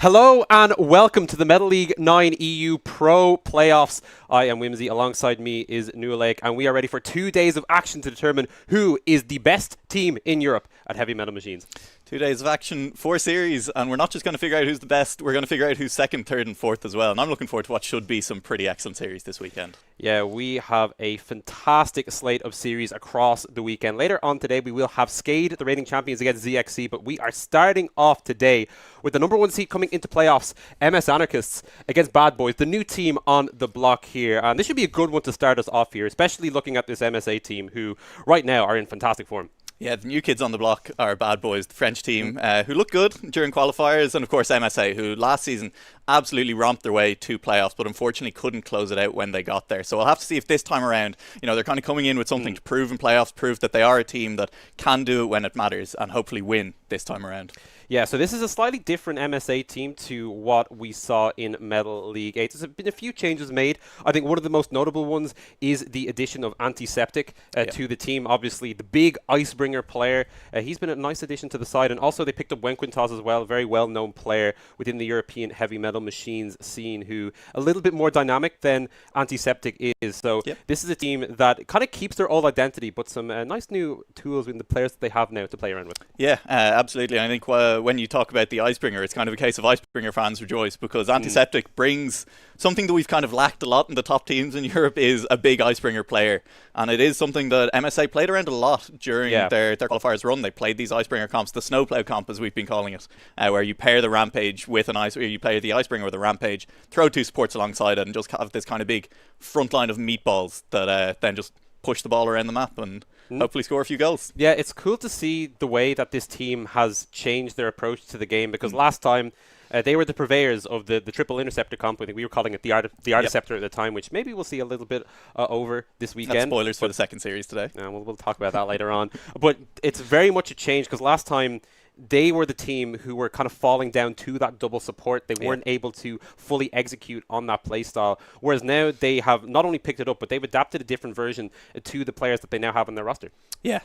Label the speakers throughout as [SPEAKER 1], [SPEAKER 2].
[SPEAKER 1] Hello and welcome to the Metal League 9 EU Pro Playoffs. I am Whimsy, alongside me is Nua Lake, and we are ready for 2 days of action to determine who is the best team in Europe at Heavy Metal Machines.
[SPEAKER 2] 2 days of action, 4 series, and we're not just going to figure out who's the best, we're going to figure out who's second, third and fourth as well. And I'm looking forward to what should be some pretty excellent series this weekend.
[SPEAKER 1] Yeah, we have a fantastic slate of series across the weekend. Later on today, we will have Skade, the reigning champions, against ZXC, but we are starting off today with the number one seed coming into playoffs, MS Anarchists against Bad Boys, the new team on the block here. And this should be a good one to start us off here, especially looking at this MSA team who right now are in fantastic form.
[SPEAKER 2] Yeah, the new kids on the block are Bad Boys, the French team, who looked good during qualifiers, and of course MSA, who last season absolutely romped their way to playoffs, but unfortunately couldn't close it out when they got there. So we'll have to see if this time around, they're kind of coming in with something to prove in playoffs, prove that they are a team that can do it when it matters, and hopefully win this time around.
[SPEAKER 1] Yeah, so this is a slightly different MSA team to what we saw in Metal League 8. There's been a few changes made. I think one of the most notable ones is the addition of Antiseptic to the team. Obviously, the big Icebringer player. He's been a nice addition to the side. And also, they picked up Wenquintas as well, a very well-known player within the European Heavy Metal Machines scene, who a little bit more dynamic than Antiseptic is. So this is a team that kind of keeps their old identity, but some nice new tools in the players that they have now to play around with.
[SPEAKER 2] Yeah, absolutely. I think when you talk about the Icebringer, it's kind of a case of Icebringer fans rejoice, because Antiseptic brings something that we've kind of lacked a lot in the top teams in Europe, is a big Icebringer player. And it is something that MSA played around a lot during their qualifiers run. They played these Icebringer comps, the snowplow comp as we've been calling it, where you pair the Rampage with you pair the Icebringer with a Rampage, throw two supports alongside it, and just have this kind of big front line of meatballs that then just push the ball around the map and hopefully score a few goals.
[SPEAKER 1] Yeah, it's cool to see the way that this team has changed their approach to the game, because last time they were the purveyors of the triple interceptor comp. I think we were calling it the Articeptor at the time, which maybe we'll see a little bit over this weekend.
[SPEAKER 2] That's spoilers for the second series today.
[SPEAKER 1] We'll talk about that later on. But it's very much a change, because last time they were the team who were kind of falling down to that double support. They weren't able to fully execute on that playstyle. Whereas now they have not only picked it up, but they've adapted a different version to the players that they now have on their roster.
[SPEAKER 2] Yeah,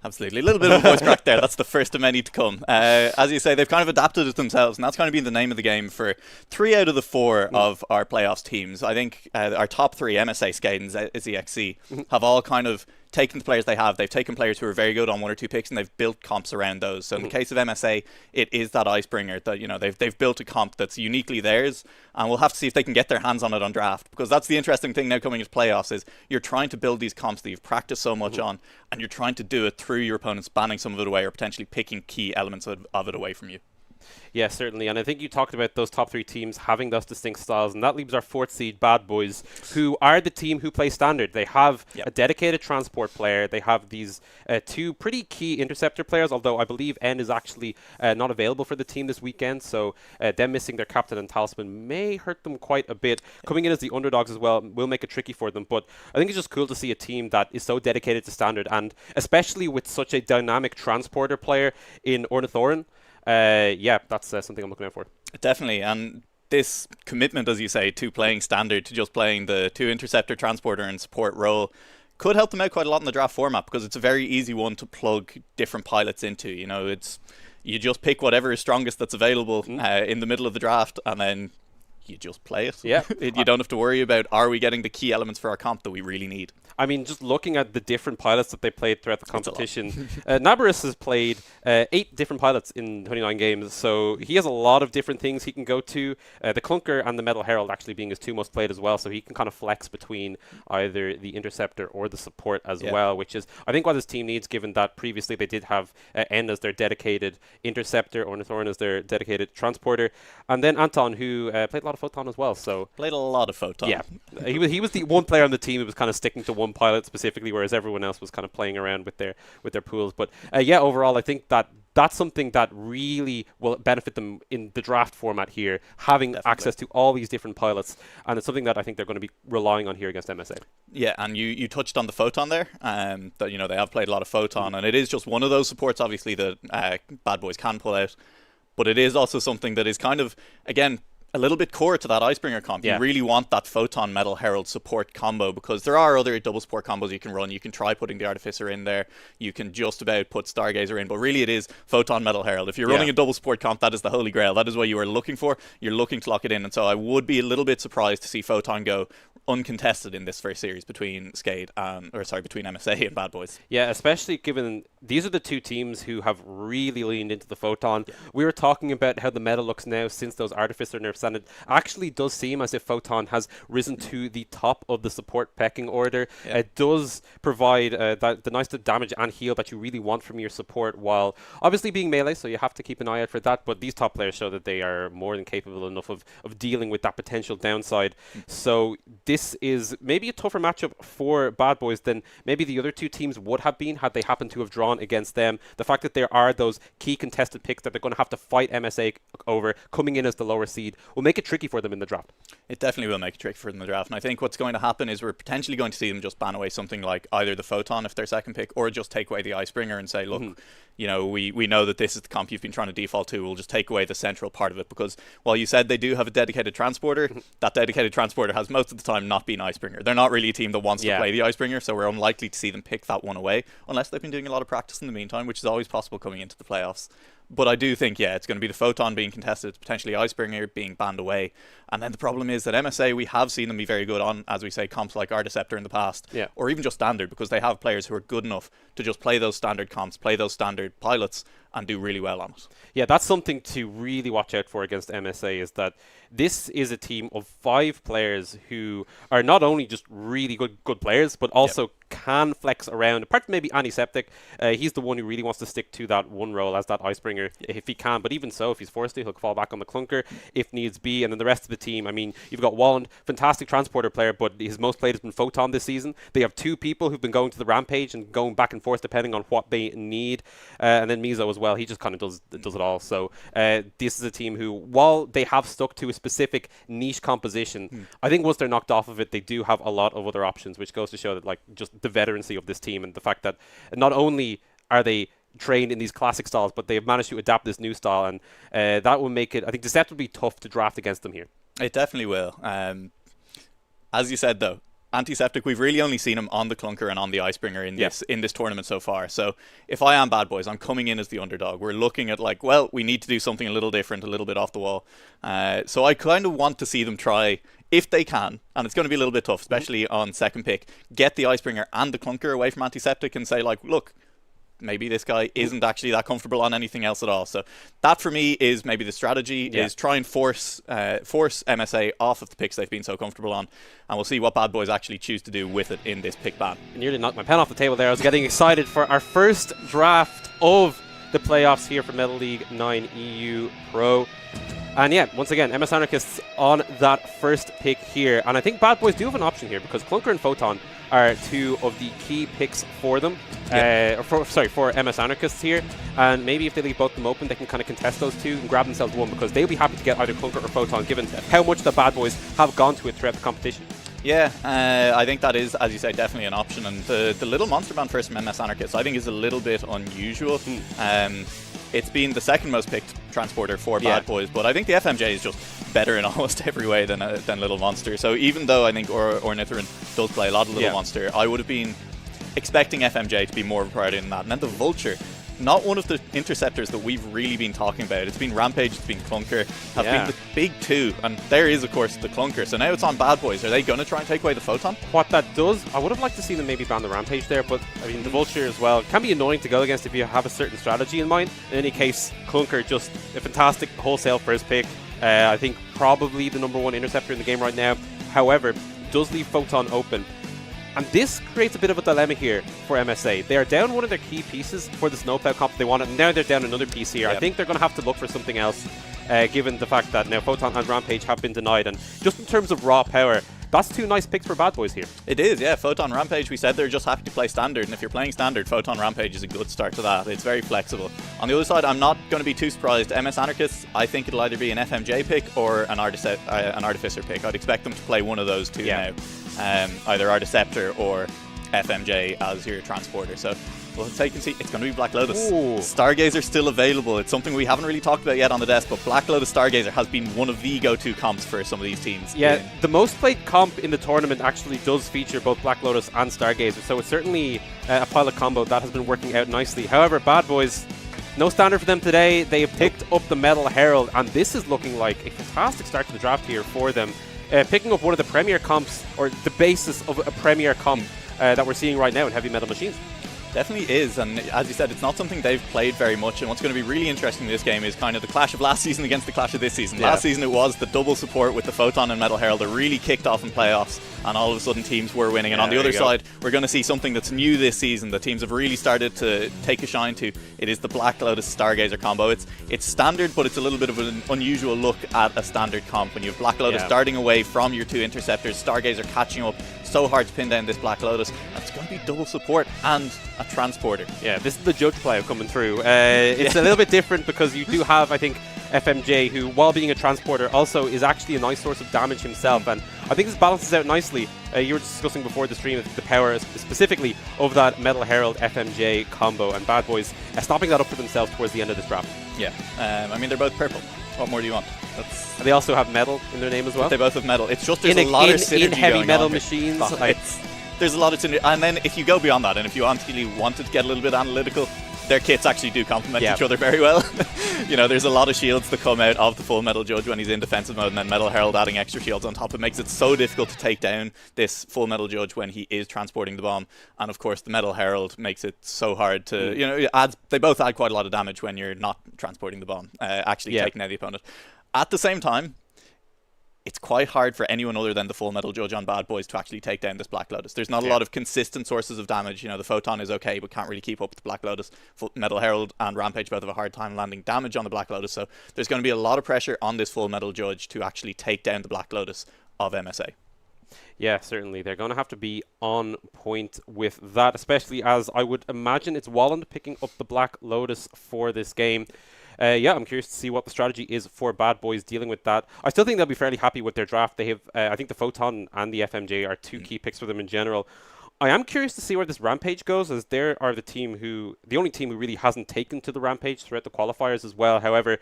[SPEAKER 2] absolutely. A little bit of a voice crack there. That's the first of many to come. As you say, they've kind of adapted it themselves, and that's kind of been the name of the game for 3 out of the 4 of our playoffs teams. I think our top 3, MSA, Skade and ZXC, have all kind of taken the players they have. They've taken players who are very good on 1 or 2 picks, and they've built comps around those. So in the case of MSA, it is that Icebringer that they've built a comp that's uniquely theirs, and we'll have to see if they can get their hands on it on draft, because that's the interesting thing now coming into playoffs, is you're trying to build these comps that you've practiced so much on, and you're trying to do it through your opponents banning some of it away, or potentially picking key elements of it away from you.
[SPEAKER 1] Yeah, certainly. And I think you talked about those top 3 teams having those distinct styles, and that leaves our 4th seed Bad Boys, who are the team who play standard. They have a dedicated transport player. They have these 2 pretty key interceptor players, although I believe N is actually not available for the team this weekend, so them missing their captain and talisman may hurt them quite a bit. Coming in as the underdogs as well will make it tricky for them, but I think it's just cool to see a team that is so dedicated to standard, and especially with such a dynamic transporter player in Ornithoran. That's something I'm looking out for.
[SPEAKER 2] Definitely, and this commitment, as you say, to playing standard, to just playing the 2 interceptor, transporter and support role, could help them out quite a lot in the draft format, because it's a very easy one to plug different pilots into. You just pick whatever is strongest that's available in the middle of the draft, and then you just play it.
[SPEAKER 1] Yeah.
[SPEAKER 2] You don't have to worry about, are we getting the key elements for our comp that we really need?
[SPEAKER 1] I mean, just looking at the different pilots that they played throughout the competition, Nabarus has played 8 different pilots in 29 games, so he has a lot of different things he can go to. The Clunker and the Metal Herald actually being his 2 most played as well, so he can kind of flex between either the Interceptor or the support as well, which is, I think, what his team needs, given that previously they did have N as their dedicated Interceptor, Ornithoran as their dedicated Transporter, and then Anton, who played a lot of Photon as well. So
[SPEAKER 2] played a lot of Photon.
[SPEAKER 1] Yeah, he was the one player on the team who was kind of sticking to one pilot specifically, whereas everyone else was kind of playing around with their pools. But overall, I think that's something that really will benefit them in the draft format here, having access to all these different pilots, and it's something that I think they're going to be relying on here against MSA.
[SPEAKER 2] Yeah, and you touched on the Photon there, that they have played a lot of Photon, and it is just one of those supports, obviously, that Bad Boys can pull out, but it is also something that is kind of, again, a little bit core to that Icebringer comp.
[SPEAKER 1] Yeah.
[SPEAKER 2] You really want that Photon Metal Herald support combo, because there are other double support combos you can run. You can try putting the Artificer in there. You can just about put Stargazer in, but really it is Photon Metal Herald. If you're running a double support comp, that is the holy grail. That is what you are looking for. You're looking to lock it in, and so I would be a little bit surprised to see Photon go uncontested in this first series between between MSA and Bad Boys.
[SPEAKER 1] Yeah, especially given these are the two teams who have really leaned into the Photon. We were talking about how the meta looks now since those Artificer nerfs, and it actually does seem as if Photon has risen to the top of the support pecking order. It does provide the nice damage and heal that you really want from your support, while obviously being melee, so you have to keep an eye out for that. But these top players show that they are more than capable enough of dealing with that potential downside. So this is maybe a tougher matchup for Bad Boys than maybe the other two teams would have been had they happened to have drawn against them. The fact that there are those key contested picks that they're going to have to fight MSA over coming in as the lower seed will make it tricky for them in the draft.
[SPEAKER 2] It definitely will make it tricky for them in the draft, and I think what's going to happen is we're potentially going to see them just ban away something like either the Photon if they're second pick, or just take away the Icebringer and say, look, you know, we know that this is the comp you've been trying to default to. We'll just take away the central part of it, because while you said they do have a dedicated transporter, that dedicated transporter has most of the time not been Icebringer. They're not really a team that wants to play the Icebringer, so we're unlikely to see them pick that one away unless they've been doing a lot of practice in the meantime, which is always possible coming into the playoffs. But I do think, it's going to be the Photon being contested, potentially Icebringer being banned away. And then the problem is that MSA, we have seen them be very good on, as we say, comps like Articeptor in the past, or even just standard, because they have players who are good enough to just play those standard comps, play those standard pilots, and do really well on it. Yeah,
[SPEAKER 1] that's something to really watch out for against MSA, is that this is a team of 5 players who are not only just really good players, but also can flex around, apart from maybe Antiseptic. He's the one who really wants to stick to that one role as that Icebringer if he can, but even so, if he's forced to, he'll fall back on the Clunker if needs be. And then the rest of the team, I mean, you've got Walland, fantastic transporter player, but his most played has been Photon this season. They have 2 people who've been going to the Rampage and going back and forth depending on what they need, and then Mizo as well. He just kind of does it all. So this is a team who, while they have stuck to a specific niche composition, I think once they're knocked off of it, they do have a lot of other options, which goes to show that, like, just the veterancy of this team and the fact that not only are they trained in these classic styles, but they've managed to adapt this new style, and that will make it, I think, Decept will be tough to draft against them here.
[SPEAKER 2] It definitely will. As you said, though, Antiseptic, we've really only seen him on the Clunker and on the Icebringer in this tournament so far. So if I am Bad Boys, I'm coming in as the underdog. We're looking at, like, well, we need to do something a little different, a little bit off the wall. So I kind of want to see them try, if they can, and it's going to be a little bit tough, especially on second pick, get the Icebringer and the Clunker away from Antiseptic and say, like, look, maybe this guy isn't actually that comfortable on anything else at all. So that for me is maybe the strategy, is try and force MSA off of the picks they've been so comfortable on, and we'll see what Bad Boys actually choose to do with it in this pick ban.
[SPEAKER 1] I nearly knocked my pen off the table there. I was getting excited for our first draft of the playoffs here for Metal League 9 EU Pro. And once again, MS Anarchists on that first pick here. And I think Bad Boys do have an option here, because Clunker and Photon are 2 of the key picks for them. For MS Anarchists here. And maybe if they leave both of them open, they can kind of contest those 2 and grab themselves one, because they'll be happy to get either Clunker or Photon, given how much the Bad Boys have gone to it throughout the competition.
[SPEAKER 2] Yeah, I think that is, as you say, definitely an option. And the little Monster Band first from MS Anarchists, I think, is a little bit unusual. It's been the second most picked transporter for Bad Boys, but I think the FMJ is just better in almost every way than Little Monster. So even though I think Ornithoryn does play a lot of Little Monster, I would have been expecting FMJ to be more of a priority than that. And then the Vulture, not one of the interceptors that we've really been talking about. It's been Rampage, it's been Clunker, have been the big 2, and there is, of course, the Clunker. So now it's on Bad Boys. Are they going to try and take away the Photon?
[SPEAKER 1] What that does, I would have liked to see them maybe ban the Rampage there, but I mean, the Vulture as well can be annoying to go against if you have a certain strategy in mind. In any case, Clunker, just a fantastic wholesale first pick. I think probably the #1 interceptor in the game right now. However, does leave Photon open. And this creates a bit of a dilemma here for MSA. They are down one of their key pieces for the Snowplow comp they wanted, and now they're down another piece here. I think they're going to have to look for something else, given the fact that now Photon and Rampage have been denied. And just in terms of raw power, that's 2 nice picks for Bad Boys here.
[SPEAKER 2] It is, Photon Rampage, we said they're just happy to play standard, and if you're playing standard, Photon Rampage is a good start to that. It's very flexible. On the other side, I'm not going to be too surprised. MS Anarchists, I think it'll either be an FMJ pick or an Artificer pick. I'd expect them to play one of those 2 now. Either Articeptor or FMJ as your transporter. So we'll take and see. It's going to be Black Lotus.
[SPEAKER 1] Ooh.
[SPEAKER 2] Stargazer still available. It's something we haven't really talked about yet on the desk, but Black Lotus Stargazer has been one of the go-to comps for some of these teams.
[SPEAKER 1] Yeah, the most played comp in the tournament actually does feature both Black Lotus and Stargazer, so it's certainly a pilot combo that has been working out nicely. However, Bad Boys, no standard for them today. They have picked up the Metal Herald, and this is looking like a fantastic start to the draft here for them. Picking up one of the premier comps, or the basis of a premier comp that we're seeing right now in Heavy Metal Machines.
[SPEAKER 2] Definitely is, and as you said, it's not something they've played very much, and what's going to be really interesting in this game is kind of the clash of last season against the clash of this season.
[SPEAKER 1] Yeah.
[SPEAKER 2] Last season it was the double support with the Photon and Metal Herald that really kicked off in playoffs, and all of a sudden teams were winning. And on the other side, we're going to see something that's new this season that teams have really started to take a shine to. It is the Black Lotus Stargazer combo. It's standard, but it's a little bit of an unusual look at a standard comp. When you have Black Lotus darting away from your two interceptors, Stargazer catching up, so hard to pin down this Black Lotus, and it's going to be double support and a transporter.
[SPEAKER 1] Yeah, this is the Judge player coming through. It's a little bit different because you do have, I think, FMJ, who, while being a transporter, also is actually a nice source of damage himself, and I think this balances out nicely. You were discussing before the stream the power specifically of that Metal Herald FMJ combo, and Bad Boys stopping that up for themselves towards the end of this draft.
[SPEAKER 2] Yeah, I mean, they're both purple. What more do you want?
[SPEAKER 1] And they also have metal in their name as well.
[SPEAKER 2] They both have metal. It's just there's a lot of synergy
[SPEAKER 1] in Heavy
[SPEAKER 2] going
[SPEAKER 1] Metal
[SPEAKER 2] on
[SPEAKER 1] Machines.
[SPEAKER 2] There's a lot of synergy, and then if you go beyond that, and if you actually wanted to get a little bit analytical, their kits actually do complement each other very well. You know, there's a lot of shields that come out of the Full Metal Judge when he's in defensive mode, and then Metal Herald adding extra shields on top. It makes it so difficult to take down this Full Metal Judge when he is transporting the bomb. And of course, the Metal Herald makes it so hard to, you know, they both add quite a lot of damage when you're not transporting the bomb, actually taking out the opponent. At the same time, it's quite hard for anyone other than the Full Metal Judge on Bad Boys to actually take down this Black Lotus. There's not a lot of consistent sources of damage. You know, the Photon is okay, but can't really keep up with the Black Lotus. Metal Herald and Rampage both have a hard time landing damage on the Black Lotus, so there's going to be a lot of pressure on this Full Metal Judge to actually take down the Black Lotus of MSA.
[SPEAKER 1] Yeah, certainly. They're going to have to be on point with that, especially as I would imagine it's Walland picking up the Black Lotus for this game. Yeah, I'm curious to see what the strategy is for Bad Boys dealing with that. I still think they'll be fairly happy with their draft. They have, I think the Photon and the FMJ are two key picks for them in general. I am curious to see where this Rampage goes, as they are the only team who really hasn't taken to the Rampage throughout the qualifiers as well. However,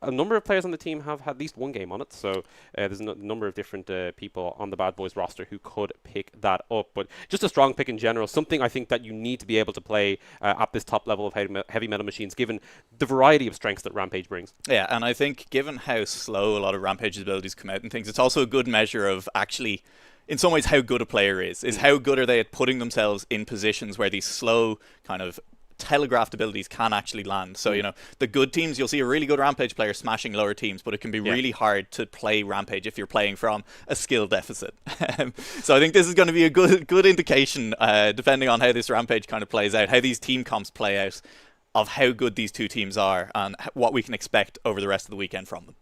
[SPEAKER 1] a number of players on the team have had at least one game on it, so there's a number of different people on the Bad Boys roster who could pick that up. But just a strong pick in general, something I think that you need to be able to play at this top level of Heavy Metal Machines, given the variety of strengths that Rampage brings.
[SPEAKER 2] Yeah, and I think given how slow a lot of Rampage's abilities come out and things, it's also a good measure of actually, in some ways, how good a player is how good are they at putting themselves in positions where these slow kind of telegraphed abilities can actually land. So, you know, the good teams, you'll see a really good Rampage player smashing lower teams, but it can be really hard to play Rampage if you're playing from a skill deficit. So I think this is going to be a good indication, depending on how this Rampage kind of plays out, how these team comps play out, of how good these two teams are and what we can expect over the rest of the weekend from them.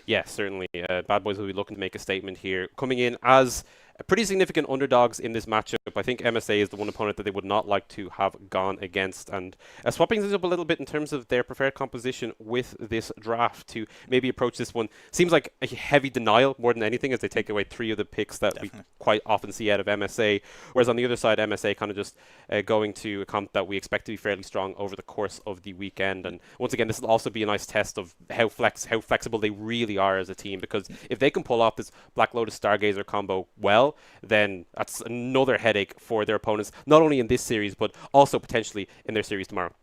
[SPEAKER 1] Yeah, certainly. Bad Boys will be looking to make a statement here, coming in as pretty significant underdogs in this matchup. I think MSA is the one opponent that they would not like to have gone against, and swapping things up a little bit in terms of their preferred composition with this draft to maybe approach this one seems like a heavy denial more than anything, as they take away three of the picks that we quite often see out of MSA, whereas on the other side, MSA kind of just going to a comp that we expect to be fairly strong over the course of the weekend. And once again, this will also be a nice test of how flexible they really are as a team, because if they can pull off this Black Lotus Stargazer combo well, then that's another headache for their opponents, not only in this series, but also potentially in their series tomorrow.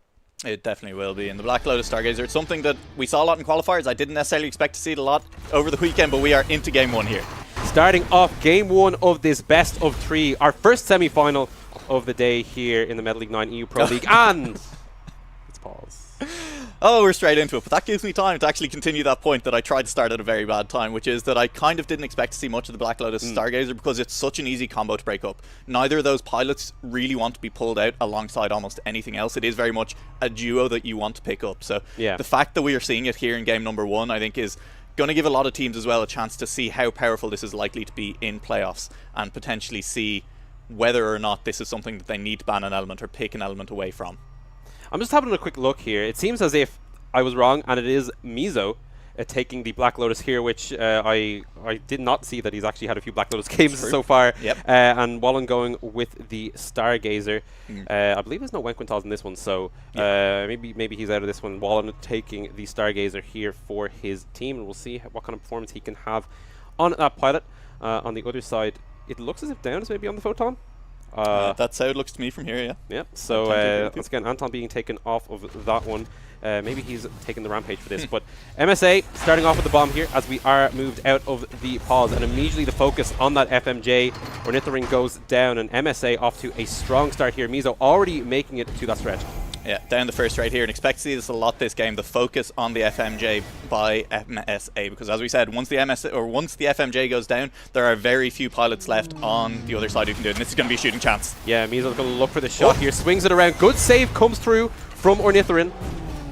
[SPEAKER 2] It definitely will be. In the Black Lotus Stargazer, it's something that we saw a lot in qualifiers. I didn't necessarily expect to see it a lot over the weekend, but we are into game one here.
[SPEAKER 1] Starting off game one of this best of three, our first semi-final of the day here in the Metal League 9 EU Pro League, and let's pause.
[SPEAKER 2] Oh, we're straight into it, but that gives me time to actually continue that point that I tried to start at a very bad time, which is that I kind of didn't expect to see much of the Black Lotus Stargazer because it's such an easy combo to break up. Neither of those pilots really want to be pulled out alongside almost anything else. It is very much a duo that you want to pick up. So the fact that we are seeing it here in game number one, I think, is going to give a lot of teams as well a chance to see how powerful this is likely to be in playoffs, and potentially see whether or not this is something that they need to ban an element or pick an element away from.
[SPEAKER 1] I'm just having a quick look here. It seems as if I was wrong, and it is Mizo taking the Black Lotus here, which I did not see that he's actually had a few Black Lotus games so far.
[SPEAKER 2] Yep.
[SPEAKER 1] And Wallen going with the Stargazer. I believe there's no Wenquintals in this one, so maybe he's out of this one. Wallen taking the Stargazer here for his team, and we'll see what kind of performance he can have on that pilot. On the other side, it looks as if Down is maybe on the Photon.
[SPEAKER 2] That's how it looks to me from here, yeah.
[SPEAKER 1] Yeah, so once again, Anton being taken off of that one. Maybe he's taking the Rampage for this. But MSA starting off with the bomb here as we are moved out of the pause. And immediately the focus on that FMJ. Ornithoryn goes down, and MSA off to a strong start here. Mizo already making it to that stretch.
[SPEAKER 2] Yeah, down the first right here, and expect to see this a lot this game, the focus on the FMJ by MSA, because as we said, once the FMJ goes down, there are very few pilots left on the other side who can do it, and this is going to be a shooting chance. Yeah,
[SPEAKER 1] Mizo's going to look for the shot here, swings it around, good save comes through from Ornithoryn,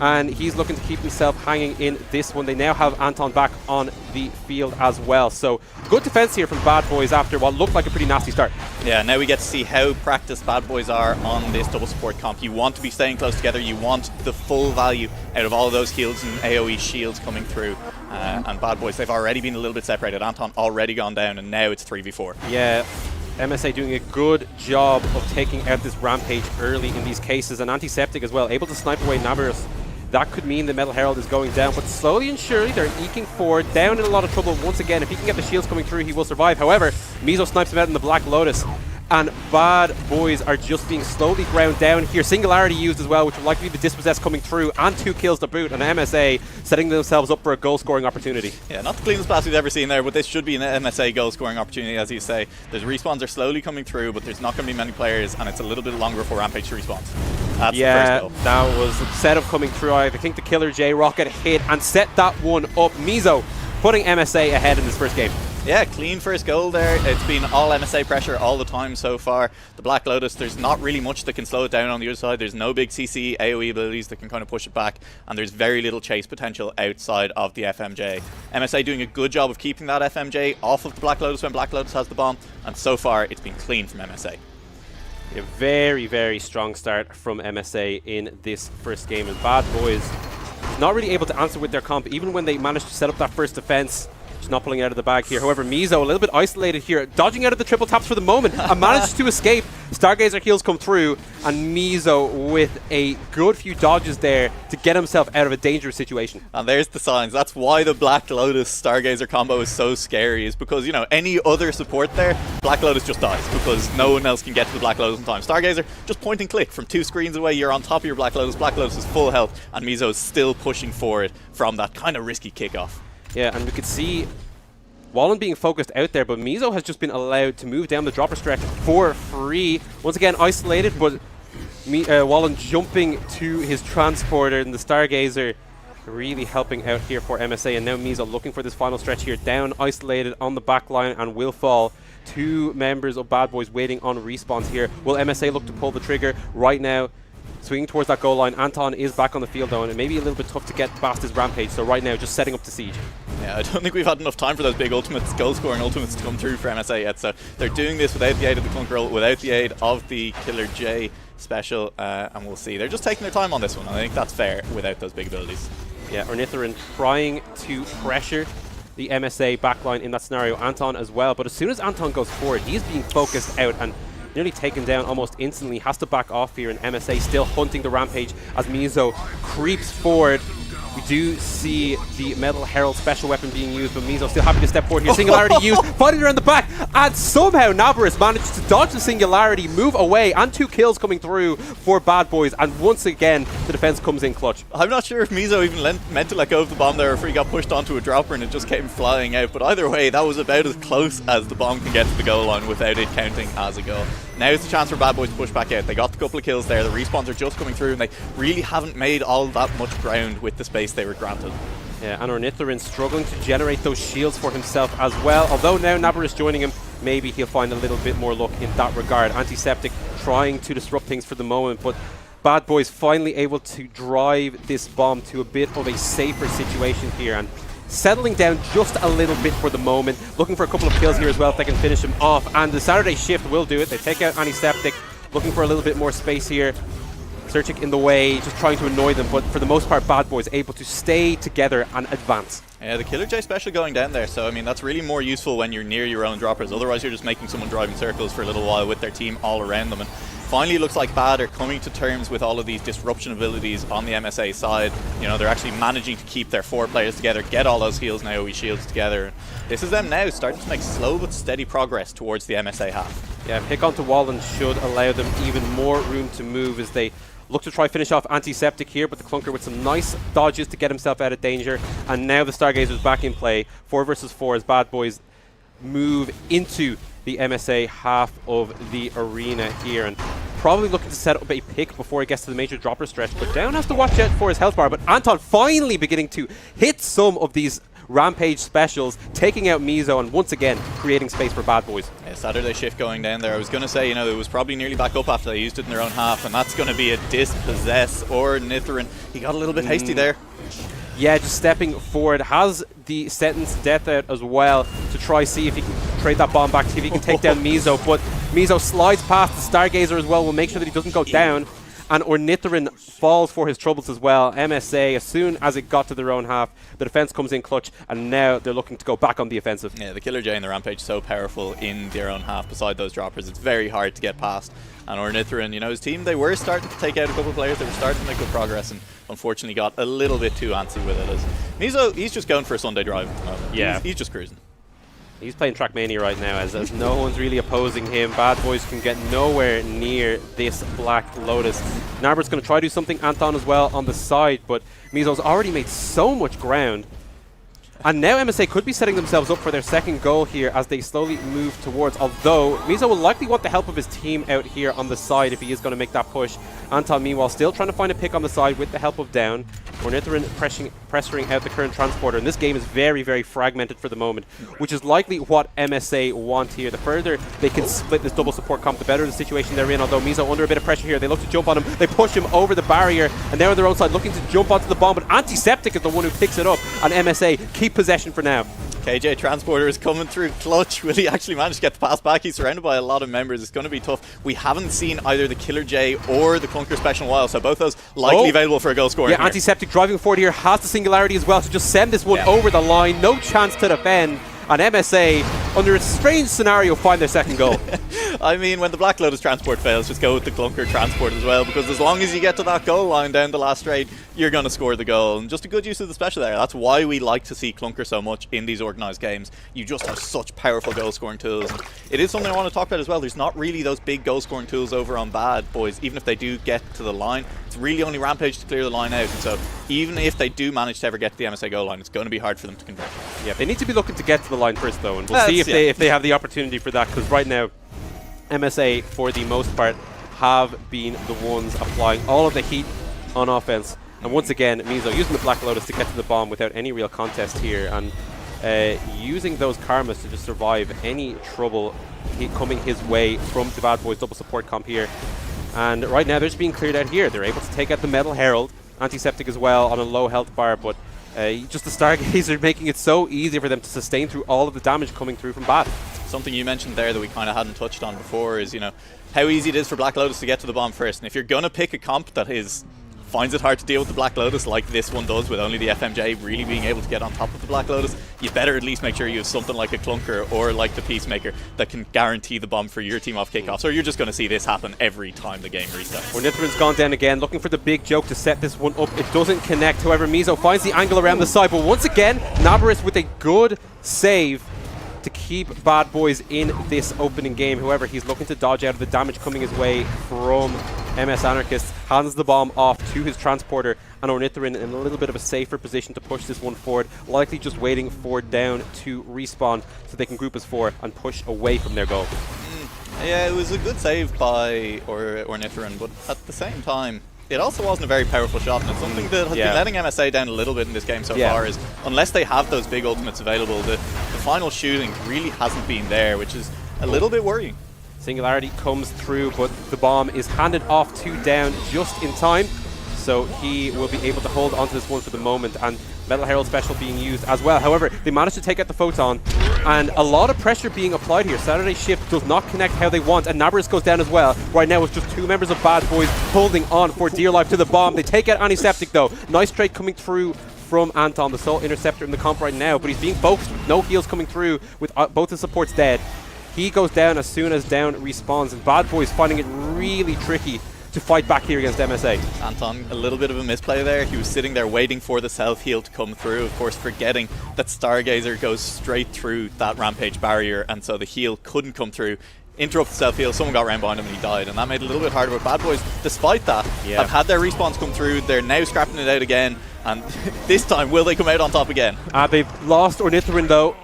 [SPEAKER 1] and he's looking to keep himself hanging in this one. They now have Anton back on the field as well, so good defense here from Bad Boys after what looked like a pretty nasty start.
[SPEAKER 2] Yeah, now we get to see how practiced Bad Boys are on this double support comp. You want to be staying close together, you want the full value out of all of those heals and AoE shields coming through, and Bad Boys, they've already been a little bit separated. Anton already gone down, and now it's 3v4.
[SPEAKER 1] Yeah, MSA doing a good job of taking out this Rampage early in these cases, and Antiseptic as well, able to snipe away Navarus. That could mean the Metal Herald is going down, but slowly and surely they're eking forward, down in a lot of trouble once again. If he can get the shields coming through, he will survive. However, Mizo snipes him out in the Black Lotus, and Bad Boys are just being slowly ground down here. Singularity used as well, which will likely be the Dispossessed coming through, and 2 kills to boot, and MSA setting themselves up for a goal-scoring opportunity.
[SPEAKER 2] Yeah, not the cleanest pass we've ever seen there, but this should be an MSA goal-scoring opportunity, as you say. The respawns are slowly coming through, but there's not going to be many players, and it's a little bit longer before Rampage respawns. That's the first goal.
[SPEAKER 1] That was the setup coming through. I think the Killer J Rocket hit and set that one up. Mizo putting MSA ahead in this first game.
[SPEAKER 2] Yeah, clean first goal there. It's been all MSA pressure all the time so far. The Black Lotus, there's not really much that can slow it down on the other side. There's no big CC AoE abilities that can kind of push it back, and there's very little chase potential outside of the FMJ. MSA doing a good job of keeping that FMJ off of the Black Lotus when Black Lotus has the bomb, and so far it's been clean from MSA.
[SPEAKER 1] A very, very strong start from MSA in this first game, and Bad Boys not really able to answer with their comp, even when they managed to set up that first defense. Just not pulling out of the bag here. However, Mizo a little bit isolated here, dodging out of the triple taps for the moment, and managed to escape. Stargazer heals come through, and Mizo with a good few dodges there to get himself out of a dangerous situation.
[SPEAKER 2] And there's the signs. That's why the Black Lotus Stargazer combo is so scary, is because, you know, any other support there, Black Lotus just dies because no one else can get to the Black Lotus in time. Stargazer, just point and click from 2 screens away, you're on top of your Black Lotus. Black Lotus is full health, and Mizo is still pushing forward from that kind of risky kickoff.
[SPEAKER 1] Yeah, and we could see Wallen being focused out there, but Mizo has just been allowed to move down the dropper stretch for free. Once again, isolated, but Wallen jumping to his transporter, and the Stargazer really helping out here for MSA. And now Mizo looking for this final stretch here, down, isolated on the back line, and will fall. 2 members of Bad Boys waiting on respawns here. Will MSA look to pull the trigger right now? Swinging towards that goal line. Anton is back on the field though, and it may be a little bit tough to get past his Rampage, so right now just setting up the siege.
[SPEAKER 2] Yeah, I don't think we've had enough time for those big ultimates, goal-scoring ultimates to come through for MSA yet, so they're doing this without the aid of the Clunk Roll, without the aid of the Killer J special, and we'll see. They're just taking their time on this one, and I think that's fair without those big abilities.
[SPEAKER 1] Yeah, Ornithoryn trying to pressure the MSA backline in that scenario, Anton as well, but as soon as Anton goes forward, he's being focused out and nearly taken down almost instantly. Has to back off here, and MSA still hunting the Rampage as Mizo creeps forward. We do see the Metal Herald special weapon being used, but Mizo still happy to step forward here. Singularity used, fighting around the back, and somehow Navarus managed to dodge the Singularity, move away, and 2 kills coming through for Bad Boys, and once again the defense comes in clutch.
[SPEAKER 2] I'm not sure if Mizo even meant to let go of the bomb there, or if he got pushed onto a dropper and it just came flying out, but either way that was about as close as the bomb can get to the goal line without it counting as a goal. Now is the chance for Bad Boys to push back out. They got the couple of kills there, the respawns are just coming through, and they really haven't made all that much ground with the space they were granted.
[SPEAKER 1] Yeah, and Ornithoryn struggling to generate those shields for himself as well, although now Navarus joining him, maybe he'll find a little bit more luck in that regard. Antiseptic trying to disrupt things for the moment, but Bad Boys finally able to drive this bomb to a bit of a safer situation here, and settling down just a little bit for the moment, looking for a couple of kills here as well if they can finish him off, and the Saturday shift will do it. They take out Antiseptic, looking for a little bit more space here. Searchik in the way, just trying to annoy them, but for the most part, Bad Boys able to stay together and advance.
[SPEAKER 2] Yeah, the Killer J special going down there, so I mean that's really more useful when you're near your own droppers. Otherwise you're just making someone drive in circles for a little while with their team all around them. And finally it looks like Bad are coming to terms with all of these disruption abilities on the MSA side. You know, they're actually managing to keep their 4 players together, get all those heals and AoE shields together. This is them now starting to make slow but steady progress towards the MSA half.
[SPEAKER 1] Yeah, pick onto Wallen should allow them even more room to move as they look to try finish off Antiseptic here, but the Clunker with some nice dodges to get himself out of danger. And now the Stargazer's back in play. 4 versus 4 as Bad Boys move into the MSA half of the arena here. And probably looking to set up a pick before he gets to the major dropper stretch. But Down has to watch out for his health bar. But Anton finally beginning to hit some of these Rampage specials, taking out Mizo and once again creating space for Bad Boys.
[SPEAKER 2] Yeah, Saturday shift going down there. I was going to say, you know, it was probably nearly back up after they used it in their own half, and that's going to be a dispossess or Nitherin. He got a little bit hasty there.
[SPEAKER 1] Yeah, just stepping forward. Has the sentence death out as well to try see if he can trade that bomb back, see if he can take down Mizo. But Mizo slides past the Stargazer as well. Will make sure that he doesn't go down. And Ornithorin falls for his troubles as well. MSA, as soon as it got to their own half, the defense comes in clutch, and now they're looking to go back on the offensive.
[SPEAKER 2] Yeah, the Killer J and the Rampage so powerful in their own half beside those droppers. It's very hard to get past. And Ornithorin, you know, his team, they were starting to take out a couple of players. They were starting to make good progress, and unfortunately got a little bit too antsy with it. As Mizo, he's just going for a Sunday drive at the moment.
[SPEAKER 1] Yeah.
[SPEAKER 2] He's just cruising.
[SPEAKER 1] He's playing Trackmania right now as no one's really opposing him. Bad Boys can get nowhere near this Black Lotus. Narbert's going to try to do something, Anton as well on the side, but Mizo's already made so much ground. And now MSA could be setting themselves up for their second goal here as they slowly move towards, although Mizo will likely want the help of his team out here on the side if he is going to make that push. Anton, meanwhile, still trying to find a pick on the side with the help of Down. Ornithorin pressuring out the current transporter, and this game is very, very fragmented for the moment, which is likely what MSA want here. The further they can split this double support comp, the better the situation they're in, although Mizo under a bit of pressure here. They look to jump on him, they push him over the barrier, and they're on their own side looking to jump onto the bomb, but Antiseptic is the one who picks it up, and MSA keep possession for now.
[SPEAKER 2] KJ Transporter is coming through clutch. Will he actually manage to get the pass back? He's surrounded by a lot of members. It's going to be tough. We haven't seen either the Killer J or the Clunker special in a while, so both those likely available for a goal scorer.
[SPEAKER 1] Yeah, Antiseptic driving forward here has the singularity as well to just send this one over the line. No chance to defend. And MSA, under a strange scenario, find their second goal.
[SPEAKER 2] I mean, when the Black Lotus transport fails, just go with the Clunker transport as well, because as long as you get to that goal line down the last straight, you're going to score the goal. And just a good use of the special there. That's why we like to see Clunker so much in these organised games. You just have such powerful goal-scoring tools. And it is something I want to talk about as well. There's not really those big goal-scoring tools over on Bad Boys, even if they do get to the line. It's really only Rampage to clear the line out. And so even if they do manage to ever get to the MSA goal line, it's going to be hard for them to convert.
[SPEAKER 1] Yeah, they need to be looking to get to the line first, though, and we'll see if they have the opportunity for that, because right now MSA, for the most part, have been the ones applying all of the heat on offense. And once again, Mizo using the Black Lotus to get to the bomb without any real contest here, and using those karmas to just survive any trouble coming his way from the Bad Boys double support comp here. And right now they're just being cleared out here. They're able to take out the Metal Herald, Antiseptic as well on a low health bar, but just the Stargazer making it so easy for them to sustain through all of the damage coming through from Bad.
[SPEAKER 2] Something you mentioned there that we kind of hadn't touched on before is, you know, how easy it is for Black Lotus to get to the bomb first. And if you're going to pick a comp that finds it hard to deal with the Black Lotus like this one does, with only the FMJ really being able to get on top of the Black Lotus, you better at least make sure you have something like a Clunker or like the Peacemaker that can guarantee the bomb for your team off kickoffs, or you're just going to see this happen every time the game restarts.
[SPEAKER 1] Ornithorin's gone down again, looking for the big joke to set this one up. It doesn't connect. However, Mizo finds the angle around the side, but once again, Navarus with a good save to keep Bad Boys in this opening game. However, he's looking to dodge out of the damage coming his way from MS Anarchist, hands the bomb off to his transporter, and Ornithorin in a little bit of a safer position to push this one forward, likely just waiting for Down to respawn so they can group as 4 and push away from their goal.
[SPEAKER 2] Yeah, it was a good save by Ornithorin, but at the same time, it also wasn't a very powerful shot, and it's something that has been letting MSA down a little bit in this game so far, is unless they have those big ultimates available, the final shooting really hasn't been there, which is a little bit worrying.
[SPEAKER 1] Singularity comes through, but the bomb is handed off to Down just in time, so he will be able to hold onto this one for the moment, and Metal Herald special being used as well. However, they managed to take out the Photon, And a lot of pressure being applied here. Saturday Shift does not connect how they want, and Nabarus goes down as well. Right now it's just 2 members of Bad Boys holding on for dear life to the bomb. They take out Antiseptic though. Nice trade coming through from Anton, the sole interceptor in the comp right now, but he's being focused with no heals coming through with both his supports dead. He goes down as soon as down respawns, and Bad Boys finding it really tricky to fight back here against MSA.
[SPEAKER 2] Anton, a little bit of a misplay there. He was sitting there waiting for the self-heal to come through, of course forgetting that Stargazer goes straight through that Rampage barrier, and so the heal couldn't come through. Interrupt the self-heal, someone got round behind him and he died, and that made it a little bit harder. But Bad Boys, despite that, have had their respawns come through. They're now scrapping it out again, and this time, will they come out on top again?
[SPEAKER 1] They've lost Ornithoryn though.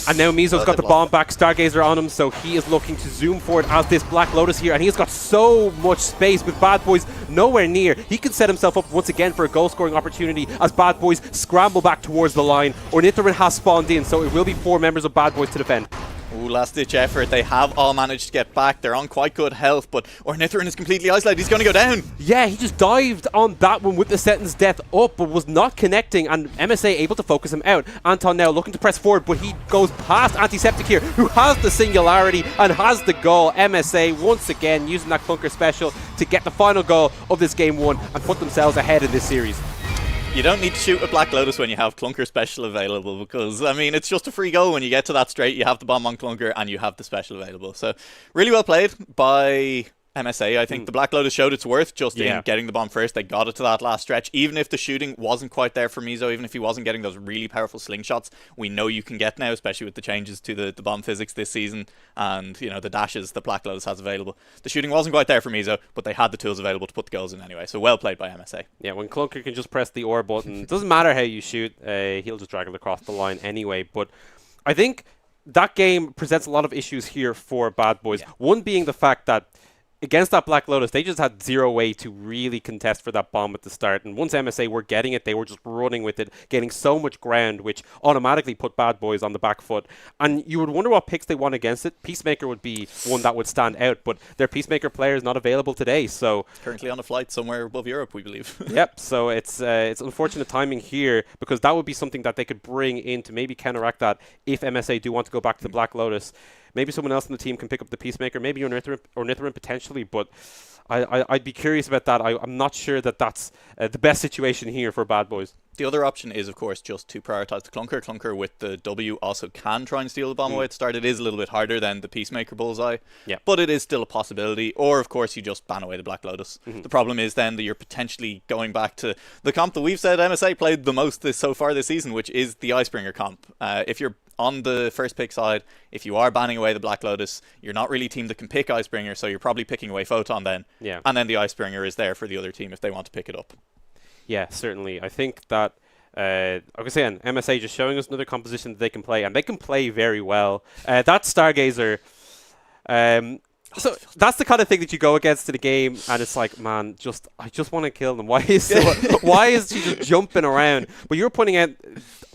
[SPEAKER 1] And now Mizo's got the bomb back, Stargazer on him, so he is looking to zoom forward as this Black Lotus here, and he's got so much space with Bad Boys nowhere near. He can set himself up once again for a goal-scoring opportunity as Bad Boys scramble back towards the line. Ornithoryn has spawned in, so it will be 4 members of Bad Boys to defend.
[SPEAKER 2] Ooh, last-ditch effort. They have all managed to get back. They're on quite good health, but Ornithoryn is completely isolated. He's going to go down.
[SPEAKER 1] Yeah, he just dived on that one with the Sentence Death up, but was not connecting, and MSA able to focus him out. Anton now looking to press forward, but he goes past Antiseptic here, who has the singularity and has the goal. MSA once again using that Clunker special to get the final goal of this game 1 and put themselves ahead in this series.
[SPEAKER 2] You don't need to shoot a Black Lotus when you have Clunker special available, because, I mean, it's just a free goal when you get to that straight. You have the bomb on Clunker and you have the special available. So, really well played by MSA. I think the Black Lotus showed its worth just in getting the bomb first. They got it to that last stretch. Even if the shooting wasn't quite there for Mizo, even if he wasn't getting those really powerful slingshots we know you can get now, especially with the changes to the bomb physics this season and, you know, the dashes that Black Lotus has available. The shooting wasn't quite there for Mizo, but they had the tools available to put the goals in anyway. So well played by MSA.
[SPEAKER 1] Yeah, when Clunker can just press the OR button, it doesn't matter how you shoot, he'll just drag it across the line anyway. But I think that game presents a lot of issues here for Bad Boys. Yeah. One being the fact that against that Black Lotus, they just had zero way to really contest for that bomb at the start. And once MSA were getting it, they were just running with it, getting so much ground, which automatically put Bad Boys on the back foot. And you would wonder what picks they won against it. Peacemaker would be one that would stand out, but their Peacemaker player is not available today. So
[SPEAKER 2] it's currently on a flight somewhere above Europe, we believe.
[SPEAKER 1] Yep, so it's unfortunate timing here, because that would be something that they could bring in to maybe counteract that if MSA do want to go back to the Black Lotus. Maybe someone else in the team can pick up the Peacemaker, maybe Ornithoryn potentially, but I'd be curious about that. I'm not sure that that's the best situation here for Bad Boys.
[SPEAKER 2] The other option is, of course, just to prioritize the Clunker. Clunker with the W also can try and steal the bomb away at the start. It is a little bit harder than the Peacemaker bullseye, but it is still a possibility. Or, of course, you just ban away the Black Lotus. The problem is then that you're potentially going back to the comp that we've said MSA played the most so far this season, which is the Icebringer comp. If you're on the first pick side, if you are banning away the Black Lotus, you're not really a team that can pick Icebringer, so you're probably picking away Photon then.
[SPEAKER 1] Yeah.
[SPEAKER 2] And then the Icebringer is there for the other team if they want to pick it up.
[SPEAKER 1] Yeah, certainly. I think that, like I say, MSA just showing us another composition that they can play, and they can play very well. That Stargazer, so that's the kind of thing that you go against in a game, and it's like, man, I just want to kill them. Why is she just jumping around? But you were pointing out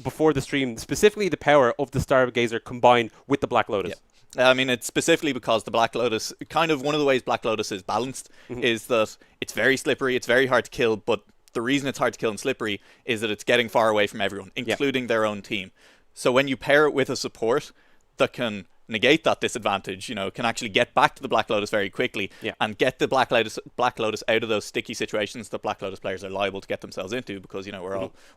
[SPEAKER 1] before the stream, specifically the power of the Stargazer combined with the Black Lotus.
[SPEAKER 2] I mean, it's specifically because the Black Lotus, kind of one of the ways Black Lotus is balanced is that it's very slippery, it's very hard to kill, but the reason it's hard to kill and slippery is that it's getting far away from everyone, including their own team. So when you pair it with a support that can negate that disadvantage, you know, can actually get back to the Black Lotus very quickly and get the Black Lotus out of those sticky situations that Black Lotus players are liable to get themselves into, because, you know,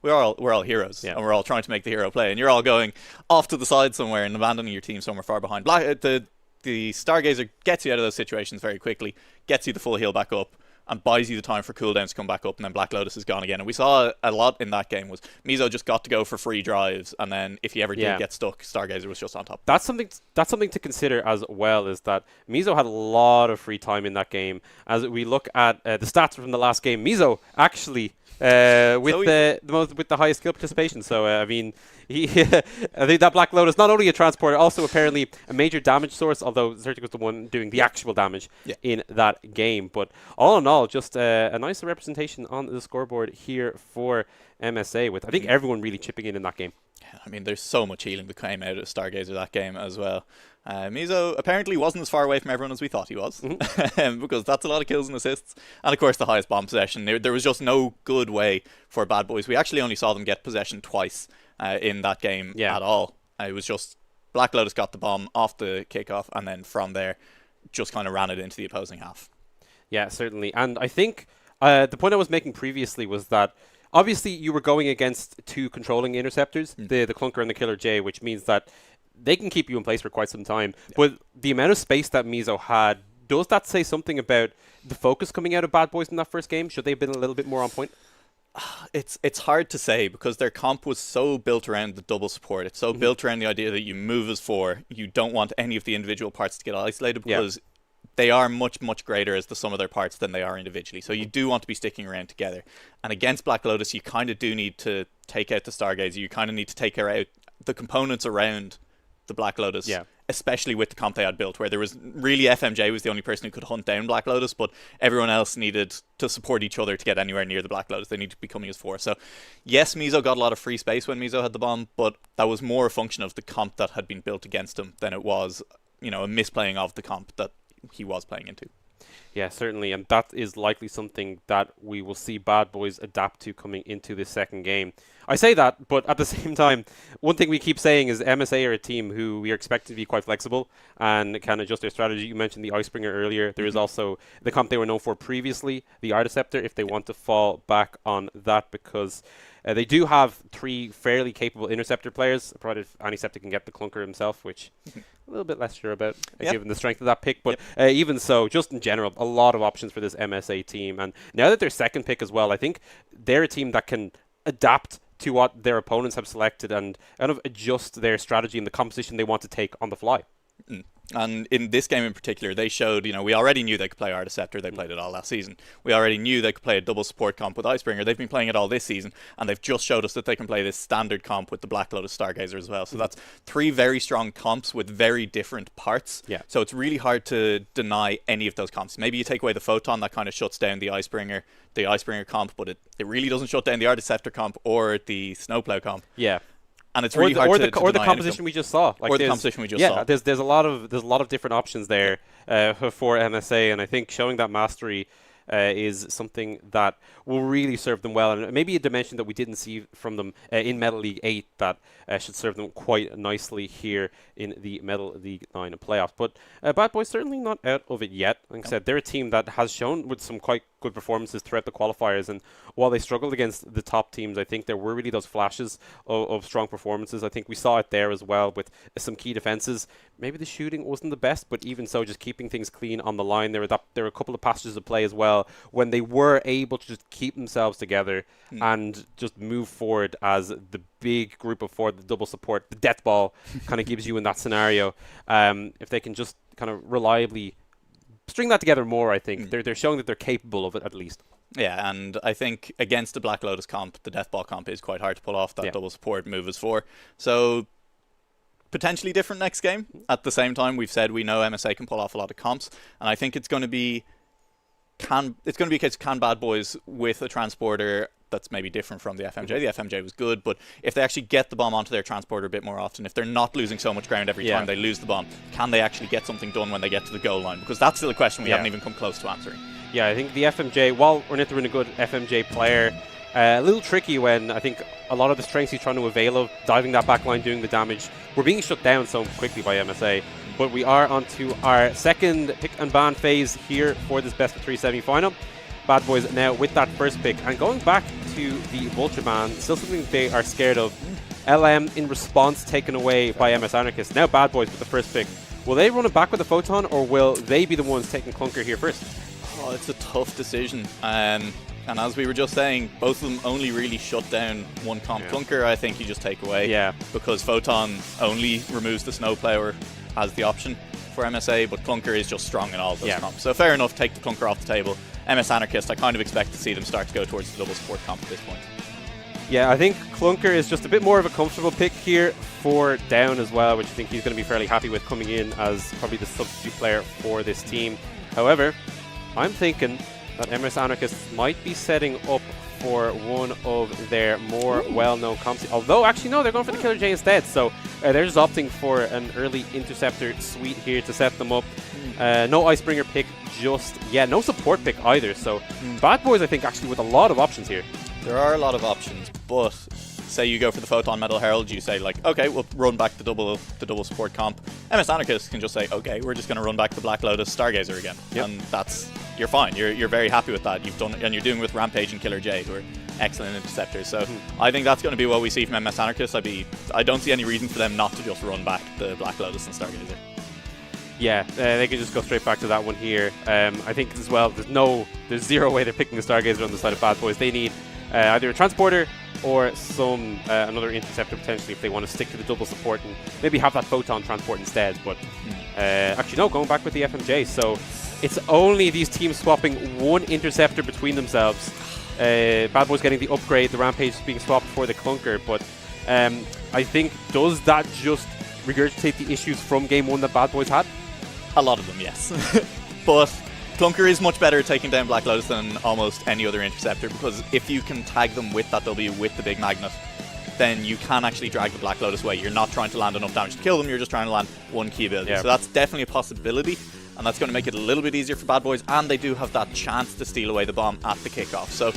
[SPEAKER 2] we're all heroes and we're all trying to make the hero play, and you're all going off to the side somewhere and abandoning your team somewhere far behind. The Stargazer gets you out of those situations very quickly, gets you the full heal back up, and buys you the time for cooldowns to come back up, and then Black Lotus is gone again. And we saw a lot in that game was Mizo just got to go for free drives, and then if he ever did get stuck, Stargazer was just on top.
[SPEAKER 1] That's something to consider as well, is that Mizo had a lot of free time in that game. As we look at the stats from the last game, Mizo actually with the highest skill participation. So I mean, I think that Black Lotus, not only a transporter, also apparently a major damage source, although Zertic was the one doing the actual damage in that game. But all in all, just a nice representation on the scoreboard here for MSA, with I think everyone really chipping in that game.
[SPEAKER 2] I mean, there's so much healing that came out of Stargazer that game as well. Mizo apparently wasn't as far away from everyone as we thought he was, because that's a lot of kills and assists. And of course, the highest bomb possession. There was just no good way for Bad Boys. We actually only saw them get possession twice in that game at all. It was just Black Lotus got the bomb off the kickoff, and then from there, just kind of ran it into the opposing half.
[SPEAKER 1] Yeah, certainly. And I think the point I was making previously was that obviously you were going against two controlling interceptors, the Clunker and the Killer J, which means that they can keep you in place for quite some time. Yeah. But the amount of space that Mizo had, does that say something about the focus coming out of Bad Boys in that first game? Should they have been a little bit more on point?
[SPEAKER 2] It's hard to say because their comp was so built around the double support. It's so built around the idea that you move as 4. You don't want any of the individual parts to get isolated because they are much, much greater as the sum of their parts than they are individually. So you do want to be sticking around together. And against Black Lotus, you kind of do need to take out the Stargazer. You kind of need to take out the components around the Black Lotus, especially with the comp they had built, where there was really FMJ was the only person who could hunt down Black Lotus, but everyone else needed to support each other to get anywhere near the Black Lotus. They needed to be coming as 4. So yes, Mizo got a lot of free space when Mizo had the bomb, but that was more a function of the comp that had been built against him than it was, a misplaying of the comp that he was playing into.
[SPEAKER 1] Yeah, certainly, and that is likely something that we will see Bad Boys adapt to coming into this second game. I say that, but at the same time, one thing we keep saying is MSA are a team who we are expected to be quite flexible and can adjust their strategy. You mentioned the Icebringer earlier. There is also the comp they were known for previously, the Articeptor, if they want to fall back on that, because they do have 3 fairly capable interceptor players, provided Antiseptic can get the Clunker himself, which a little bit less sure about given the strength of that pick. But even so, just in general, a lot of options for this MSA team. And now that they're second pick as well, I think they're a team that can adapt to what their opponents have selected and kind of adjust their strategy and the composition they want to take on the fly.
[SPEAKER 2] And in this game in particular, they showed, we already knew they could play Articeptor. They played it all last season. We already knew they could play a double support comp with Icebringer. They've been playing it all this season, and they've just showed us that they can play this standard comp with the Black Lotus Stargazer as well. So that's 3 very strong comps with very different parts.
[SPEAKER 1] Yeah.
[SPEAKER 2] So it's really hard to deny any of those comps. Maybe you take away the Photon, that kind of shuts down the Icebringer comp, but it really doesn't shut down the Articeptor comp or the Snowplow comp.
[SPEAKER 1] Yeah.
[SPEAKER 2] And it's really hard to
[SPEAKER 1] or the composition we just saw.
[SPEAKER 2] Or the composition we just saw.
[SPEAKER 1] Yeah, there's a lot of different options there for MSA, and I think showing that mastery is something that will really serve them well, and maybe a dimension that we didn't see from them in Metal League 8 that should serve them quite nicely here in the Metal League 9 playoffs. But Bad Boys certainly not out of it yet. Like I said, they're a team that has shown with some quite good performances throughout the qualifiers, and while they struggled against the top teams, I think there were really those flashes of strong performances. I think we saw it there as well with some key defenses. Maybe the shooting wasn't the best, but even so, just keeping things clean on the line. There were a couple of passages of play as well when they were able to just keep themselves together and just move forward as the big group of 4, the double support, the death ball kind of gives you in that scenario. If they can just kind of reliably string that together more, I think they're showing that they're capable of it at least.
[SPEAKER 2] Yeah, and I think against the Black Lotus comp, the death ball comp is quite hard to pull off that double support move as 4. So potentially different next game. At the same time, we've said we know MSA can pull off a lot of comps, and I think it's going to be a case of can Bad Boys with a transporter that's maybe different from the FMJ. The FMJ was good, but if they actually get the bomb onto their transporter a bit more often, if they're not losing so much ground every time they lose the bomb, can they actually get something done when they get to the goal line? Because that's still a question we haven't even come close to answering. Yeah,
[SPEAKER 1] I think the FMJ, while Ornithoryn a good FMJ player, a little tricky when I think a lot of the strengths he's trying to avail of, diving that back line, doing the damage, were being shut down so quickly by MSA. But we are on to our second pick and ban phase here for this best of 3 semi-final. Bad Boys now with that first pick, and going back to the Vulture ban, still something they are scared of. LM in response taken away by MS Anarchist. Now Bad Boys with the first pick. Will they run it back with the Photon, or will they be the ones taking Clunker here first?
[SPEAKER 2] Oh, it's a tough decision. And as we were just saying, both of them only really shut down one comp. Clunker, I think you just take away.
[SPEAKER 1] Yeah.
[SPEAKER 2] Because Photon only removes the Snowplower as the option for MSA, but Clunker is just strong in all of those comps. So fair enough, take the Clunker off the table. MS Anarchist, I kind of expect to see them start to go towards the double support comp at this point.
[SPEAKER 1] Yeah, I think Clunker is just a bit more of a comfortable pick here for Down as well, which I think he's going to be fairly happy with coming in as probably the substitute player for this team. However, I'm thinking that MS Anarchist might be setting up for one of their more well-known comps. Although, actually, no, they're going for the Killer J instead. So they're just opting for an early Interceptor suite here to set them up. No Icebringer pick just yet. No support pick either. So Bad Boys, I think, actually with a lot of options here.
[SPEAKER 2] There are a lot of options, but say you go for the Photon Metal Herald, you say like, okay, we'll run back the double support comp. MS Anarchist can just say, okay, we're just going to run back the Black Lotus Stargazer again, and you're fine. You're very happy with that. You've done it, and you're doing it with Rampage and Killer J, who are excellent interceptors. So I think that's going to be what we see from MS Anarchist. I don't see any reason for them not to just run back the Black Lotus and Stargazer.
[SPEAKER 1] Yeah, they can just go straight back to that one here. I think as well, there's zero way they're picking the Stargazer on the side of Bad Boys. They need either a transporter or another interceptor potentially if they want to stick to the double support and maybe have that Photon transport instead. But actually, no, going back with the FMJ. So it's only these teams swapping one interceptor between themselves. Bad Boys getting the upgrade, the Rampage being swapped for the Clunker. But I think, does that just regurgitate the issues from game 1 that Bad Boys had?
[SPEAKER 2] A lot of them, yes. But Clunker is much better at taking down Black Lotus than almost any other interceptor, because if you can tag them with that W with the big magnet, then you can actually drag the Black Lotus away. You're not trying to land enough damage to kill them, you're just trying to land one key ability. So that's definitely a possibility, and that's going to make it a little bit easier for Bad Boys, and they do have that chance to steal away the bomb at the kickoff. So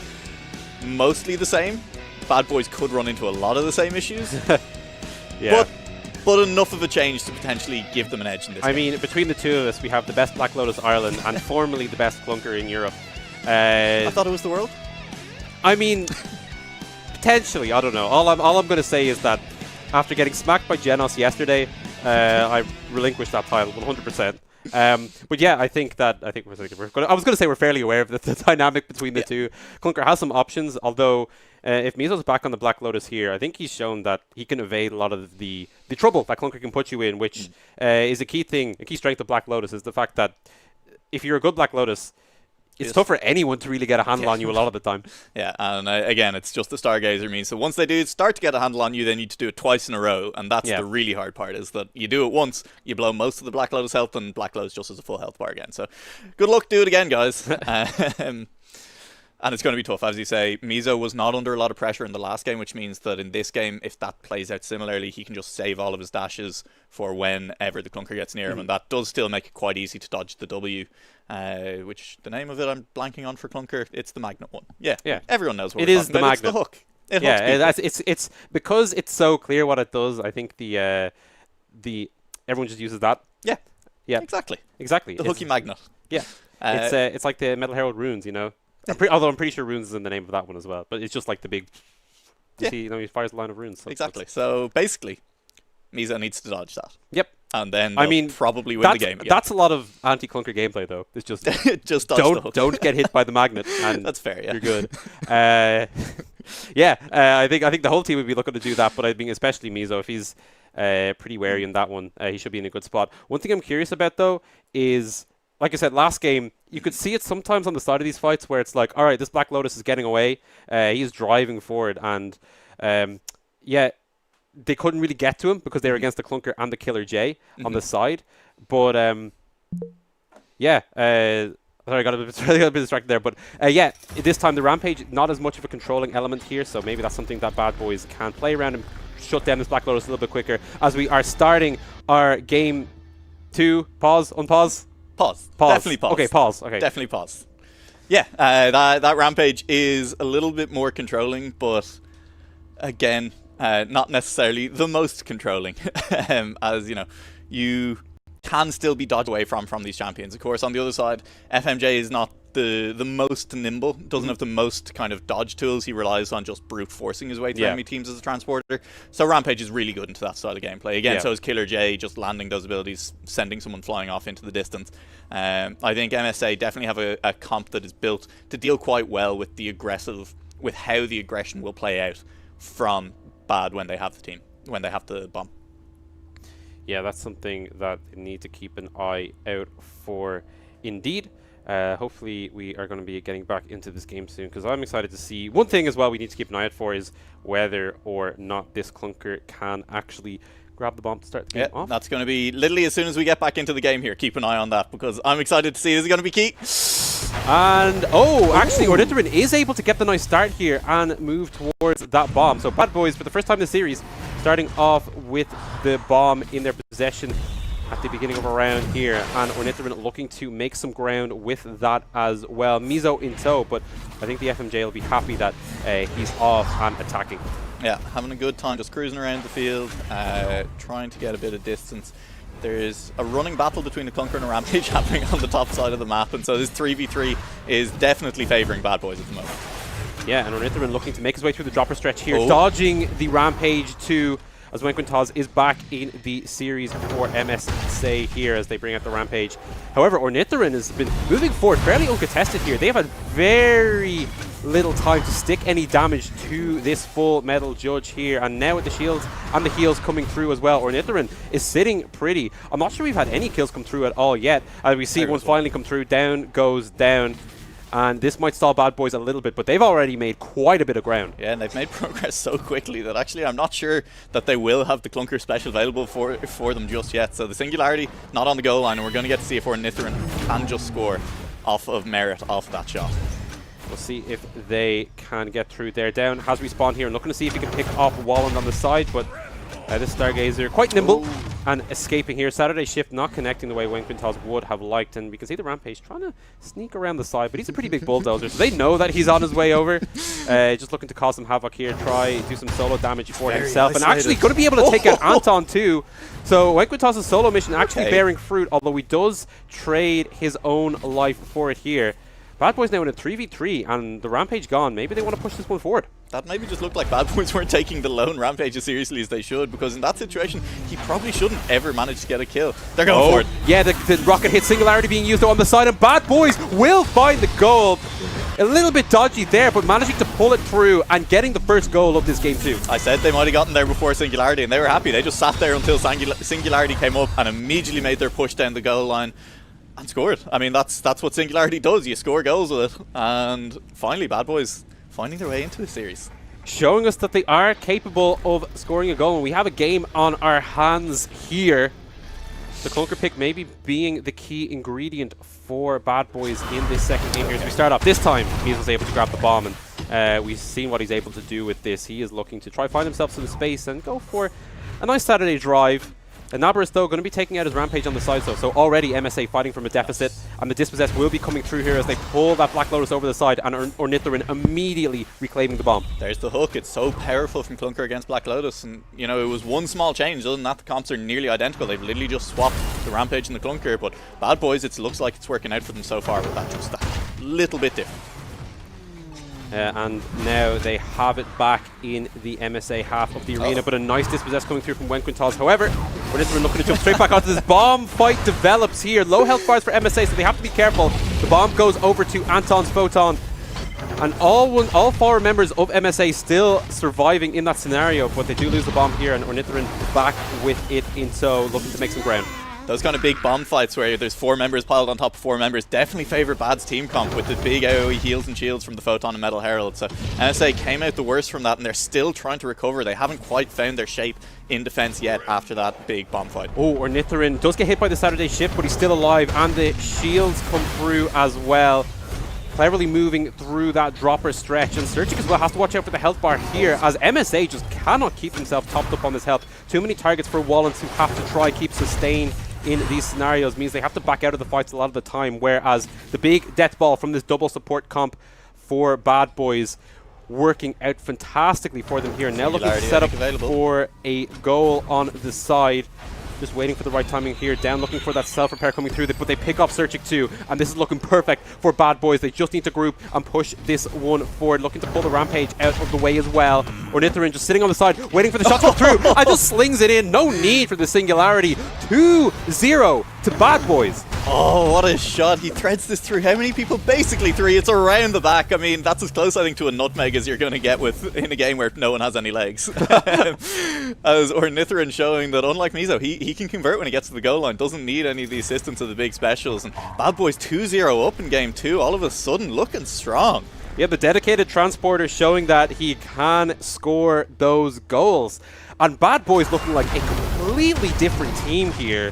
[SPEAKER 2] mostly the same. Bad Boys could run into a lot of the same issues. But enough of a change to potentially give them an edge in this game.
[SPEAKER 1] I mean, between the two of us, we have the best Black Lotus Ireland and formerly the best Clunker in Europe.
[SPEAKER 2] I thought it was the world.
[SPEAKER 1] I mean, potentially, I don't know. All I'm going to say is that after getting smacked by Genos yesterday, I relinquished that title 100%. But yeah, I think I was going to say we're fairly aware of the dynamic between the two. Clunker has some options, although if Mizo's back on the Black Lotus here, I think he's shown that he can evade a lot of the trouble that Clunker can put you in, which is a key strength of Black Lotus, is the fact that if you're a good Black Lotus, it's tough for anyone to really get a handle on you a lot of the time.
[SPEAKER 2] Yeah, and again, it's just the Stargazer means. So once they do start to get a handle on you, they need to do it twice in a row, and that's the really hard part, is that you do it once, you blow most of the Black Lotus health, and Black Lotus just has a full health bar again. So good luck, do it again, guys. And it's going to be tough. As you say, Mizo was not under a lot of pressure in the last game, which means that in this game, if that plays out similarly, he can just save all of his dashes for whenever the Clunker gets near him, and that does still make it quite easy to dodge the W, which the name of it I'm blanking on for Clunker. It's the magnet one. Yeah. Everyone knows what
[SPEAKER 1] it is. The magnet. It's
[SPEAKER 2] the hook.
[SPEAKER 1] It's because it's so clear what it does. I think the everyone just uses that. Yeah.
[SPEAKER 2] Exactly.
[SPEAKER 1] The
[SPEAKER 2] hooky magnet.
[SPEAKER 1] Yeah. It's like the Metal Herald runes, you know. Although I'm pretty sure runes is in the name of that one as well, but it's just like the big. You see, he fires a line of runes. So
[SPEAKER 2] exactly. So basically, Mizo needs to dodge that.
[SPEAKER 1] Yep.
[SPEAKER 2] And then probably win the game again.
[SPEAKER 1] That's a lot of anti-Clunker gameplay, though. It's just don't get hit by the magnet, and
[SPEAKER 2] that's fair. Yeah,
[SPEAKER 1] you're good. I think the whole team would be looking to do that, but I think especially Mizo, if he's pretty wary in that one, he should be in a good spot. One thing I'm curious about though is, like I said, last game, you could see it sometimes on the side of these fights where it's like, all right, this Black Lotus is getting away. He's driving forward, and they couldn't really get to him because they were against the Clunker and the Killer J on the side. But sorry, I got a bit distracted there. But this time the Rampage, not as much of a controlling element here, so maybe that's something that Bad Boys can play around and shut down this Black Lotus a little bit quicker as we are starting our game 2. Unpause.
[SPEAKER 2] Pause. Definitely pause.
[SPEAKER 1] Okay, pause. Okay.
[SPEAKER 2] Definitely pause. Yeah, that Rampage is a little bit more controlling, but again, not necessarily the most controlling. As you know, you can still be dodged away from these champions. Of course, on the other side, FMJ is not the most nimble, doesn't have the most kind of dodge tools. He relies on just brute forcing his way through enemy teams as a transporter. So Rampage is really good into that style of gameplay. Again, so is Killer J, just landing those abilities, sending someone flying off into the distance. I think MSA definitely have a comp that is built to deal quite well with how the aggression will play out from Bad when they have the bomb.
[SPEAKER 1] Yeah, that's something that they need to keep an eye out for indeed. Hopefully we are going to be getting back into this game soon, because I'm excited to see. One thing as well we need to keep an eye out for is whether or not this Clunker can actually grab the bomb to start the game off.
[SPEAKER 2] That's going to be literally as soon as we get back into the game here. Keep an eye on that, because I'm excited to see, is it going to be key?
[SPEAKER 1] And actually Ornithorin is able to get the nice start here and move towards that bomb. So Bad Boys, for the first time in the series, starting off with the bomb in their possession at the beginning of a round here, and Ornithorin looking to make some ground with that as well. Mizo in tow, but I think the FMJ will be happy that he's off and attacking.
[SPEAKER 2] Yeah, having a good time, just cruising around the field, trying to get a bit of distance. There's a running battle between the Clunker and a Rampage happening on the top side of the map, and so this 3v3 is definitely favouring Bad Boys at the moment.
[SPEAKER 1] Yeah, and Ornithoryn looking to make his way through the dropper stretch here, dodging the Rampage too, as Wenquintaz is back in the series for MSA here as they bring out the Rampage. However, Ornithoryn has been moving forward fairly uncontested here. They've had very little time to stick any damage to this full metal judge here, and now with the shields and the heals coming through as well, Ornithoryn is sitting pretty. I'm not sure we've had any kills come through at all yet, as we see one finally come through. Down goes down, and this might stall Bad Boys a little bit, but they've already made quite a bit of ground.
[SPEAKER 2] Yeah, and they've made progress so quickly that actually I'm not sure that they will have the Clunker special available for them just yet. So the Singularity not on the goal line, and we're going to get to see if Ornithoryn can just score off of merit off that shot.
[SPEAKER 1] We'll see if they can get through there. Down has respawned here and looking to see if he can pick off Walland on the side, but this Stargazer quite nimble and escaping here. Saturday Shift not connecting the way Wenquintaz would have liked, and we can see the Rampage trying to sneak around the side, but he's a pretty big bulldozer, so they know that he's on his way over. Just looking to cause some havoc here, do some solo damage for himself, and actually going to be able to take out Anton too. So Wenquintaz's solo mission actually bearing fruit, although he does trade his own life for it here. Bad Boys now in a 3v3 and the Rampage gone. Maybe they want to push this one forward.
[SPEAKER 2] That maybe just looked like Bad Boys weren't taking the lone Rampage as seriously as they should, because in that situation, he probably shouldn't ever manage to get a kill. They're going for it.
[SPEAKER 1] Yeah, the rocket hit Singularity being used on the side, and Bad Boys will find the goal. A little bit dodgy there, but managing to pull it through and getting the first goal of this game too.
[SPEAKER 2] I said they might have gotten there before Singularity, and they were happy. They just sat there until Singularity came up and immediately made their push down the goal line and scored. I mean, that's what Singularity does. You score goals with it. And finally, Bad Boys finding their way into the series,
[SPEAKER 1] showing us that they are capable of scoring a goal, and we have a game on our hands here. The Clunker pick maybe being the key ingredient for Bad Boys in this second game here. As we start off, this time Measles was able to grab the bomb, and we've seen what he's able to do with this. He is looking to try find himself some space and go for a nice Saturday drive. And Nabarus, though, going to be taking out his Rampage on the side, so already MSA fighting from a deficit, and the Dispossessed will be coming through here as they pull that Black Lotus over the side, and Ornithoryn immediately reclaiming the bomb.
[SPEAKER 2] There's the hook. It's so powerful from Clunker against Black Lotus, and you know, it was one small change. Other than that, the comps are nearly identical. They've literally just swapped the Rampage and the Clunker, but Bad Boys, it looks like it's working out for them so far with that just that little bit different.
[SPEAKER 1] And now they have it back in the MSA half of the arena, but a nice Dispossessed coming through from Wenquintaz. However, we're looking to jump straight back onto this. Bomb fight develops here. Low health bars for MSA, so they have to be careful. The bomb goes over to Anton's Photon, and all four members of MSA still surviving in that scenario, but they do lose the bomb here, and Ornithoryn back with it in tow, looking to make some ground.
[SPEAKER 2] Those kind of big bomb fights where there's 4 members piled on top of 4 members definitely favour Bad's team comp with the big AoE heals and shields from the Photon and Metal Herald. So NSA came out the worst from that, and they're still trying to recover. They haven't quite found their shape in defense yet after that big bomb fight.
[SPEAKER 1] Oh, Ornithoryn does get hit by the Saturday Shift, but he's still alive, and the shields come through as well. Cleverly moving through that dropper stretch, and Searching as well has to watch out for the health bar here, as MSA just cannot keep himself topped up on this health. Too many targets for Wallens, who have to try keep sustain in these scenarios, means they have to back out of the fights a lot of the time, whereas the big death ball from this double support comp for Bad Boys working out fantastically for them here. Now looking to set up for a goal on the side. Just waiting for the right timing here. Down looking for that self-repair coming through, but they pick up Searching too, and this is looking perfect for Bad Boys. They just need to group and push this one forward, looking to pull the Rampage out of the way as well. Ornithoryn just sitting on the side, waiting for the shot to come through, and just slings it in. No need for the Singularity. 2-0 to Bad Boys.
[SPEAKER 2] Oh, what a shot. He threads this through. How many people? Basically 3. It's around the back. I mean, that's as close, I think, to a nutmeg as you're going to get with in a game where no one has any legs. As Ornithoryn showing that, unlike Mizo, he can convert when he gets to the goal line. Doesn't need any of the assistance of the big specials. And Bad Boys 2-0 up in game 2. All of a sudden looking strong.
[SPEAKER 1] Yeah, the dedicated transporter showing that he can score those goals. And Bad Boys looking like a completely different team here.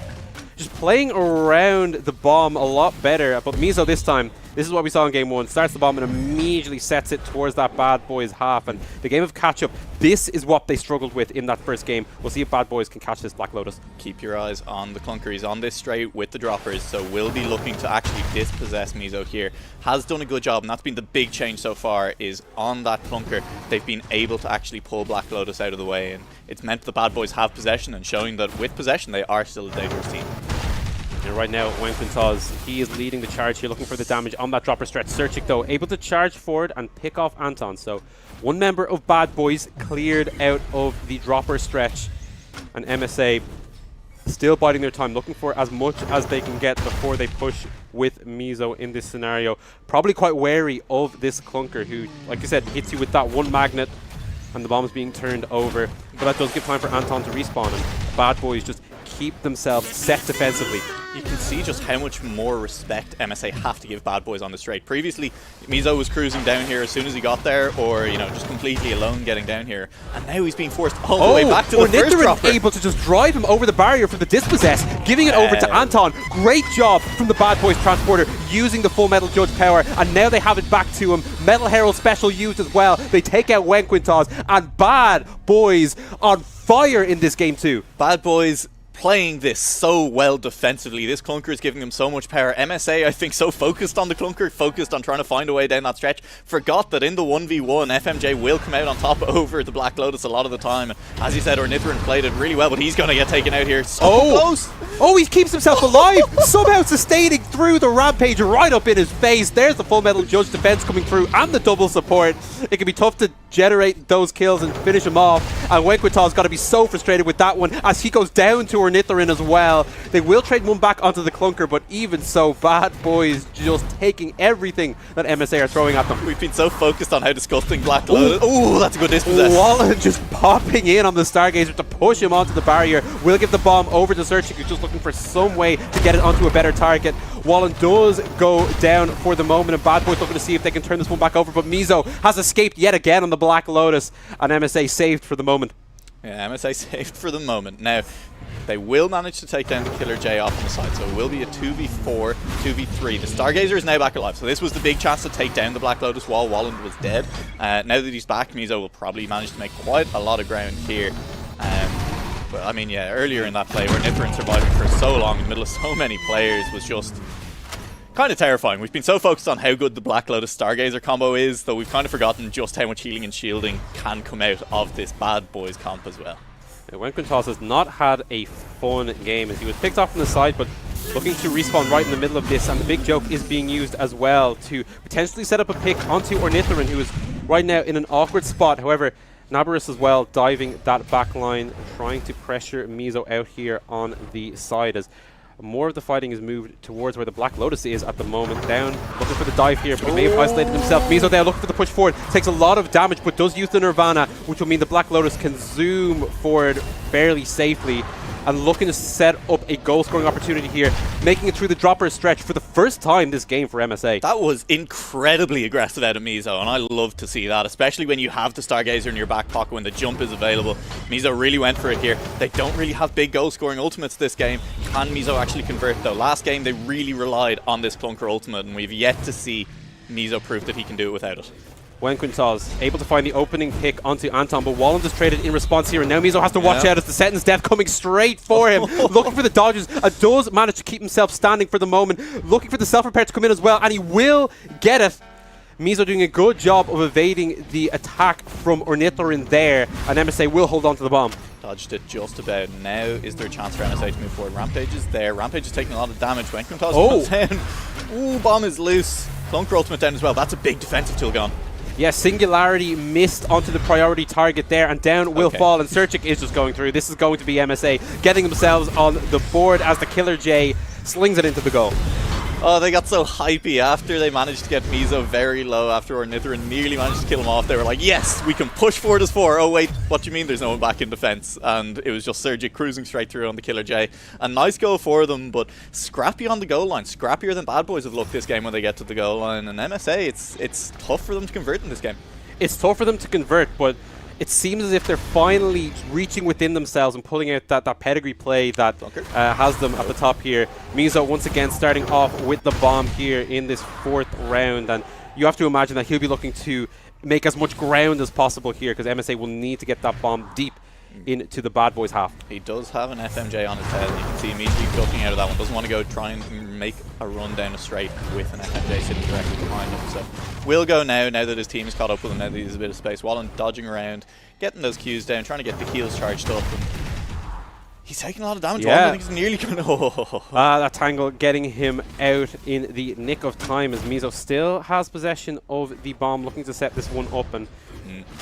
[SPEAKER 1] Just playing around the bomb a lot better, but Mizo this time This is what we saw in game 1. Starts the bomb and immediately sets it towards that Bad Boys half. And the game of catch-up, this is what they struggled with in that first game. We'll see if Bad Boys can catch this Black Lotus.
[SPEAKER 2] Keep your eyes on the clunker. He's on this straight with the droppers, so will be looking to actually dispossess Mizo here. Has done a good job, and that's been the big change so far, is on that clunker, they've been able to actually pull Black Lotus out of the way, and it's meant the Bad Boys have possession, and showing that with possession they are still a dangerous team.
[SPEAKER 1] And right now, Wenquintaz, he is leading the charge here, looking for the damage on that dropper stretch. Searchik, though, able to charge forward and pick off Anton. So one member of Bad Boys cleared out of the dropper stretch. And MSA still biding their time, looking for as much as they can get before they push with Mizo in this scenario. Probably quite wary of this clunker who, like I said, hits you with that one magnet and the bomb is being turned over. But that does give time for Anton to respawn, and Bad Boys just keep themselves set defensively.
[SPEAKER 2] You can see just how much more respect MSA have to give Bad Boys on the straight. Previously, Mizo was cruising down here as soon as he got there, or, you know, just completely alone getting down here. And now he's being forced all the way back to the first dropper.
[SPEAKER 1] Able to just drive him over the barrier for the dispossess, giving it over to Anton. Great job from the Bad Boys transporter, using the full Metal Judge power, and now they have it back to him. Metal Herald special used as well. They take out Wenquintaz, and Bad Boys on fire in this game too.
[SPEAKER 2] Bad Boys playing this so well defensively. This clunker is giving them so much power. MSA, I think, so focused on the clunker, focused on trying to find a way down that stretch, forgot that in the 1v1, FMJ will come out on top over the Black Lotus a lot of the time. As you said, Ornithoryn played it really well, but he's going to get taken out here. So close!
[SPEAKER 1] Oh, he keeps himself alive, somehow sustaining through the Rampage right up in his face. There's the full Metal Judge defense coming through and the double support. It can be tough to generate those kills and finish him off, and Wenquintaz's got to be so frustrated with that one as he goes down to Ornithoryn as well. They will trade one back onto the clunker, but even so, Bad Boys just taking everything that MSA are throwing at them.
[SPEAKER 2] We've been so focused on how disgusting Black Lotus. Oh, that's a good dispossess.
[SPEAKER 1] Wallen just popping in on the Stargazer to push him onto the barrier. Will give the bomb over to Searchik, who's just looking for some way to get it onto a better target. Wallen does go down for the moment, and Bad Boys looking to see if they can turn this one back over, but Mizo has escaped yet again on the Black Lotus, and MSA saved for the moment.
[SPEAKER 2] Yeah, MSA saved for the moment. Now, they will manage to take down the Killer J off on the side, so it will be a 2v4, 2v3. The Stargazer is now back alive, so this was the big chance to take down the Black Lotus while Wallen was dead. Now that he's back, Mizo will probably manage to make quite a lot of ground here. But I mean, yeah, earlier in that play where Ornithoryn surviving for so long in the middle of so many players was just kind of terrifying. We've been so focused on how good the Black Lotus Stargazer combo is, though we've kind of forgotten just how much healing and shielding can come out of this Bad Boys comp as well.
[SPEAKER 1] Wenquintaz has not had a fun game as he was picked off from the side, but looking to respawn right in the middle of this, and the big joke is being used as well to potentially set up a pick onto Ornithoryn, who is right now in an awkward spot. However, Nabarus as well diving that back line, trying to pressure Mizo out here on the side as more of the fighting is moved towards where the Black Lotus is at the moment. Down, looking for the dive here, but he may have isolated himself. Mizo there looking for the push forward, takes a lot of damage, but does use the Nirvana, which will mean the Black Lotus can zoom forward fairly safely, and looking to set up a goal-scoring opportunity here, making it through the dropper stretch for the first time this game for MSA.
[SPEAKER 2] That was incredibly aggressive out of Mizo, and I love to see that, especially when you have the Stargazer in your back pocket when the jump is available. Mizo really went for it here. They don't really have big goal-scoring ultimates this game. Can Mizo actually convert, though? Last game, they really relied on this clunker ultimate, and we've yet to see Mizo prove that he can do it without it.
[SPEAKER 1] Wenquintaz able to find the opening pick onto Anton, but Wallen just traded in response here, and now Mizo has to watch out as the sentence death coming straight for him. Looking for the dodges, does manage to keep himself standing for the moment, looking for the self-repair to come in as well, and he will get it. Mizo doing a good job of evading the attack from Ornithoryn there, and MSA will hold on to the bomb.
[SPEAKER 2] Dodged it just about. Now is there a chance for MSA to move forward? Rampage is there. Rampage is taking a lot of damage. Wenquintaz comes down. Ooh, bomb is loose. Clunker ultimate down as well. That's a big defensive tool gone.
[SPEAKER 1] Yeah, Singularity missed onto the priority target there, and down will fall, and Searchik is just going through. This is going to be MSA getting themselves on the board as the Killer J slings it into the goal.
[SPEAKER 2] Oh, they got so hypey after they managed to get Mizo very low after Ornithoryn nearly managed to kill him off. They were like, yes, we can push forward as 4. Oh wait, what do you mean there's no one back in defense? And it was just Searchik cruising straight through on the Killer J. A nice goal for them, but scrappy on the goal line. Scrappier than Bad Boys have looked this game when they get to the goal line. And MSA, it's tough for them to convert in this game.
[SPEAKER 1] It's tough for them to convert, but it seems as if they're finally reaching within themselves and pulling out that pedigree play that has them at the top here. Mizo once again starting off with the bomb here in this 4th round, and you have to imagine that he'll be looking to make as much ground as possible here, because MSA will need to get that bomb deep into the Bad Boys half.
[SPEAKER 2] He does have an FMJ on his head, and you can see immediately ducking out of that one. Doesn't want to go try and make a run down a straight with an FMJ sitting directly behind him. So will go now that his team is caught up with him, now that he has a bit of space. Wallen dodging around, getting those Qs down, trying to get the heals charged up. And he's taking a lot of damage.
[SPEAKER 1] Yeah.
[SPEAKER 2] I think he's nearly going to...
[SPEAKER 1] That Tangle getting him out in the nick of time, as Mizo still has possession of the bomb, looking to set this one up, and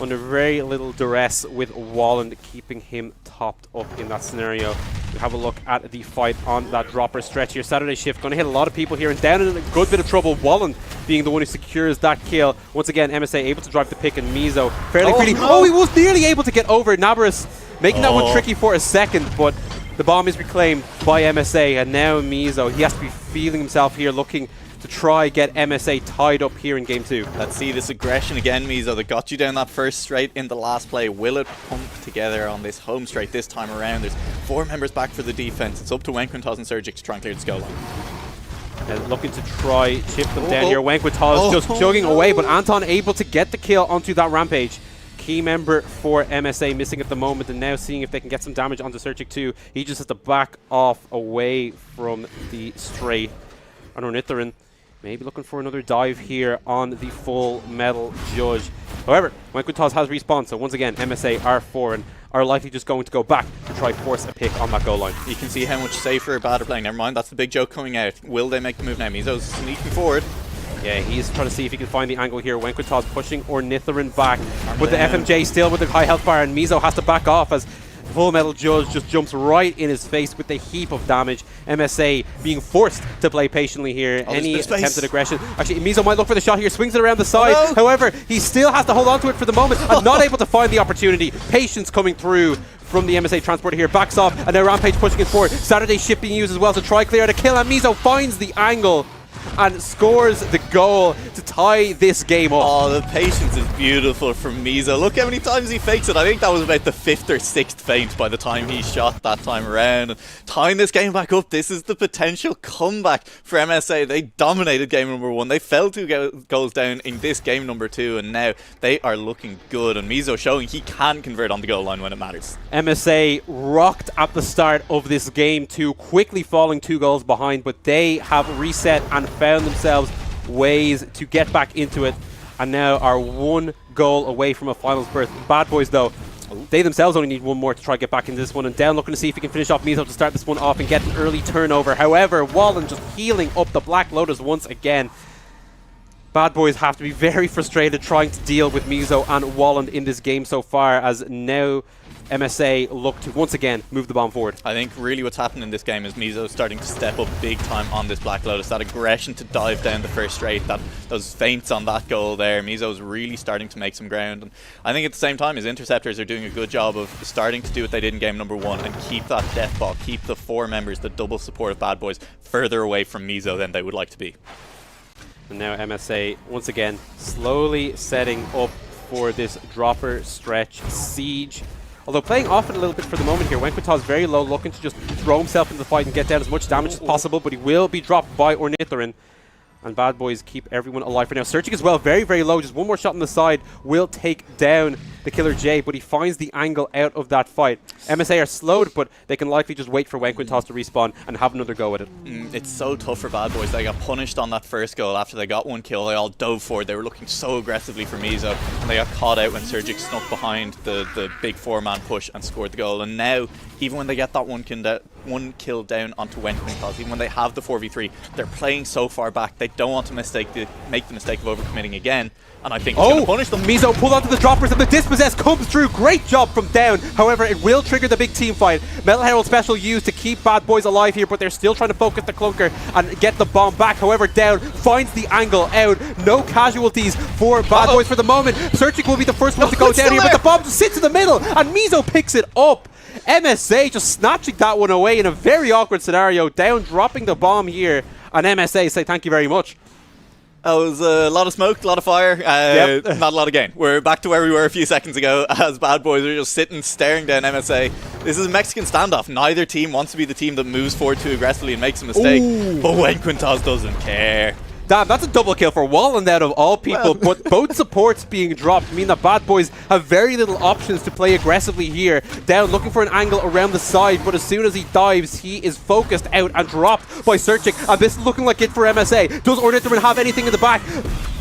[SPEAKER 1] under very little duress with Wallen keeping him topped up in that scenario. We have a look at the fight on that dropper stretch here. Saturday Shift going to hit a lot of people here, and down in a good bit of trouble. Wallen being the one who secures that kill. Once again, MSA able to drive the pick, and Mizo fairly freely.
[SPEAKER 2] No.
[SPEAKER 1] Oh, he was nearly able to get over Nabarus, making that one tricky for a second, but the bomb is reclaimed by MSA, and now Mizo, he has to be feeling himself here, looking to try get MSA tied up here in game 2.
[SPEAKER 2] Let's see this aggression again, Mizo, that got you down that first straight in the last play. Will it pump together on this home straight this time around? There's 4 members back for the defense. It's up to Wenquintaz and Surgic to try and clear the goal line.
[SPEAKER 1] Looking to try chip them down here. Wenquintaz just chugging away, but Anton able to get the kill onto that Rampage. Key member for MSA missing at the moment, and now seeing if they can get some damage onto Surgic too. He just has to back off away from the straight. And Ornithorin maybe looking for another dive here on the Full Metal Judge. However, Wenquintaz has respawned, so once again, MSA R4 and are likely just going to go back to try force a pick on that goal line.
[SPEAKER 2] You can see how much safer Bad are playing. Never mind, that's the big joke coming out. Will they make the move now? Mizo's sneaking forward.
[SPEAKER 1] Yeah, he's trying to see if he can find the angle here. Wenquintaz pushing Ornithorin back with the FMJ still with the high health bar, and Mizo has to back off as Full Metal Judge just jumps right in his face with a heap of damage. MSA being forced to play patiently here. Any attempted aggression. Actually, Mizo might look for the shot here, swings it around the side.
[SPEAKER 2] Oh, no.
[SPEAKER 1] However, he still has to hold on to it for the moment and not able to find the opportunity. Patience coming through from the MSA transporter here. Backs off, and now Rampage pushing it forward. Saturday Shift being used as well to try clear out a kill, and Mizo finds the angle and scores the goal to tie this game up.
[SPEAKER 2] Oh, the patience is beautiful from Mizo. Look how many times he fakes it. I think that was about the 5th or 6th feint by the time he shot that time around. And tying this game back up, this is the potential comeback for MSA. They dominated game number 1. They fell 2 goals down in this game number 2, and now they are looking good. And Mizo showing he can convert on the goal line when it matters.
[SPEAKER 1] MSA rocked at the start of this game 2, quickly falling 2 goals behind, but they have reset and found themselves ways to get back into it, and now are 1 goal away from a finals berth. Bad Boys, though, they themselves only need 1 more to try to get back into this one, and Down looking to see if he can finish off Mizo to start this one off and get an early turnover. However, Wallen just healing up the Black Lotus once again. Bad Boys have to be very frustrated trying to deal with Mizo and Wallen in this game so far, as now MSA look to once again move the bomb forward.
[SPEAKER 2] I think really what's happened in this game is Mizo starting to step up big time on this Black Lotus. That aggression to dive down the first straight, those feints on that goal there. Mizo's really starting to make some ground. And I think at the same time his interceptors are doing a good job of starting to do what they did in game number 1 and keep that death ball, keep the 4 members, the double support of Bad Boys, further away from Mizo than they would like to be.
[SPEAKER 1] And now MSA once again slowly setting up for this dropper stretch siege. Although playing off it a little bit for the moment here. Wenquintaz very low, looking to just throw himself into the fight and get down as much damage as possible, but he will be dropped by Ornithorin. And Bad Boys keep everyone alive for now. Searching as well, very, very low. Just 1 more shot on the side will take down the Killer J, but he finds the angle out of that fight. MSA are slowed, but they can likely just wait for Wenquintaz to respawn and have another go at it.
[SPEAKER 2] It's so tough for Bad Boys. They got punished on that first goal after they got 1 kill. They all dove forward. They were looking so aggressively for Mizo, and they got caught out when Surgic snuck behind the big 4-man push and scored the goal. And now, even when they get that 1 kill down onto Wenquintaz, even when they have the 4v3, they're playing so far back. They don't want to make the mistake of overcommitting again. And I think it's going to punish them.
[SPEAKER 1] Mizo pulled onto the droppers and the dispossess comes through. Great job from Down. However, it will trigger the big team fight. Metal Herald special used to keep Bad Boys alive here, but they're still trying to focus the clunker and get the bomb back. However, Down finds the angle out. No casualties for Bad Boys for the moment. Searching will be the first one to go down here, but the bomb just sits in the middle and Mizo picks it up. MSA just snatching that one away in a very awkward scenario. Down dropping the bomb here, and MSA say thank you very much.
[SPEAKER 2] Oh, it was a lot of smoke, a lot of fire, not a lot of gain. We're back to where we were a few seconds ago as Bad Boys are just sitting, staring down MSA. This is a Mexican standoff. Neither team wants to be the team that moves forward too aggressively and makes a mistake. Ooh. But Wenquintaz doesn't care.
[SPEAKER 1] Damn, that's a double kill for Wallen out of all people, but both supports being dropped mean that Bad Boys have very little options to play aggressively here. Down, looking for an angle around the side, but as soon as he dives, he is focused out and dropped by Searching, and this is looking like it for MSA. Does Ornithorman have anything in the back?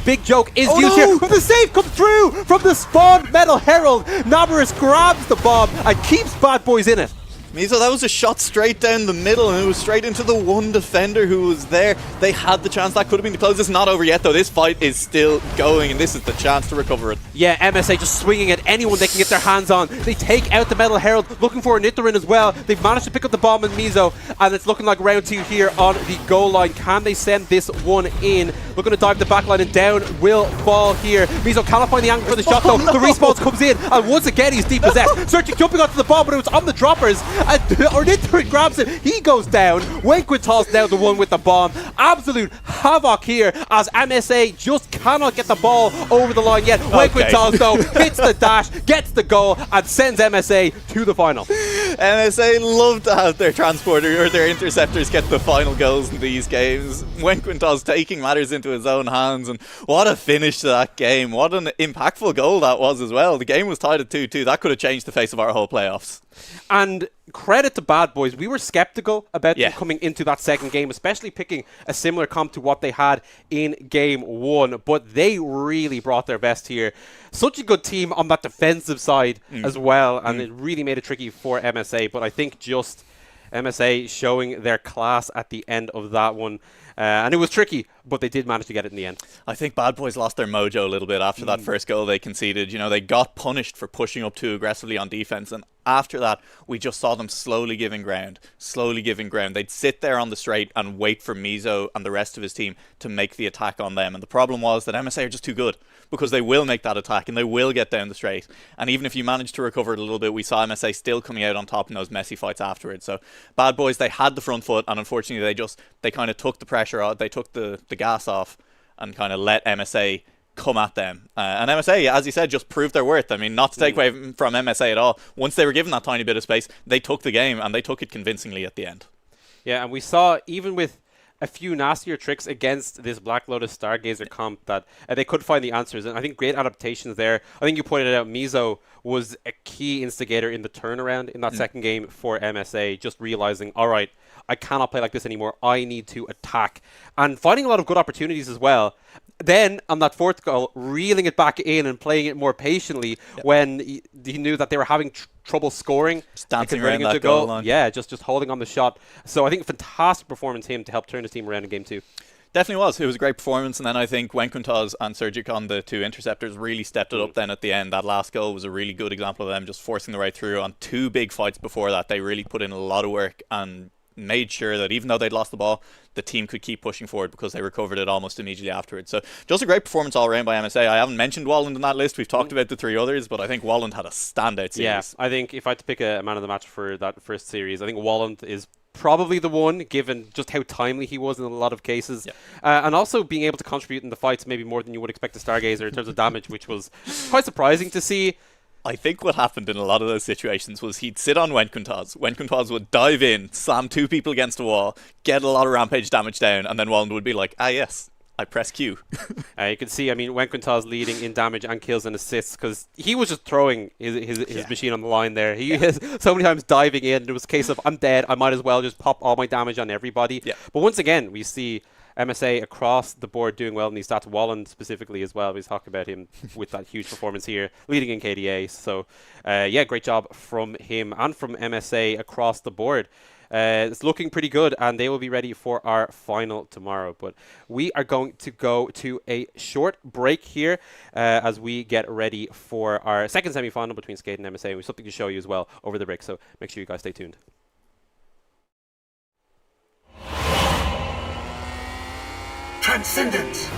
[SPEAKER 1] Big joke is used here, but the save comes through from the spawned Metal Herald. Nabarus grabs the bomb and keeps Bad Boys in it.
[SPEAKER 2] Mizo, that was a shot straight down the middle, and it was straight into the one defender who was there. They had the chance. That could have been the close. It's not over yet, though. This fight is still going, and this is the chance to recover it.
[SPEAKER 1] Yeah, MSA just swinging at anyone they can get their hands on. They take out the Metal Herald, looking for a Nidoran as well. They've managed to pick up the bomb in Mizo, and it's looking like round 2 here on the goal line. Can they send this one in? Looking to dive the back line, and down will fall here. Mizo cannot find the angle for the shot, though. The respawn comes in, and once again he's depossessed. Searching, jumping onto the bomb, but it was on the droppers. And Ornithorman grabs it. He goes down. Wenquintaz now the one with the bomb. Absolute havoc here as MSA just cannot get the ball over the line yet. Wenquintaz though hits the dash, gets the goal, and sends MSA to the final.
[SPEAKER 2] MSA love to have their transporter or their interceptors get the final goals in these games. Wenquintaz taking matters into his own hands, and what a finish to that game. What an impactful goal that was as well. The game was tied at 2-2. That could have changed the face of our whole playoffs.
[SPEAKER 1] And credit to Bad Boys, we were skeptical about them coming into that second game, especially picking a similar comp to what they had in game 1, but they really brought their best here. Such a good team on that defensive side as well, and it really made it tricky for MSA, but I think just MSA showing their class at the end of that one. And it was tricky, but they did manage to get it in the end.
[SPEAKER 2] I think Bad Boys lost their mojo a little bit after that first goal they conceded. You know, they got punished for pushing up too aggressively on defense, and after that, we just saw them slowly giving ground. They'd sit there on the straight and wait for Mizo and the rest of his team to make the attack on them. And the problem was that MSA are just too good, because they will make that attack and they will get down the straight. And even if you manage to recover it a little bit, we saw MSA still coming out on top in those messy fights afterwards. So Bad Boys, they had the front foot, and unfortunately they kind of took the pressure out, they took the gas off and kind of let MSA come at them. And MSA, as you said, just proved their worth. I mean, not to take away from MSA at all. Once they were given that tiny bit of space, they took the game, and they took it convincingly at the end.
[SPEAKER 1] Yeah, and we saw, even with a few nastier tricks against this Black Lotus Stargazer comp, that they could find the answers. And I think great adaptations there. I think you pointed out Mizo was a key instigator in the turnaround in that second game for MSA, just realizing, all right, I cannot play like this anymore. I need to attack. And finding a lot of good opportunities as well. Then, on that fourth goal, reeling it back in and playing it more patiently when he knew that they were having trouble scoring.
[SPEAKER 2] Just dancing around that goal line.
[SPEAKER 1] Yeah, just holding on the shot. So I think fantastic performance him to help turn his team around in game 2.
[SPEAKER 2] Definitely was. It was a great performance, and then I think Wenquintaz and Surgicon, the two interceptors, really stepped it up then at the end. That last goal was a really good example of them just forcing the right through. On 2 big fights before that, they really put in a lot of work and made sure that even though they'd lost the ball, the team could keep pushing forward because they recovered it almost immediately afterwards. So just a great performance all around by MSA. I haven't mentioned Walland in that list. We've talked about the 3 others, but I think Walland had a standout series.
[SPEAKER 1] Yeah, I think if I had to pick a man of the match for that first series, I think Walland is probably the one, given just how timely he was in a lot of cases. And also being able to contribute in the fights maybe more than you would expect a Stargazer in terms of damage, which was quite surprising to see.
[SPEAKER 2] I think what happened in a lot of those situations was he'd sit on Wenquintaz. Wenquintaz would dive in, slam 2 people against a wall, get a lot of rampage damage down, and then Walland would be like, yes, I press Q.
[SPEAKER 1] You can see, I mean, Wenquintaz leading in damage and kills and assists, because he was just throwing his machine on the line there. He is so many times diving in. It was a case of, I'm dead, I might as well just pop all my damage on everybody. But once again, we see MSA across the board doing well in these stats. Walland specifically as well. We talk about him with that huge performance here, leading in KDA. So, yeah, great job from him and from MSA across the board. It's looking pretty good, and they will be ready for our final tomorrow. But we are going to go to a short break here as we get ready for our second semi-final between Skate and MSA. And we have something to show you as well over the break, so make sure you guys stay tuned.
[SPEAKER 3] Transcendence!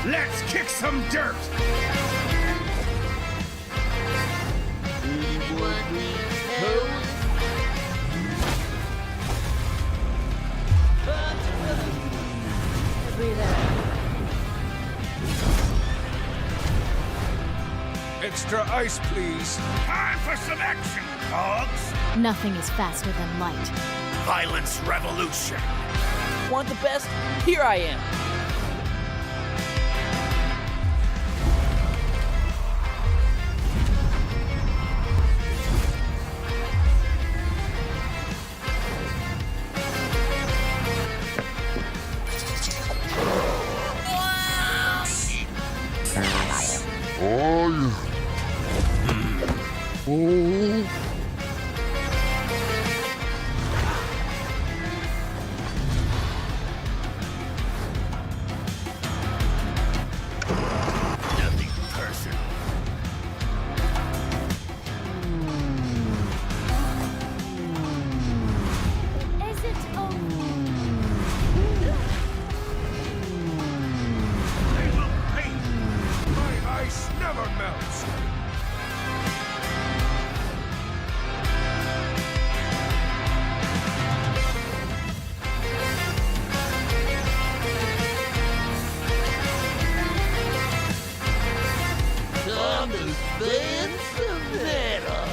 [SPEAKER 3] Let's extra ice, please.
[SPEAKER 4] Time for some action, dogs.
[SPEAKER 5] Nothing is faster than light.
[SPEAKER 4] Violence revolution.
[SPEAKER 6] Want the best? Here I am.
[SPEAKER 4] Nothing personal.
[SPEAKER 5] Is it
[SPEAKER 4] They will pay.
[SPEAKER 3] My ice never melts.
[SPEAKER 6] Time to spin some metal.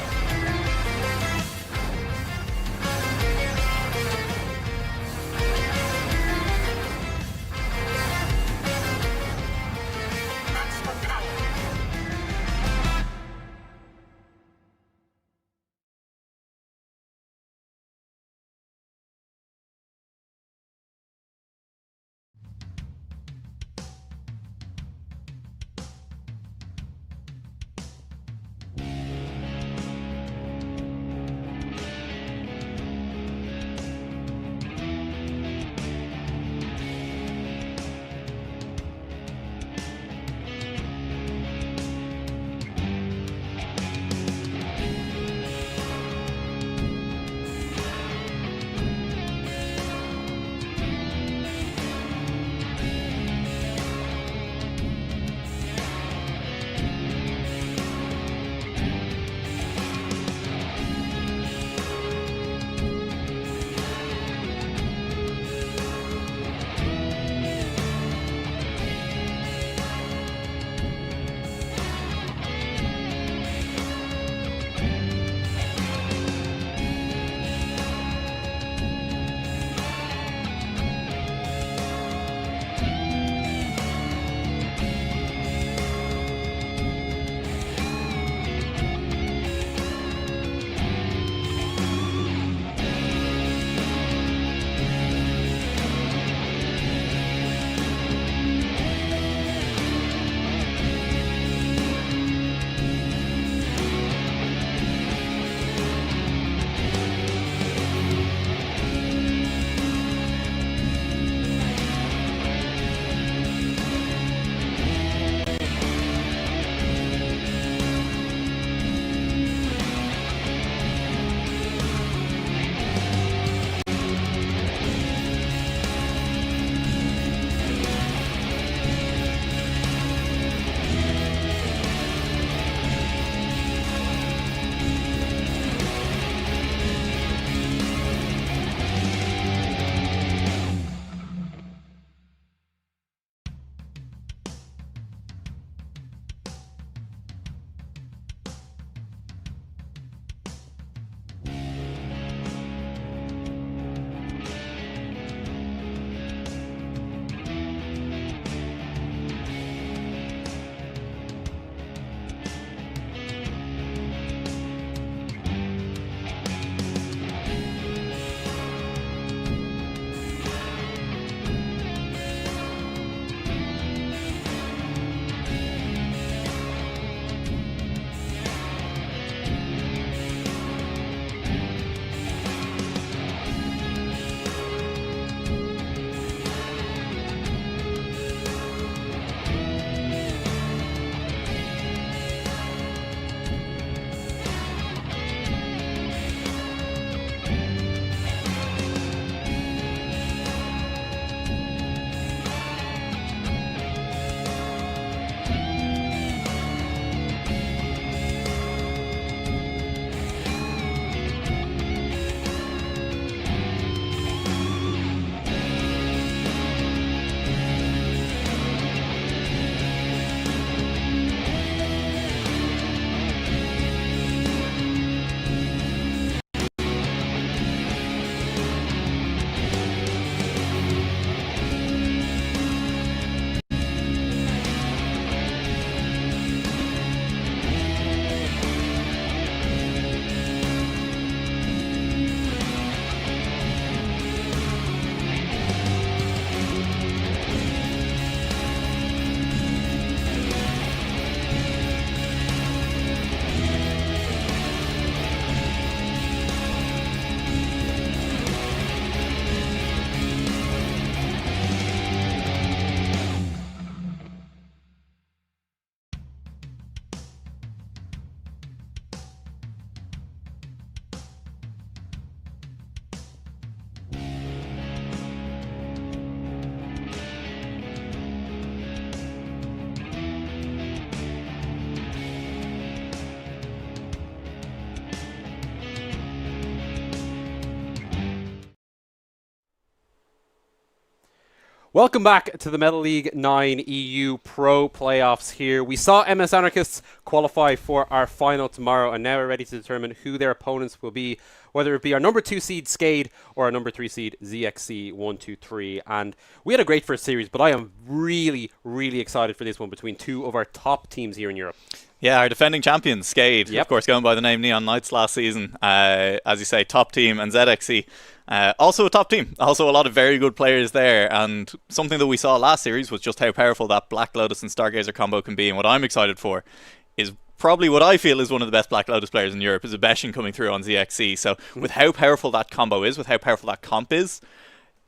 [SPEAKER 1] Welcome back to the Metal League 9 EU Pro Playoffs here. We saw MS Anarchists qualify for our final tomorrow, and now we're ready to determine who their opponents will be, whether it be our number 2 seed Skade or our number 3 seed ZXC123. And we had a great first series, but I am really, really excited for this one between two of our top teams here in Europe.
[SPEAKER 2] Yeah, our defending champions, Skade, of course, going by the name Neon Knights last season. As you say, top team, and ZXC, also a top team. Also a lot of very good players there. And something that we saw last series was just how powerful that Black Lotus and Stargazer combo can be. And what I'm excited for is probably what I feel is one of the best Black Lotus players in Europe, is a Beshin coming through on ZXC. So with how powerful that combo is, with how powerful that comp is,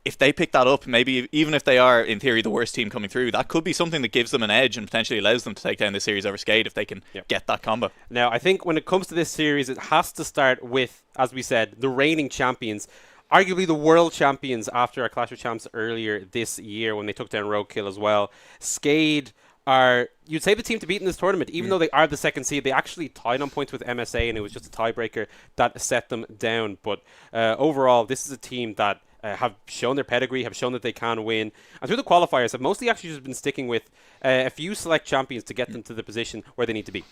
[SPEAKER 2] if they pick that up, maybe even if they are, in theory, the worst team coming through, that could be something that gives them an edge and potentially allows them to take down the series over Skade if they can get that combo.
[SPEAKER 1] Now, I think when it comes to this series, it has to start with, as we said, the reigning champions, arguably the world champions after our Clash of Champs earlier this year when they took down Roadkill as well. Skade are, you'd say, the team to beat in this tournament. Even though they are the second seed, they actually tied on points with MSA, and it was just a tiebreaker that set them down. But overall, this is a team that have shown their pedigree, have shown that they can win, and through the qualifiers have mostly actually just been sticking with a few select champions to get them to the position where they need to be.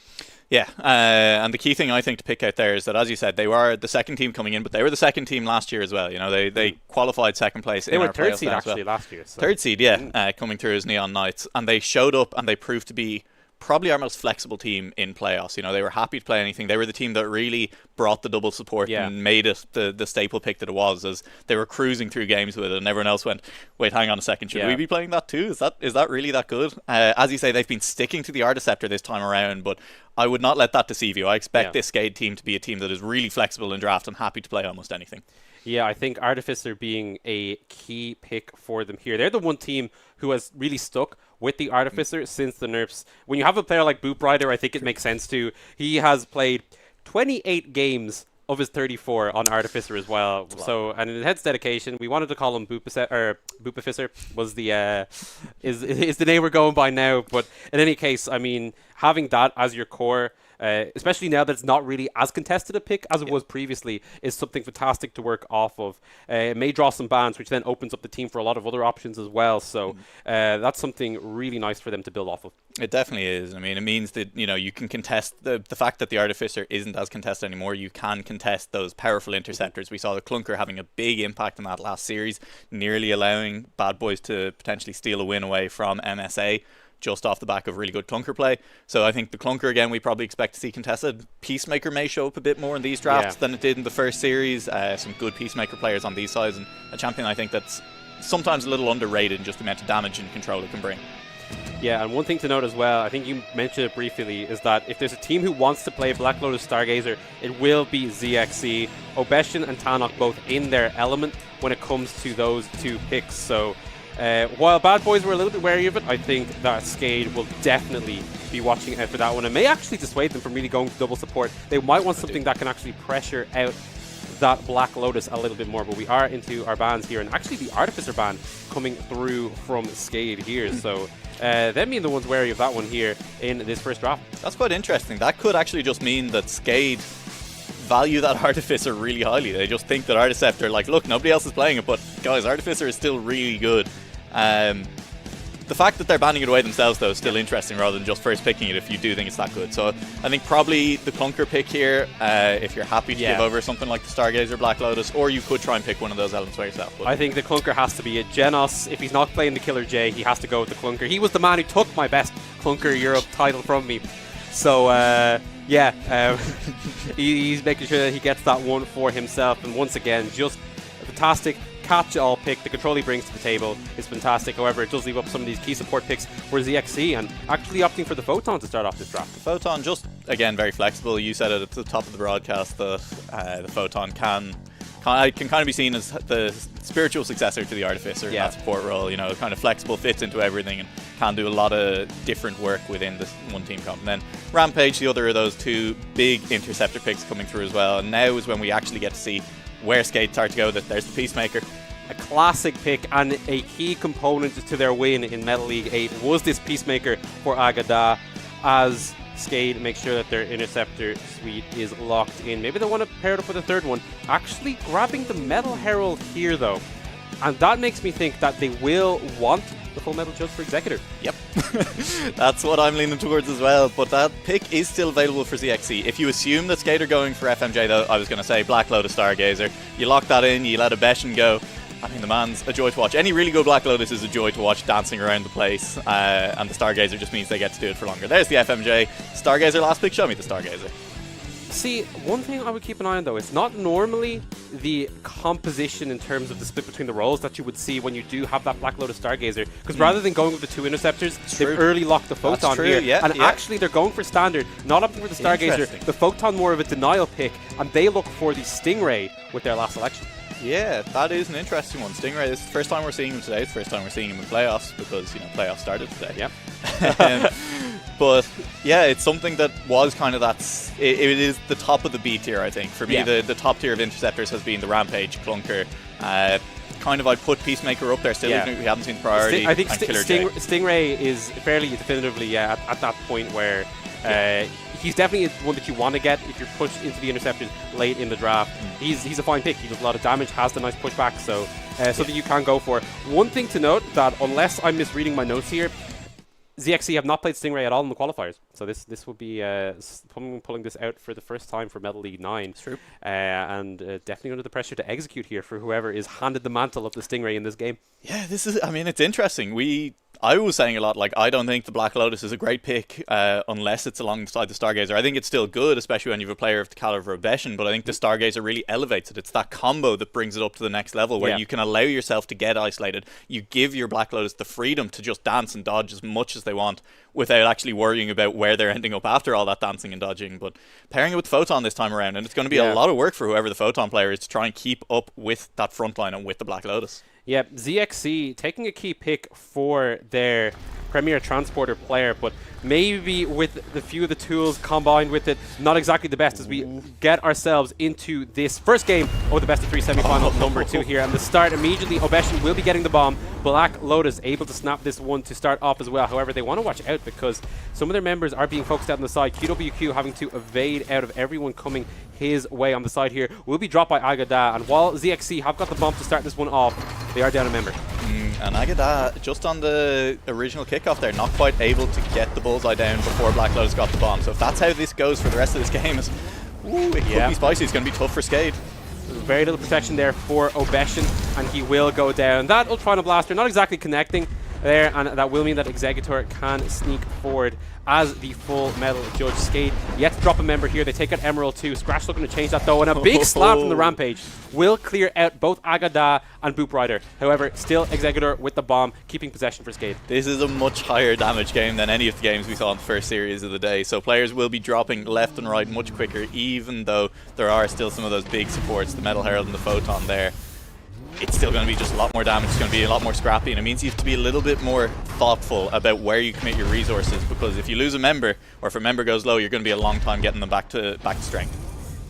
[SPEAKER 2] Yeah, and the key thing I think to pick out there is that, as you said, they were the second team coming in, but they were the second team last year as well. You know, they qualified second place.
[SPEAKER 1] They
[SPEAKER 2] in
[SPEAKER 1] were
[SPEAKER 2] our
[SPEAKER 1] third seed
[SPEAKER 2] playoffs
[SPEAKER 1] actually last year. So.
[SPEAKER 2] Third seed, yeah, coming through as Neon Knights, and they showed up and they proved to be probably our most flexible team in playoffs. You know, they were happy to play anything. They were the team that really brought the double support and made it the staple pick that it was, as they were cruising through games with it, and everyone else went, wait, hang on a second, should we be playing that too? Is that really that good? As you say, they've been sticking to the Articeptor this time around, but I would not let that deceive you. I expect this Skade team to be a team that is really flexible in draft and happy to play almost anything.
[SPEAKER 1] Yeah, I think Artificer being a key pick for them here. They're the one team who has really stuck with the Artificer since the nerfs. When you have a player like Boop Rider, I think it makes sense to. He has played 28 games of his 34 on Artificer as well. So, and in Head's dedication, we wanted to call him Boopificer was the is the name we're going by now. But in any case, I mean, having that as your core, especially now that it's not really as contested a pick as it was previously, is something fantastic to work off of. It may draw some bans, which then opens up the team for a lot of other options as well. So that's something really nice for them to build off of.
[SPEAKER 2] It definitely is. I mean, it means that, you know, you can contest the fact that the Artificer isn't as contested anymore. You can contest those powerful interceptors. We saw the Clunker having a big impact in that last series, nearly allowing Bad Boys to potentially steal a win away from MSA, just off the back of really good Clunker play. So I think the Clunker, again, we probably expect to see contested. Peacemaker may show up a bit more in these drafts than it did in the first series. Some good Peacemaker players on these sides, and a champion I think that's sometimes a little underrated in just the amount of damage and control it can bring.
[SPEAKER 1] Yeah, and one thing to note as well, I think you mentioned it briefly, is that if there's a team who wants to play Black Lotus Stargazer, it will be ZXC. Obeshin and Tannock both in their element when it comes to those two picks. So while Bad Boys were a little bit wary of it, I think that Skade will definitely be watching out for that one. It may actually dissuade them from really going to double support. They might want something that can actually pressure out that Black Lotus a little bit more, but we are into our bans here, and actually the Artificer ban coming through from Skade here. So them being the ones wary of that one here in this first draft.
[SPEAKER 2] That's quite interesting. That could actually just mean that Skade value that Artificer really highly. They just think that Articeptor, like, look, nobody else is playing it, but guys, Artificer is still really good. The fact that they're banning it away themselves, though, is still interesting rather than just first picking it if you do think it's that good. So I think probably the Clunker pick here, if you're happy to give over something like the Stargazer Black Lotus, or you could try and pick one of those elements by yourself. But
[SPEAKER 1] I think the Clunker has to be it. Genos, if he's not playing the Killer J, he has to go with the Clunker. He was the man who took my best Clunker Europe title from me. So, he's making sure that he gets that one for himself. And once again, just a fantastic catch-all pick. The control he brings to the table is fantastic. However, it does leave up some of these key support picks for ZXC, and actually opting for the Photon to start off this draft.
[SPEAKER 2] The Photon, just, again, very flexible. You said it at the top of the broadcast that the Photon can kind of be seen as the spiritual successor to the Artificer in that support role. You know, kind of flexible, fits into everything, and can do a lot of different work within this one team comp. And then Rampage, the other of those two big interceptor picks coming through as well. And now is when we actually get to see where Skade start to go. That there's the Peacemaker.
[SPEAKER 1] A classic pick, and a key component to their win in Metal League 8 was this Peacemaker for Agada, as Skade makes sure that their interceptor suite is locked in. Maybe they want to pair it up with a third one. Actually grabbing the Metal Herald here, though. And that makes me think that they will want the Full Metal Judge for Executor.
[SPEAKER 2] Yep. That's what I'm leaning towards as well. But that pick is still available for ZXC. If you assume that Skate are going for FMJ, though, I was going to say Black Lotus Stargazer. You lock that in, you let a Obession go. I mean, the man's a joy to watch. Any really good Black Lotus is a joy to watch dancing around the place. And the Stargazer just means they get to do it for longer. There's the FMJ. Stargazer last pick. Show me the Stargazer.
[SPEAKER 1] See, one thing I would keep an eye on, though, it's not normally the composition in terms of the split between the roles that you would see when you do have that Black Lotus Stargazer. Because rather than going with the 2 interceptors, they've early locked the Photon here.
[SPEAKER 2] Yeah,
[SPEAKER 1] and actually, they're going for standard, not opting for the Stargazer. The Photon more of a denial pick, and they look for the Stingray with their last selection.
[SPEAKER 2] Yeah, that is an interesting one. Stingray, this is the first time we're seeing him today. It's the first time we're seeing him in playoffs because, playoffs started today.
[SPEAKER 1] Yep.
[SPEAKER 2] But yeah, it's something that was kind of it is the top of the B tier, I think. For me, the top tier of interceptors has been the Rampage, Clunker. Kind of, I'd put Peacemaker up there still, even if we haven't seen priority.
[SPEAKER 1] I think
[SPEAKER 2] Killer J.
[SPEAKER 1] Stingray is fairly definitively at that point where he's definitely one that you want to get if you're pushed into the interceptors late in the draft. He's a fine pick. He does a lot of damage, has the nice pushback, so something you can go for. One thing to note, that unless I'm misreading my notes here, ZXC have not played Stingray at all in the qualifiers, so this will be pulling this out for the first time for Metal League 9.
[SPEAKER 2] It's true.
[SPEAKER 1] And definitely under the pressure to execute here for whoever is handed the mantle of the Stingray in this game.
[SPEAKER 2] Yeah, it's interesting. I was saying a lot, I don't think the Black Lotus is a great pick unless it's alongside the Stargazer. I think it's still good, especially when you have a player of the caliber of Obession, but I think the Stargazer really elevates it. It's that combo that brings it up to the next level where you can allow yourself to get isolated. You give your Black Lotus the freedom to just dance and dodge as much as they want without actually worrying about where they're ending up after all that dancing and dodging. But pairing it with Photon this time around, and it's going to be a lot of work for whoever the Photon player is to try and keep up with that front line and with the Black Lotus.
[SPEAKER 1] Yeah, ZXC taking a key pick for their Premier Transporter player, but maybe with the few of the tools combined with it, not exactly the best as we get ourselves into this first game of the best of 3 semi-final number 2 here. And the start immediately, Obession will be getting the bomb. Black Lotus able to snap this one to start off as well. However, they want to watch out because some of their members are being focused out on the side. QWQ having to evade out of everyone coming his way on the side here. Will be dropped by Agada, and while ZXC have got the bomb to start this one off, they are down a member.
[SPEAKER 2] And Agada, just on the original kickoff there, not quite able to get the bullseye down before Black Lotus got the bomb. So if that's how this goes for the rest of this game, it could be spicy. It's going to be tough for Skade.
[SPEAKER 1] Very little protection there for Obession, and he will go down. That Ultrana Blaster not exactly connecting there, and that will mean that Executor can sneak forward as the Full Metal Judge. Skade yet to drop a member here. They take out Emerald too. Scratch looking to change that though, and a big slap from the Rampage will clear out both Agada and Boop Rider. However, still Executor with the bomb, keeping possession for Skade.
[SPEAKER 2] This is a much higher damage game than any of the games we saw in the first series of the day, so players will be dropping left and right much quicker, even though there are still some of those big supports, the Metal Herald and the Photon there. It's still going to be just a lot more damage. It's going to be a lot more scrappy, and it means you have to be a little bit more thoughtful about where you commit your resources, because if you lose a member, or if a member goes low, you're going to be a long time getting them back to strength.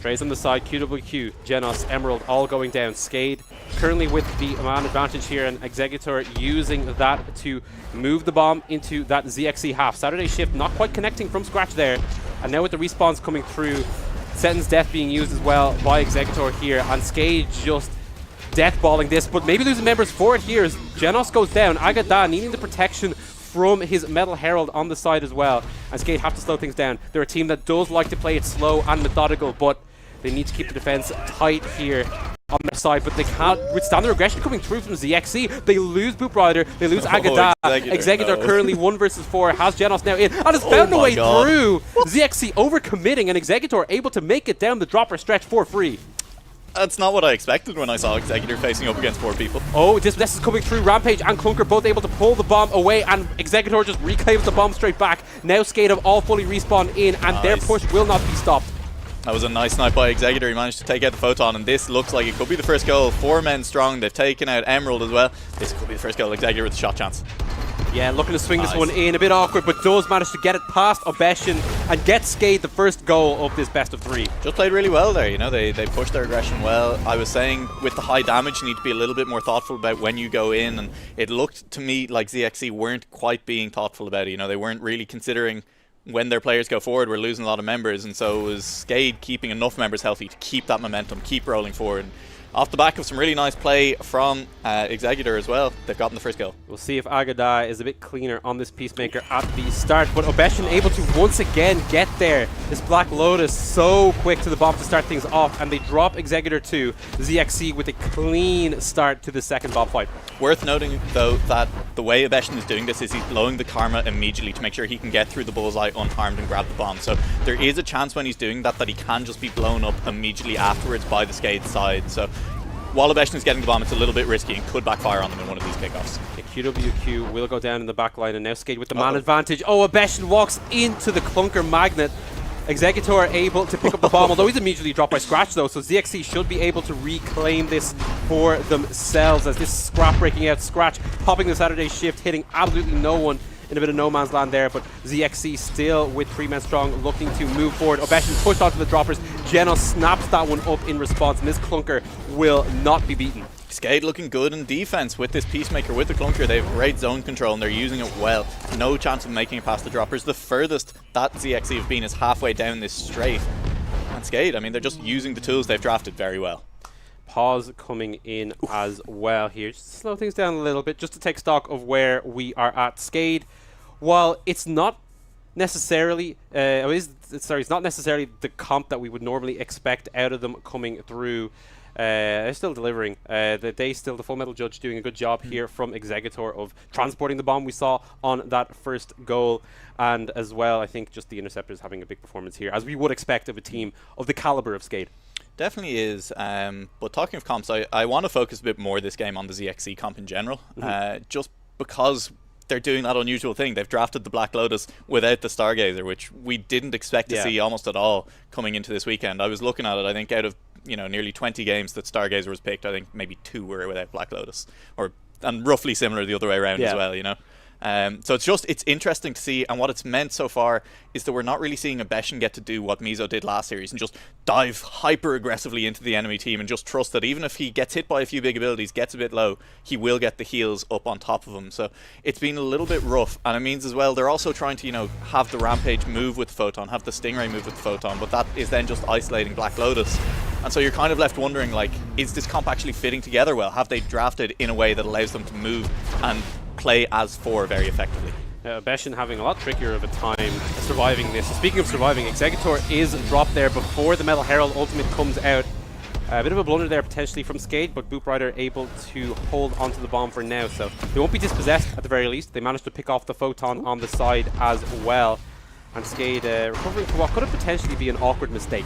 [SPEAKER 1] Trays on the side, QWQ, Genos, Emerald all going down. Skade currently with the man advantage here, and Executor using that to move the bomb into that ZXC half. Saturday Shift not quite connecting from scratch there, and now with the respawns coming through, Seton's Death being used as well by Executor here, and Skade just deathballing this, but maybe losing members for it here as Genos goes down. Agada needing the protection from his Metal Herald on the side as well, and Skade have to slow things down. They're a team that does like to play it slow and methodical, but they need to keep the defense tight here on their side, but they can't withstand the aggression coming through from ZXC. They lose Boop Rider, they lose Agada. Executor currently 1 versus 4, has Genos now in, and has found a way through. ZXC overcommitting, and Executor able to make it down the dropper stretch for free.
[SPEAKER 2] That's not what I expected when I saw Executor facing up against 4 people.
[SPEAKER 1] Oh, this is coming through. Rampage and Clunker both able to pull the bomb away, and Executor just reclaims the bomb straight back. Now Skade have all fully respawned in, and their push will not be stopped.
[SPEAKER 2] That was a nice snipe by Executor. He managed to take out the Photon, and this looks like it could be the first goal. 4 men strong. They've taken out Emerald as well. This could be the first goal. Executor with a shot chance.
[SPEAKER 1] Yeah, looking to swing this one in. A bit awkward, but does manage to get it past Obession and get Skade the first goal of this best of 3.
[SPEAKER 2] Just played really well there, they pushed their aggression well. I was saying with the high damage you need to be a little bit more thoughtful about when you go in, and it looked to me like ZXC weren't quite being thoughtful about it. They weren't really considering when their players go forward, we're losing a lot of members, and so it was Skade keeping enough members healthy to keep that momentum, keep rolling forward. off the back of some really nice play from Executor as well. They've gotten the first kill.
[SPEAKER 1] We'll see if Agadai is a bit cleaner on this Peacemaker at the start, but Obeshin able to once again get there. This Black Lotus so quick to the bomb to start things off, and they drop Executor to ZXC with a clean start to the second bomb fight.
[SPEAKER 2] Worth noting, though, that the way Obeshin is doing this is he's blowing the Karma immediately to make sure he can get through the bullseye unharmed and grab the bomb. So there is a chance when he's doing that he can just be blown up immediately afterwards by the Skade side. So while Obeshin is getting the bomb, it's a little bit risky and could backfire on them in one of these kickoffs.
[SPEAKER 1] QWQ will go down in the back line, and now Skade with the man advantage. Oh, Obeshin walks into the Clunker Magnet. Executor able to pick up the bomb, although he's immediately dropped by Scratch though, so ZXC should be able to reclaim this for themselves as this scrap breaking out. Scratch popping the Saturday shift, hitting absolutely no one in a bit of no man's land there, but ZXC still with 3 men strong looking to move forward. Obeshin pushed onto the droppers. Genos snaps that one up in response, and this Clunker will not be beaten.
[SPEAKER 2] Skade looking good in defense with this Peacemaker, with the Clunker. They have great zone control and they're using it well. No chance of making it past the droppers. The furthest that ZXC have been is halfway down this straight. And Skade, I mean, they're just using the tools they've drafted very well.
[SPEAKER 1] Pause coming in as well here. Just to slow things down a little bit, just to take stock of where we are at. Skade, while it's not necessarily, it's not necessarily the comp that we would normally expect out of them coming through. They're still delivering. The Full Metal Judge doing a good job here from Executor of transporting the bomb we saw on that first goal. And as well, I think just the Interceptors having a big performance here, as we would expect of a team of the caliber of Skade.
[SPEAKER 2] Definitely is. But talking of comps, I want to focus a bit more this game on the ZXC comp in general. Just because they're doing that unusual thing. They've drafted the Black Lotus without the Stargazer, which we didn't expect to see almost at all coming into this weekend. I was looking at it, I think out of nearly 20 games that Stargazer was picked, I think maybe 2 were without Black Lotus, and roughly similar the other way around as well, So it's interesting to see, and what it's meant so far is that we're not really seeing Obeshin get to do what Mizo did last series and just dive hyper aggressively into the enemy team and just trust that even if he gets hit by a few big abilities, gets a bit low, he will get the heals up on top of him. So it's been a little bit rough, and it means as well they're also trying to have the Rampage move with the Photon, have the Stingray move with the Photon, but that is then just isolating Black Lotus. And so you're kind of left wondering, like, is this comp actually fitting together well? Have they drafted in a way that allows them to move and play as 4 very effectively?
[SPEAKER 1] Obeshin having a lot trickier of a time surviving this. Speaking of surviving, Executor is dropped there before the Metal Herald ultimate comes out. A bit of a blunder there potentially from Skade, but Boot Rider able to hold onto the bomb for now, so they won't be dispossessed at the very least. They managed to pick off the Photon on the side as well. And Skade recovering from what could have potentially be an awkward mistake.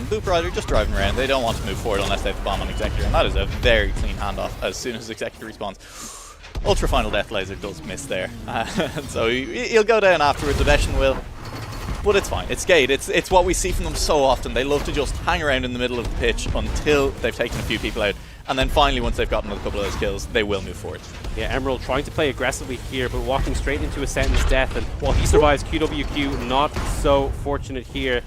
[SPEAKER 2] Boot Rider just driving around. They don't want to move forward unless they have the bomb on Executor, and that is a very clean handoff as soon as Executor responds. Ultra Final Death Laser does miss there, so he'll go down afterwards. Obeshin will, but it's fine. It's Skade. It's what we see from them so often. They love to just hang around in the middle of the pitch until they've taken a few people out, and then finally, once they've gotten a couple of those kills, they will move forward.
[SPEAKER 1] Yeah, Emerald trying to play aggressively here, but walking straight into a sentence death, and while he survives, QWQ not so fortunate here.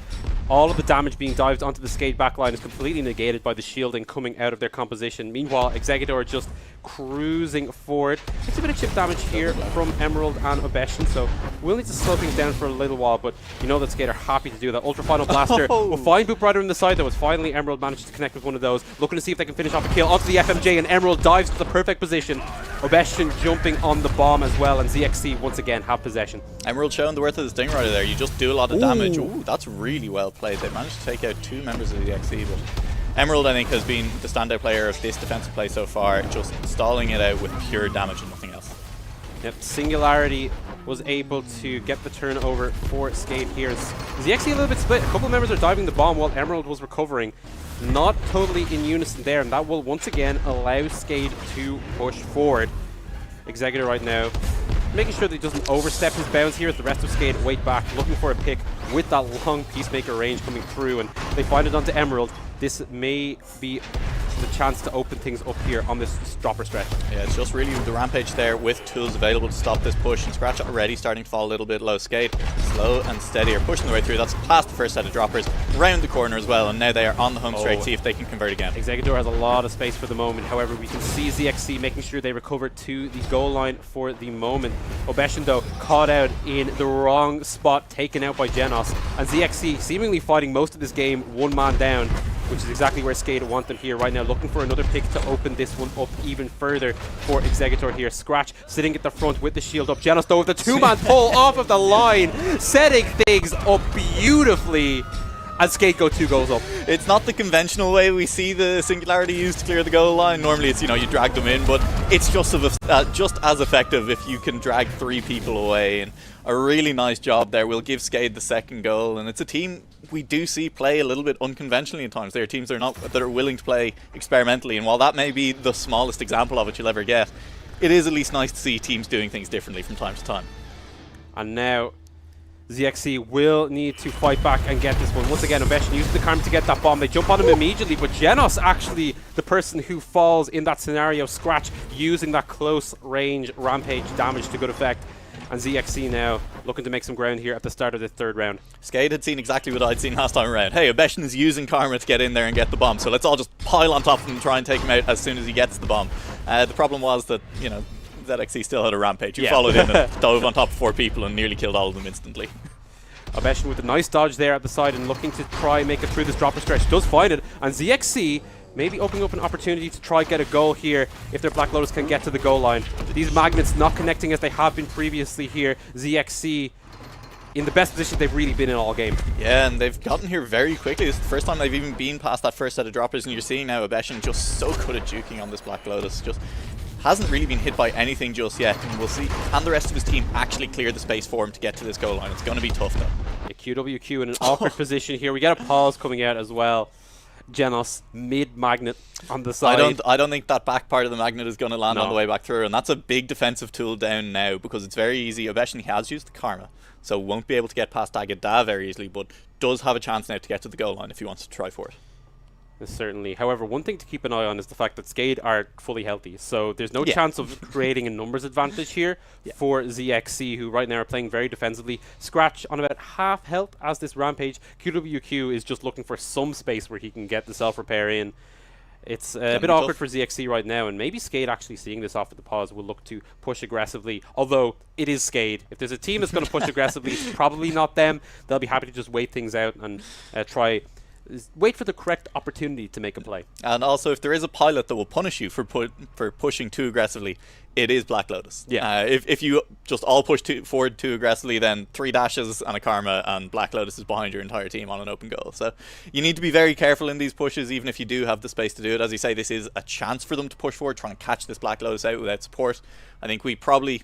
[SPEAKER 1] All of the damage being dived onto the Skade backline is completely negated by the shielding coming out of their composition. Meanwhile, Executor just cruising forward. It's a bit of chip damage here from Emerald and Obeshin, so we'll need to slow things down for a little while, but you know that Skade are happy to do that. Ultra Final Blaster will find Boot Rider on the side, though, as finally Emerald manages to connect with one of those, looking to see if they can finish off a kill onto the FMJ, and Emerald dives to the perfect position. Obeshin jumping on the bomb as well, and ZXC once again have possession.
[SPEAKER 2] Emerald showing the worth of the Sting Rider there. You just do a lot of damage. Ooh, that's really well played. They managed to take out 2 members of the XC, but Emerald, I think, has been the standout player of this defensive play so far, just stalling it out with pure damage and nothing else.
[SPEAKER 1] Yep, Singularity was able to get the turnover for Skade here. ZXC a little bit split. A couple of members are diving the bomb while Emerald was recovering. Not totally in unison there, and that will once again allow Skade to push forward. Executor right now making sure that he doesn't overstep his bounds here as the rest of Skade wait back, looking for a pick with that long Peacemaker range coming through, and they find it onto Emerald. This may be the chance to open things up here on this dropper stretch. Yeah,
[SPEAKER 2] it's just really the Rampage there with tools available to stop this push, and Scratch already starting to fall a little bit low. Skade slow and steady are pushing their way through. That's past the first set of droppers, round the corner as well, and now they are on the home straight, see if they can convert again.
[SPEAKER 1] Executor has a lot of space for the moment. However, we can see ZXC making sure they recover to the goal line for the moment. Obeshin, though, caught out in the wrong spot, taken out by Genos, and ZXC seemingly fighting most of this game one man down, which is exactly where Skade want them here right now, looking for another pick to open this one up even further for Exeggutor here. Scratch sitting at the front with the shield up. Genos though with the two-man pull off of the line, setting things up beautifully. And Skade go 2 goals up.
[SPEAKER 2] It's not the conventional way we see the Singularity used to clear the goal line. Normally it's, you know, you drag them in, but it's just as effective if you can drag 3 people away. And a really nice job there will give Skade the second goal. And it's a team we do see play a little bit unconventionally at times. They're teams that are willing to play experimentally. And while that may be the smallest example of it you'll ever get, it is at least nice to see teams doing things differently from time to time.
[SPEAKER 1] And now ZXC will need to fight back and get this one. Once again, Obeshin uses the Karma to get that bomb. They jump on him immediately, but Genos actually the person who falls in that scenario. Scratch using that close range rampage damage to good effect. And ZXC now looking to make some ground here at the start of the 3rd round.
[SPEAKER 2] Skade had seen exactly what I'd seen last time around. Hey, Obeshin is using Karma to get in there and get the bomb, so let's all just pile on top of him and try and take him out as soon as he gets the bomb. The problem was that, you know, ZXC still had a rampage who followed in and dove on top of 4 people and nearly killed all of them instantly.
[SPEAKER 1] Obeshin with a nice dodge there at the side and looking to try and make it through this dropper stretch. Does find it, and ZXC maybe opening up an opportunity to try get a goal here if their Black Lotus can get to the goal line. These magnets not connecting as they have been previously here. ZXC in the best position they've really been in all game.
[SPEAKER 2] Yeah, and they've gotten here very quickly. This is the first time they've even been past that first set of droppers, and you're seeing now Obeshin just so good at juking on this Black Lotus. Just hasn't really been hit by anything just yet, and we'll see can the rest of his team actually clear the space for him to get to this goal line. It's going to be tough though.
[SPEAKER 1] Yeah, QWQ in an awkward position here. We get a pause coming out as well. Genos mid-magnet on the side.
[SPEAKER 2] I don't think that back part of the magnet is going to land on the way back through, and that's a big defensive tool down now because it's very easy. Obeshin has used the Karma, so won't be able to get past Agada very easily, but does have a chance now to get to the goal line if he wants to try for it.
[SPEAKER 1] Certainly. However, one thing to keep an eye on is the fact that Skade are fully healthy, so there's no chance of creating a numbers advantage here for ZXC, who right now are playing very defensively. Scratch on about half health as this rampage. QWQ is just looking for some space where he can get the self-repair in. It's a bit awkward for ZXC right now, and maybe Skade actually seeing this off at the pause will look to push aggressively, although it is Skade. If there's a team that's going to push aggressively, it's probably not them. They'll be happy to just wait things out and wait for the correct opportunity to make a play. And
[SPEAKER 2] also, if there is a pilot that will punish you for pushing too aggressively, it is Black Lotus.
[SPEAKER 1] Yeah.
[SPEAKER 2] If you just all push forward too aggressively, then 3 dashes and a Karma, and Black Lotus is behind your entire team on an open goal. So you need to be very careful in these pushes, even if you do have the space to do it. As you say, this is a chance for them to push forward, try and catch this Black Lotus out without support. I think we probably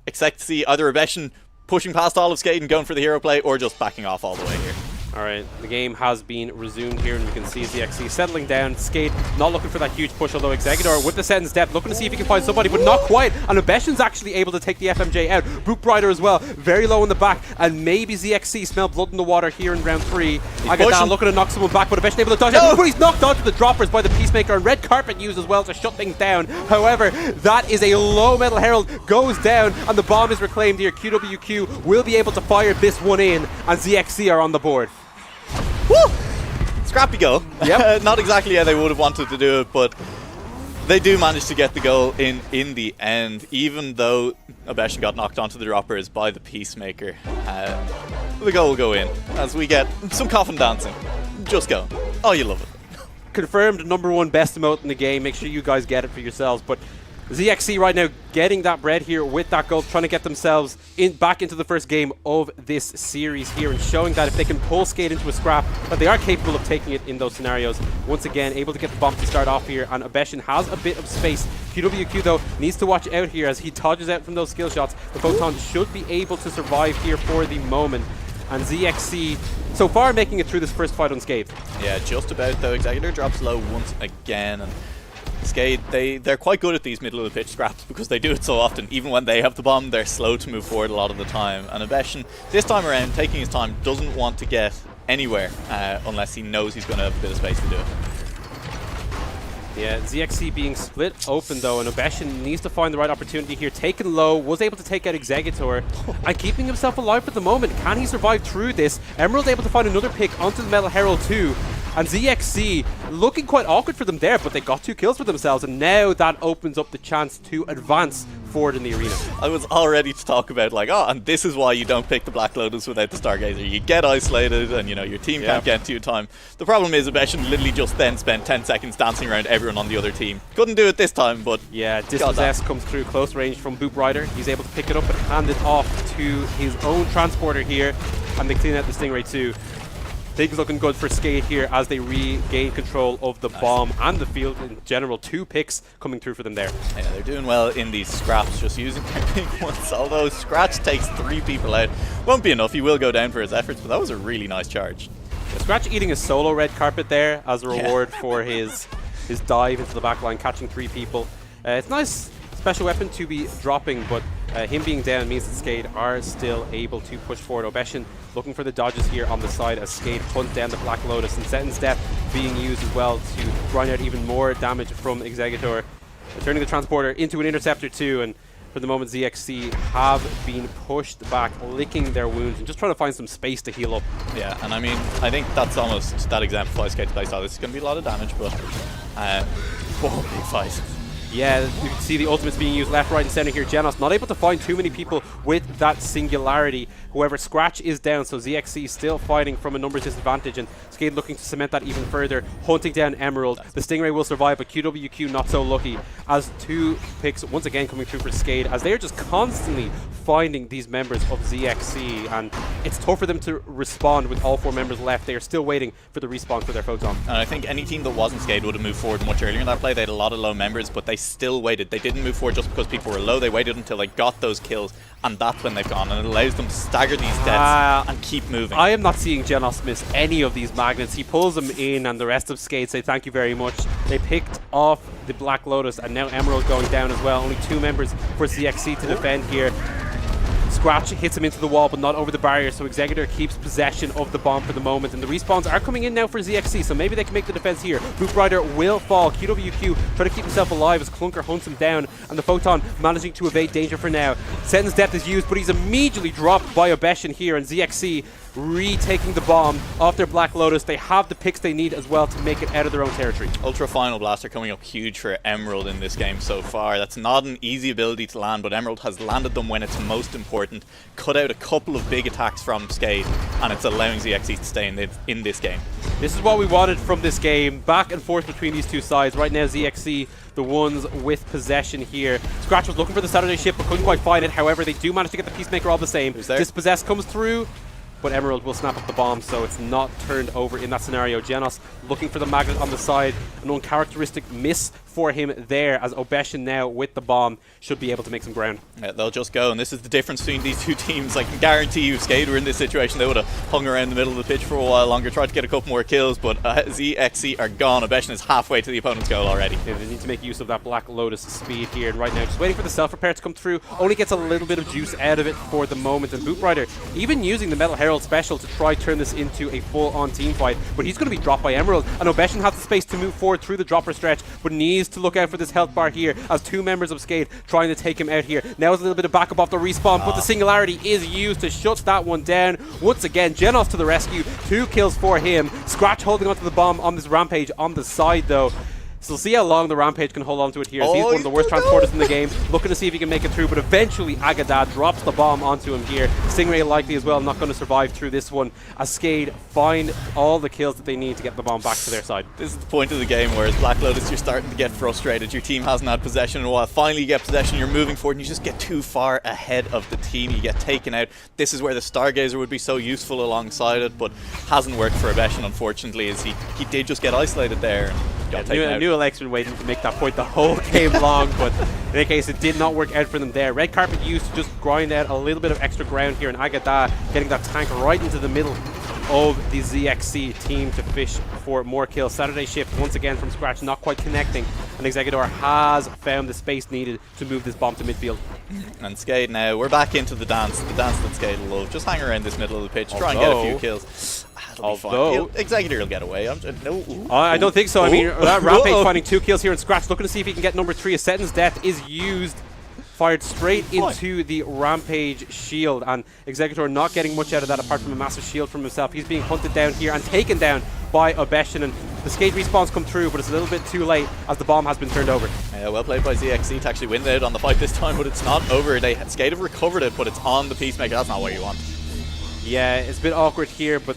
[SPEAKER 2] expect to see either Obeshin pushing past all of Skade and going for the hero play, or just backing off all the way here.
[SPEAKER 1] Alright, the game has been resumed here, and we can see ZXC settling down. Skade not looking for that huge push, although Exeggutor with the sentence depth looking to see if he can find somebody, but not quite. And Obeshin's actually able to take the FMJ out. Boot Brider as well, very low in the back, and maybe ZXC smell blood in the water here in round 3. Agada looking to knock someone back, but Obeshin able to dodge out. But he's knocked onto the droppers by the Peacemaker, and Red Carpet used as well to shut things down. However, that is a low Metal Herald, goes down, and the bomb is reclaimed here. QWQ will be able to fire this one in, and ZXC are on the board.
[SPEAKER 2] Woo! Scrappy goal. Yep. Not exactly how they would have wanted to do it, but they do manage to get the goal in the end, even though Obeshin got knocked onto the droppers by the Peacemaker. The goal will go in as we get some coffin dancing. Just go. Oh, you love it.
[SPEAKER 1] Confirmed #1 best emote in the game. Make sure you guys get it for yourselves. But ZXC right now getting that bread here with that goal, trying to get themselves back into the first game of this series here, and showing that if they can pull Skade into a scrap, that they are capable of taking it in those scenarios. Once again, able to get the bomb to start off here, and Obeshin has a bit of space. QWQ though needs to watch out here as he dodges out from those skill shots. The Photon should be able to survive here for the moment, and ZXC so far making it through this first fight unscathed.
[SPEAKER 2] Yeah, just about though. Exeggutor drops low once again, and Skade, they're quite good at these middle of the pitch scraps because they do it so often. Even when they have the bomb, they're slow to move forward a lot of the time. And Obeshin, this time around, taking his time, doesn't want to get anywhere unless he knows he's going to have a bit of space to do it.
[SPEAKER 1] Yeah, ZXC being split open though, and Obeshin needs to find the right opportunity here. Taken low, was able to take out Exeggutor, and keeping himself alive at the moment. Can he survive through this? Emerald able to find another pick onto the Metal Herald too. And ZXC looking quite awkward for them there, but they got 2 kills for themselves, and now that opens up the chance to advance forward in the arena.
[SPEAKER 2] I was all ready to talk about like, oh, and this is why you don't pick the Black Lotus without the Stargazer. You get isolated and, you know, your team can't get to you in time. The problem is Abeshin literally just then spent 10 seconds dancing around everyone on the other team. Couldn't do it this time, but
[SPEAKER 1] yeah, Dispossess comes through close range from Boop Rider. He's able to pick it up and hand it off to his own transporter here, and they clean out the Stingray too. Things looking good for Skate here as they regain control of the bomb and the field in general. 2 picks coming through for them there.
[SPEAKER 2] Yeah, they're doing well in these scraps, just using their big ones. Although Scratch takes 3 people out. Won't be enough, he will go down for his efforts, but that was a really nice charge.
[SPEAKER 1] Yeah, Scratch eating a solo red carpet there as a reward for his dive into the back line, catching 3 people. It's a nice special weapon to be dropping, but him being down means that Skate are still able to push forward. Obeshin looking for the dodges here on the side as Skate hunts down the Black Lotus, and Seton's Death being used as well to grind out even more damage from Executor, turning the transporter into an interceptor too. And for the moment, ZXC have been pushed back, licking their wounds and just trying to find some space to heal up.
[SPEAKER 2] Yeah, and I mean, I think that's almost, that exemplifies Skate's playstyle. This is going to be a lot of damage, but whoa, big fight.
[SPEAKER 1] Yeah, you can see the ultimates being used left, right, and center here. Genos not able to find too many people with that singularity. However, Scratch is down, so ZXC still fighting from a numbers disadvantage, and Skate looking to cement that even further, hunting down Emerald. The Stingray will survive, but QWQ not so lucky, as 2 picks once again coming through for Skate, as they are just constantly finding these members of ZXC, and it's tough for them to respond with all 4 members left. They are still waiting for the respawn for their Photon.
[SPEAKER 2] And I think any team that wasn't Skate would have moved forward much earlier in that play. They had a lot of low members, but they still waited. They didn't move forward just because people were low. They waited until they got those kills, and that's when they've gone, and it allows them to stagger these deaths and keep moving.
[SPEAKER 1] I am not seeing Genos miss any of these magnets. He pulls them in, and the rest of Skate say thank you very much. They picked off the Black Lotus, and now Emerald going down as well. Only 2 members for ZXC to defend here. Scratch hits him into the wall, but not over the barrier, so Executor keeps possession of the bomb for the moment, and the respawns are coming in now for ZXC, so maybe they can make the defense here. Boop Rider will fall. QWQ trying to keep himself alive as Clunker hunts him down, and the Photon managing to evade danger for now. Seton's Death is used, but he's immediately dropped by Obeshin here, and ZXC retaking the bomb off their Black Lotus. They have the picks they need as well to make it out of their own territory.
[SPEAKER 2] Ultra Final Blaster coming up huge for Emerald in this game so far. That's not an easy ability to land, but Emerald has landed them when it's most important. Cut out a couple of big attacks from Skate, and it's allowing ZXC to stay in this game.
[SPEAKER 1] This is what we wanted from this game. Back and forth between these 2 sides. Right now, ZXC, the ones with possession here. Scratch was looking for the Saturday ship, but couldn't quite find it. However, they do manage to get the Peacemaker all the same. Dispossess comes through, but Emerald will snap up the bomb, so it's not turned over in that scenario. Genos looking for the magnet on the side. An uncharacteristic miss for him there, as Obeshin now with the bomb should be able to make some ground.
[SPEAKER 2] Yeah, they'll just go, and this is the difference between these 2 teams. I can guarantee you, if Skate were in this situation, they would have hung around the middle of the pitch for a while longer, tried to get a couple more kills, but ZXC are gone. Obeshin is halfway to the opponent's goal already.
[SPEAKER 1] Yeah, they need to make use of that Black Lotus speed here, and right now just waiting for the self-repair to come through. Only gets a little bit of juice out of it for the moment, and Boop Rider even using the Metal Herald special to try turn this into a full-on team fight, but he's going to be dropped by Emerald, and Obeshin has the space to move forward through the dropper stretch, but needs to look out for this health bar here as 2 members of Skate trying to take him out here. Now is a little bit of backup off the respawn, but the singularity is used to shut that one down. Once again, Genos to the rescue. 2 kills for him. Scratch holding onto the bomb on this Rampage on the side though. So we'll see how long the Rampage can hold on to it here. He's one of the worst transporters in the game, looking to see if he can make it through, but eventually Agadad drops the bomb onto him here. Stingray likely as well not going to survive through this one, as Skade find all the kills that they need to get the bomb back to their side.
[SPEAKER 2] This is the point of the game where as Black Lotus you're starting to get frustrated. Your team hasn't had possession in a while. Finally you get possession, you're moving forward, and you just get too far ahead of the team. You get taken out. This is where the Stargazer would be so useful alongside it, but hasn't worked for Obeshin, unfortunately, as he did just get isolated there.
[SPEAKER 1] I knew Alex been waiting to make that point the whole game long, but in any case, it did not work out for them there. Red Carpet used to just grind out a little bit of extra ground here, and Agadad getting that tank right into the middle of the ZXC team to fish for more kills. Saturday Shift once again from Scratch, not quite connecting, and Executor has found the space needed to move this bomb to midfield.
[SPEAKER 2] And Skade now, we're back into the dance that Skade will love. Just hang around this middle of the pitch, try and get a few kills. Although Executor will get away.
[SPEAKER 1] I don't think so. I mean, that Rampage finding 2 kills here, and Scratch looking to see if he can get number 3. A Seton's Death is used, fired straight into the Rampage shield, and Executor not getting much out of that apart from a massive shield from himself. He's being hunted down here and taken down by Obeshin, and the Skate respawns come through, but it's a little bit too late as the bomb has been turned over.
[SPEAKER 2] Well played by ZXC to actually win out on the fight this time, but it's not over. Skate have recovered it, but it's on the Peacemaker. That's not what you want.
[SPEAKER 1] Yeah, it's a bit awkward here, but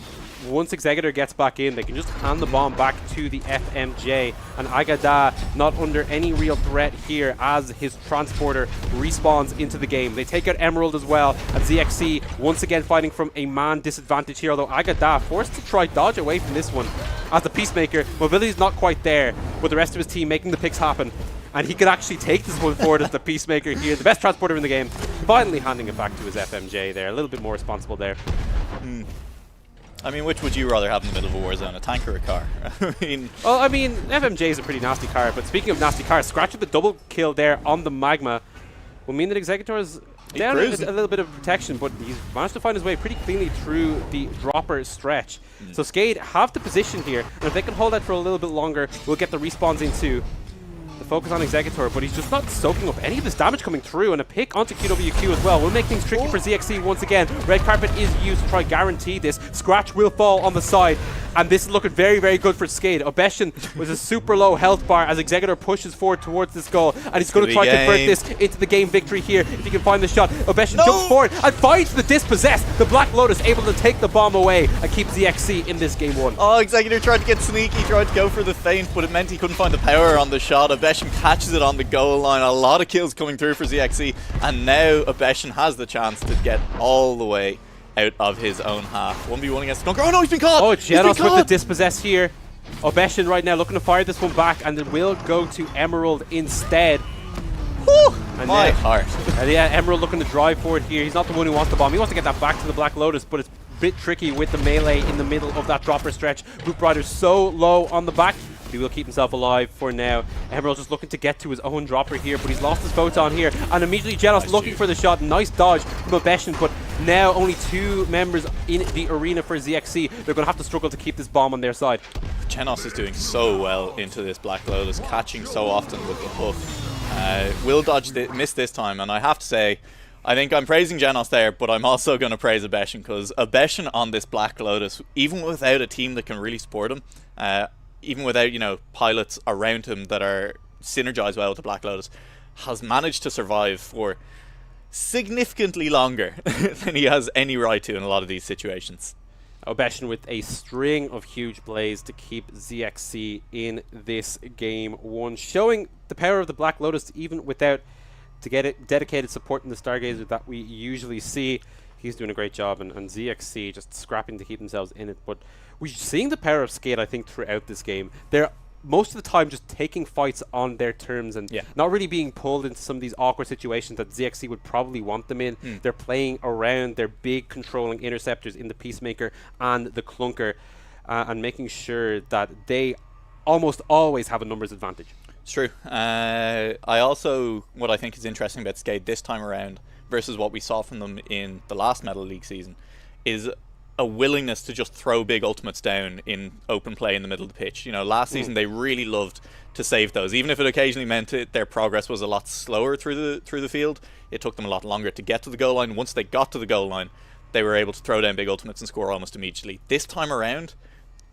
[SPEAKER 1] once Executor gets back in, they can just hand the bomb back to the FMJ, and Agada not under any real threat here as his transporter respawns into the game. They take out Emerald as well, and ZXC once again fighting from a man disadvantage here, although Agada forced to try dodge away from this one as the Peacemaker. Mobility is not quite there, with the rest of his team making the picks happen, and he could actually take this one forward as the Peacemaker here, the best transporter in the game, finally handing it back to his FMJ there, a little bit more responsible there.
[SPEAKER 2] I mean, which would you rather have in the middle of a war zone, a tank or a car?
[SPEAKER 1] Well, I mean, FMJ is a pretty nasty car, but speaking of nasty cars, Scratch with the double kill there on the Magma will mean that Executor is down a little bit of protection, but he's managed to find his way pretty cleanly through the dropper stretch. So Skade have the position here, and if they can hold that for a little bit longer, we'll get the respawns into the focus on Executor, but he's just not soaking up any of this damage coming through, and a pick onto QWQ as well will make things tricky for ZXC once again. Red Carpet is used to try guarantee this. Scratch will fall on the side, and this is looking very, very good for Skade. Obeshin with a super low health bar as Executor pushes forward towards this goal, and he's going to try to convert this into the game victory here if he can find the shot. Obeshin jumps forward and finds the Dispossessed. The Black Lotus able to take the bomb away and keep ZXC in this game one.
[SPEAKER 2] Oh, Executor tried to get sneaky, tried to go for the feint, but it meant he couldn't find the power on the shot. Obeshin catches it on the goal line. A lot of kills coming through for ZXC, and now Obeshin has the chance to get all the way out of his own half. 1v1 against Skunker. Oh no, he's been caught!
[SPEAKER 1] Oh, Genos with the Dispossess here. Obeshin right now looking to fire this one back, and it will go to Emerald instead.
[SPEAKER 2] Whew,
[SPEAKER 1] and
[SPEAKER 2] my heart.
[SPEAKER 1] Yeah, Emerald looking to drive forward here. He's not the one who wants the bomb. He wants to get that back to the Black Lotus, but it's a bit tricky with the melee in the middle of that dropper stretch. Boop Rider's so low on the back. He will keep himself alive for now. Emerald just looking to get to his own dropper here, but he's lost his photon here, and immediately Genos looking for the shot. Nice dodge from Obeshin, but now only 2 members in the arena for ZXC. They're going to have to struggle to keep this bomb on their side.
[SPEAKER 2] Genos is doing so well into this Black Lotus, catching so often with the hook. Will dodge miss this time, and I have to say, I think I'm praising Genos there, but I'm also going to praise Obeshin, because Obeshin on this Black Lotus, even without a team that can really support him, even without, you know, pilots around him that are synergized well with the Black Lotus, has managed to survive for significantly longer than he has any right to in a lot of these situations.
[SPEAKER 1] Obeshin with a string of huge plays to keep ZXC in this game one, showing the power of the Black Lotus even without dedicated support in the Stargazer that we usually see. He's doing a great job, and ZXC just scrapping to keep themselves in it. But we're seeing the power of Skate, I think, throughout this game. They're most of the time just taking fights on their terms and not really being pulled into some of these awkward situations that ZXC would probably want them in. They're playing around their big controlling interceptors in the Peacemaker and the Clunker, and making sure that they almost always have a numbers advantage.
[SPEAKER 2] It's true. What I think is interesting about Skate this time around versus what we saw from them in the last Metal League season is a willingness to just throw big ultimates down in open play in the middle of the pitch. You know, last season they really loved to save those, even if it occasionally meant their progress was a lot slower through the field. It took them a lot longer to get to the goal line. Once they got to the goal line, they were able to throw down big ultimates and score almost immediately. This time around,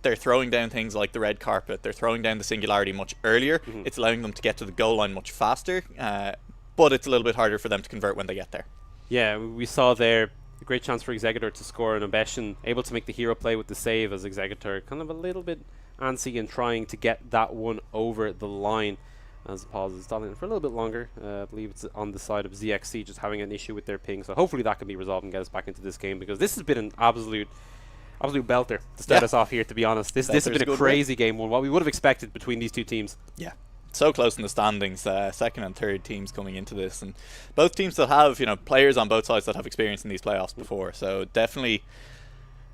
[SPEAKER 2] they're throwing down things like the Red Carpet. They're throwing down the Singularity much earlier. It's allowing them to get to the goal line much faster, but it's a little bit harder for them to convert when they get there. Yeah,
[SPEAKER 1] we saw there a great chance for Executor to score, and Obeshin able to make the hero play with the save as Executor kind of a little bit antsy and trying to get that one over the line as Pause is stalling for a little bit longer. I believe it's on the side of ZXC just having an issue with their ping, so hopefully that can be resolved and get us back into this game, because this has been an absolute belter to start us off here, to be honest. This has been a crazy game one, what we would have expected between these two teams.
[SPEAKER 2] Yeah, so close in the standings, second and third teams coming into this, and both teams that have, you know, players on both sides that have experience in these playoffs before, so definitely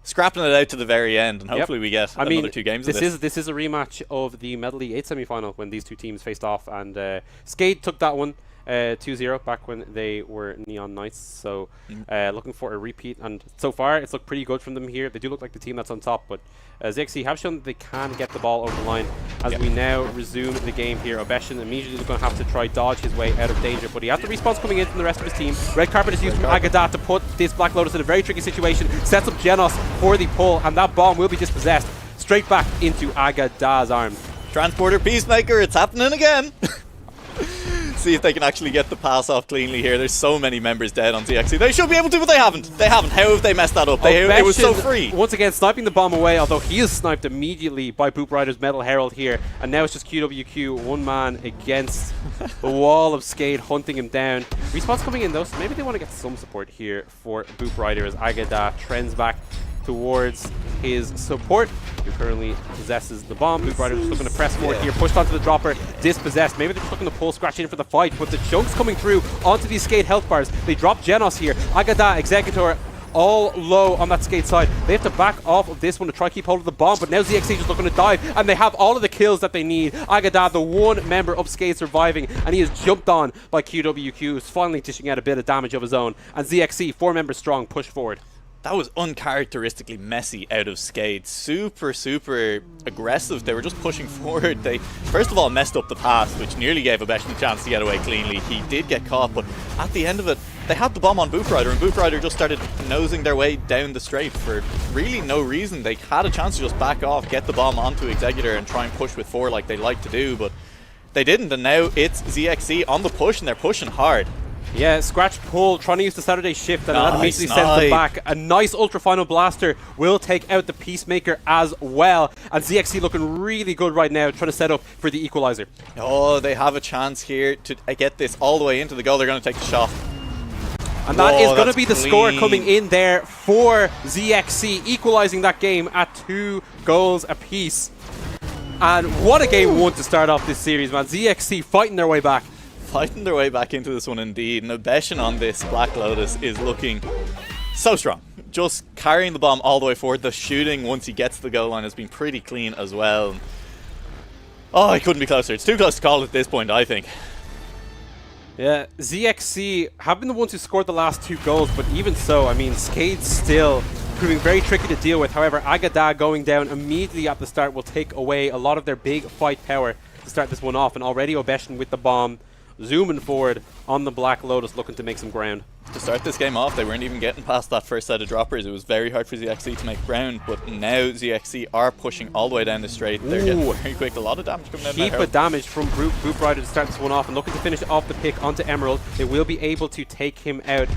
[SPEAKER 2] scrapping it out to the very end, and hopefully we get another 2 games of this.
[SPEAKER 1] This is a rematch of the Metal League 8 semi-final when these two teams faced off, and Skate took that one 2-0 back when they were Neon Knights, so looking for a repeat, and so far it's looked pretty good from them here. They do look like the team that's on top, but ZXC have shown that they can get the ball over the line as we now resume the game here. Obeshin immediately going to have to try dodge his way out of danger, but he has the respawns coming in from the rest of his team. Red Carpet is used from Agadat to put this Black Lotus in a very tricky situation, sets up Genos for the pull, and that bomb will be dispossessed. straight back into Agada's arms.
[SPEAKER 2] Transporter Peacemaker, it's happening again. See if they can actually get the pass off cleanly here. There's so many members dead on ZXC. They should be able to, but they haven't. They haven't. How have they messed that up? It was so free.
[SPEAKER 1] Once again, sniping the bomb away, although he is sniped immediately by Boop Rider's Metal Herald here. And now it's just QWQ, one man against the wall of Skade, hunting him down. Respawn's coming in though, so maybe they want to get some support here for Boop Rider as Agada trends back towards his support, who currently possesses the bomb. Boop Rider just looking to press forward here, pushed onto the dropper, dispossessed. Maybe they're just looking to pull Scratch in for the fight, but the chunks coming through onto these Skade health bars. They drop Genos here. Agada, Executor, all low on that Skade side. They have to back off of this one to try keep hold of the bomb, but now ZXC just looking to dive, and they have all of the kills that they need. Agada, the one member of Skade surviving, and he is jumped on by QWQ, who's finally dishing out a bit of damage of his own. And ZXC, 4 members strong, push forward.
[SPEAKER 2] That was uncharacteristically messy out of Skade. Super, super aggressive. They were just pushing forward. They, first of all, messed up the pass, which nearly gave Obeshin a chance to get away cleanly. He did get caught, but at the end of it, they had the bomb on Boop Rider, and Boop Rider just started nosing their way down the straight for really no reason. They had a chance to just back off, get the bomb onto Executor, and try and push with 4 like they like to do, but they didn't, and now it's ZXC on the push, and they're pushing hard.
[SPEAKER 1] Yeah, Scratch pull, trying to use the Saturday shift, and that immediately sends them back. A nice Ultra Final Blaster will take out the Peacemaker as well. And ZXC looking really good right now, trying to set up for the equalizer.
[SPEAKER 2] Oh, they have a chance here to get this all the way into the goal. They're going to take the shot.
[SPEAKER 1] And that is going to be the score coming in there for ZXC, equalizing that game at 2 goals apiece. And what a game 1 to start off this series, man. ZXC fighting their way back.
[SPEAKER 2] Fighting their way back into this one indeed. And Obeshin on this Black Lotus is looking so strong. Just carrying the bomb all the way forward. The shooting once he gets to the goal line has been pretty clean as well. Oh, he couldn't be closer. It's too close to call at this point, I think.
[SPEAKER 1] Yeah, ZXC have been the ones who scored the last 2 goals, but even so, I mean, Skade's still proving very tricky to deal with. However, Agada going down immediately at the start will take away a lot of their big fight power to start this one off. And already Obeshin with the bomb, zooming forward on the Black Lotus, looking to make some ground.
[SPEAKER 2] To start this game off, they weren't even getting past that first set of droppers. It was very hard for ZXC to make ground, but now ZXC are pushing all the way down the straight. They're getting very quick. A lot of damage coming down there.
[SPEAKER 1] Heap of damage from Boop Rider to start this one off, and looking to finish off the pick onto Emerald. They will be able to take him out.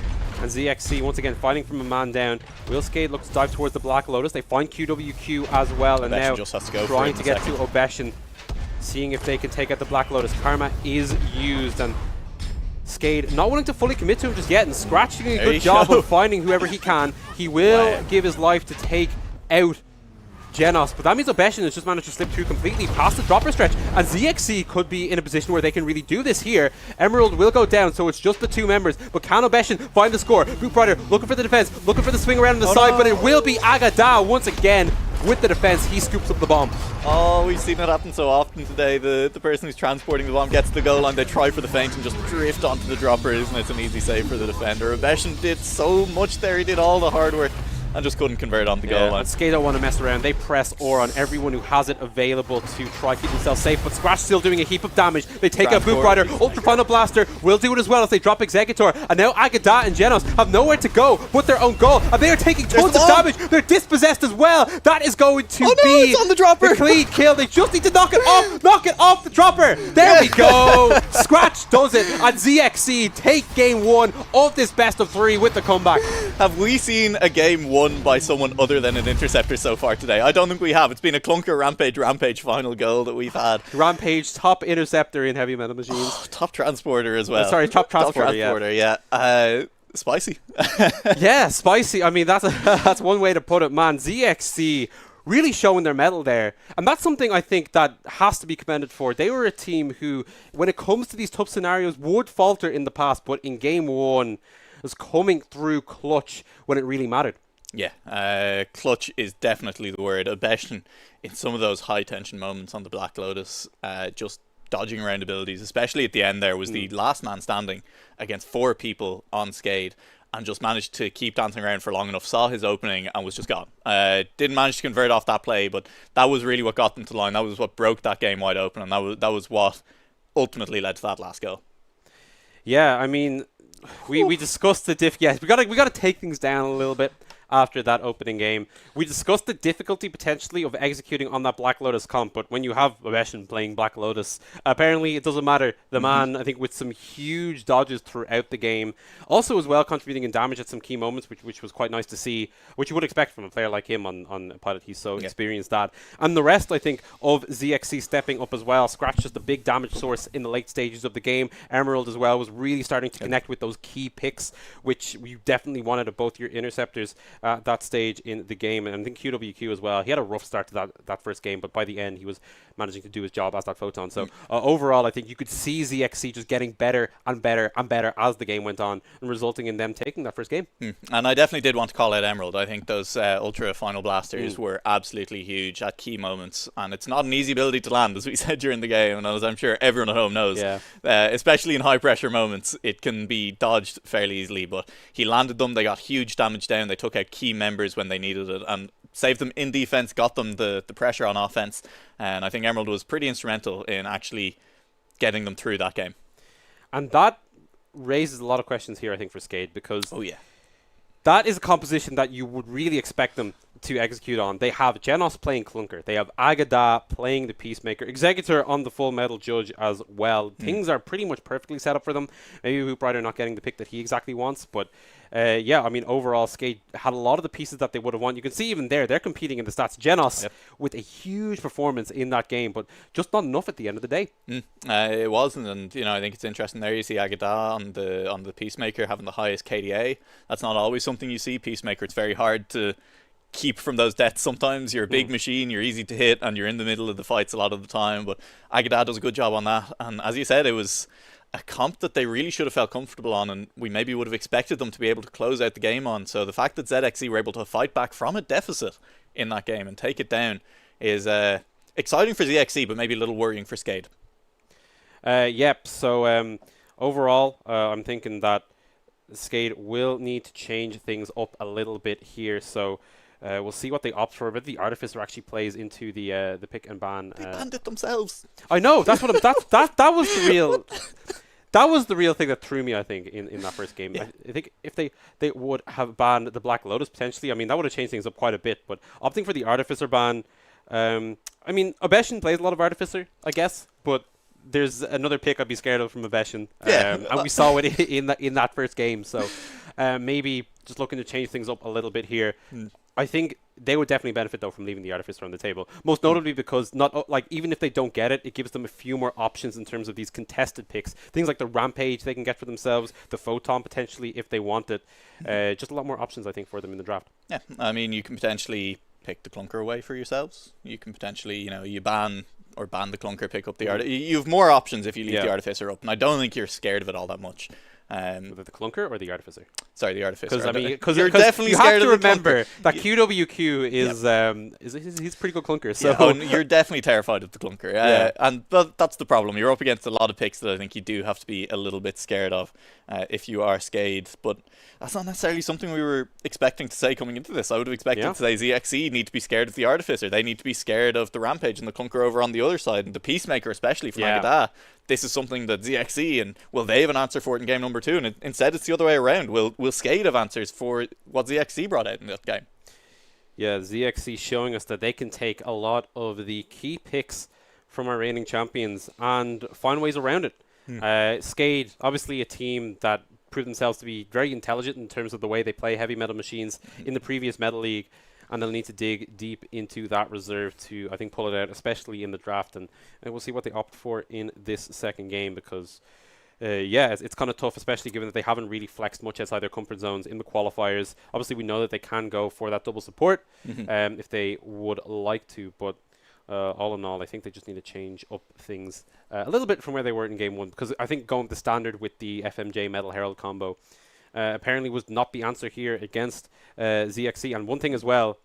[SPEAKER 1] And ZXC, once again, fighting from a man down. Will Skade looks to dive towards the Black Lotus. They find QWQ as well, and now
[SPEAKER 2] just has to go
[SPEAKER 1] trying to get to Obeshin, seeing if they can take out the Black Lotus. Karma is used, and Skade not wanting to fully commit to him just yet, and Scratch doing a good job of finding whoever he can. He will give his life to take out Genos, but that means Obeshin has just managed to slip through completely past the dropper stretch, and ZXC could be in a position where they can really do this here. Emerald will go down, so it's just the 2 members, but can Obeshin find the score? Boop Rider looking for the defense, looking for the swing around on the side, but it will be Agada once again with the defense. He scoops up the bomb.
[SPEAKER 2] Oh, we've seen it happen so often today. The person who's transporting the bomb gets to the goal line, they try for the feint and just drift onto the dropper, isn't it? It's an easy save for the defender. Obeshin did so much there, he did all the hard work and just couldn't convert on the goal line.
[SPEAKER 1] Skade don't want to mess around. They press ore on everyone who has it available to try keep themselves safe, but Scratch still doing a heap of damage. They take out Boop Rider. Ultra Final Blaster will do it as well as they drop Executor, and now Agada and Genos have nowhere to go but their own goal, and they are taking tons of damage. They're dispossessed as well. That is going to be
[SPEAKER 2] it's on the dropper.
[SPEAKER 1] The clean kill. They just need to knock it off the dropper. There we go. Scratch does it, and ZXC take game 1 of this best of 3 with the comeback.
[SPEAKER 2] Have we seen a game won by someone other than an interceptor so far today? I don't think we have. It's been a clunker Rampage final goal that we've had.
[SPEAKER 1] Rampage, top interceptor in Heavy Metal Machines.
[SPEAKER 2] Top transporter as well.
[SPEAKER 1] Sorry, top transporter,
[SPEAKER 2] yeah. Spicy.
[SPEAKER 1] Yeah, spicy. I mean, that's one way to put it, man. ZXC really showing their mettle there. And that's something I think that has to be commended for. They were a team who, when it comes to these tough scenarios, would falter in the past, but in game 1 was coming through clutch when it really mattered.
[SPEAKER 2] Yeah, clutch is definitely the word. Obeshin, in some of those high tension moments on the Black Lotus, just dodging around abilities, especially at the end there, was the last man standing against 4 people on Skade, and just managed to keep dancing around for long enough, saw his opening and was just gone. Didn't manage to convert off that play, but that was really what got them to the line. That was what broke that game wide open, and that was what ultimately led to that last goal.
[SPEAKER 1] Yeah, I mean, we discussed the diff. Yes, we gotta take things down a little bit. after that opening game. We discussed the difficulty potentially of executing on that Black Lotus comp, but when you have Obeshin playing Black Lotus, apparently it doesn't matter. The man, I think, with some huge dodges throughout the game, also as well contributing in damage at some key moments, which was quite nice to see, which you would expect from a player like him on Pilot. He's so experienced that. And the rest, I think, of ZXC stepping up as well. Scratch just a big damage source in the late stages of the game. Emerald as well was really starting to connect with those key picks, which we definitely wanted of both your interceptors at that stage in the game. And I think QWQ as well. He had a rough start to that first game, but by the end he was managing to do his job as that Photon. So overall, I think you could see ZXC just getting better and better and better as the game went on, and resulting in them taking that first game.
[SPEAKER 2] And I definitely did want to call out Emerald. I think those Ultra Final Blasters were absolutely huge at key moments, and it's not an easy ability to land, as we said during the game, and as I'm sure everyone at home knows. Especially in high pressure moments, it can be dodged fairly easily, but he landed them. They got huge damage down. They took out key members when they needed it, and saved them in defense, got them the pressure on offense, and I think Emerald was pretty instrumental in actually getting them through that game.
[SPEAKER 1] And that raises a lot of questions here, I think, for Skade, because that is a composition that you would really expect them to execute on. They have Genos playing Clunker. They have Agada playing the Peacemaker. Executor on the Full Metal Judge as well. Things are pretty much perfectly set up for them. Maybe Hoop Rider not getting the pick that he exactly wants, but yeah, I mean, overall, Skade had a lot of the pieces that they would have won. You can see even there, they're competing in the stats. Genos with a huge performance in that game, but just not enough at the end of the day.
[SPEAKER 2] It wasn't, and you know, I think it's interesting there. You see Agada on the Peacemaker having the highest KDA. That's not always something you see. Peacemaker, it's very hard to keep from those deaths sometimes. You're a big machine, you're easy to hit, and you're in the middle of the fights a lot of the time, but Agada does a good job on that. And as you said, it was a comp that they really should have felt comfortable on, and we maybe would have expected them to be able to close out the game on. So the fact that ZXC were able to fight back from a deficit in that game and take it down is exciting for ZXC, but maybe a little worrying for Skade.
[SPEAKER 1] So overall, I'm thinking that Skade will need to change things up a little bit here. So we'll see what they opt for. But the Artificer actually plays into the pick and ban.
[SPEAKER 2] They banned it themselves.
[SPEAKER 1] I know. That's what that was the real. That was the real thing that threw me, I think, in that first game. I think if they would have banned the Black Lotus potentially, I mean, that would have changed things up quite a bit. But opting for the Artificer ban, I mean, Obeshin plays a lot of Artificer, I guess, but there's another pick I'd be scared of from Obeshin. And we saw it in that first game. So maybe just looking to change things up a little bit here. I think they would definitely benefit, though, from leaving the Artificer on the table. Most notably because even if they don't get it, it gives them a few more options in terms of these contested picks. Things like the Rampage they can get for themselves, the Photon potentially if they want it. Just a lot more options, I think, for them in the draft.
[SPEAKER 2] Yeah, I mean, you can potentially pick the Clunker away for yourselves. You can potentially, you ban the Clunker, pick up the Artificer. You have more options if you leave the Artificer up, and I don't think you're scared of it all that much.
[SPEAKER 1] The Clunker or the Artificer?
[SPEAKER 2] Sorry, the Artificer.
[SPEAKER 1] Because I mean,
[SPEAKER 2] you're definitely
[SPEAKER 1] you
[SPEAKER 2] scared
[SPEAKER 1] have to
[SPEAKER 2] of the
[SPEAKER 1] remember
[SPEAKER 2] Clunker.
[SPEAKER 1] that QWQ he's pretty good Clunker. So
[SPEAKER 2] you're definitely terrified of the Clunker. But that's the problem. You're up against a lot of picks that I think you do have to be a little bit scared of if you are Skade. But that's not necessarily something we were expecting to say coming into this. I would have expected to say ZXC need to be scared of the Artificer. They need to be scared of the Rampage and the Clunker over on the other side, and the Peacemaker especially from Agada. This is something that ZXC, and will they have an answer for it in game number 2? And instead it's the other way around. Will Skade have answers for what ZXC brought out in that game?
[SPEAKER 1] Yeah, ZXC showing us that they can take a lot of the key picks from our reigning champions and find ways around it. Skade, obviously a team that proved themselves to be very intelligent in terms of the way they play heavy metal machines in the previous Metal League, and they'll need to dig deep into that reserve to, I think, pull it out, especially in the draft. And we'll see what they opt for in this second game because, it's kind of tough, especially given that they haven't really flexed much outside their comfort zones in the qualifiers. Obviously, we know that they can go for that double support if they would like to, but all in all, I think they just need to change up things a little bit from where they were in game 1, because I think going the standard with the FMJ Metal Herald combo apparently was not the answer here against ZXC. And one thing as well,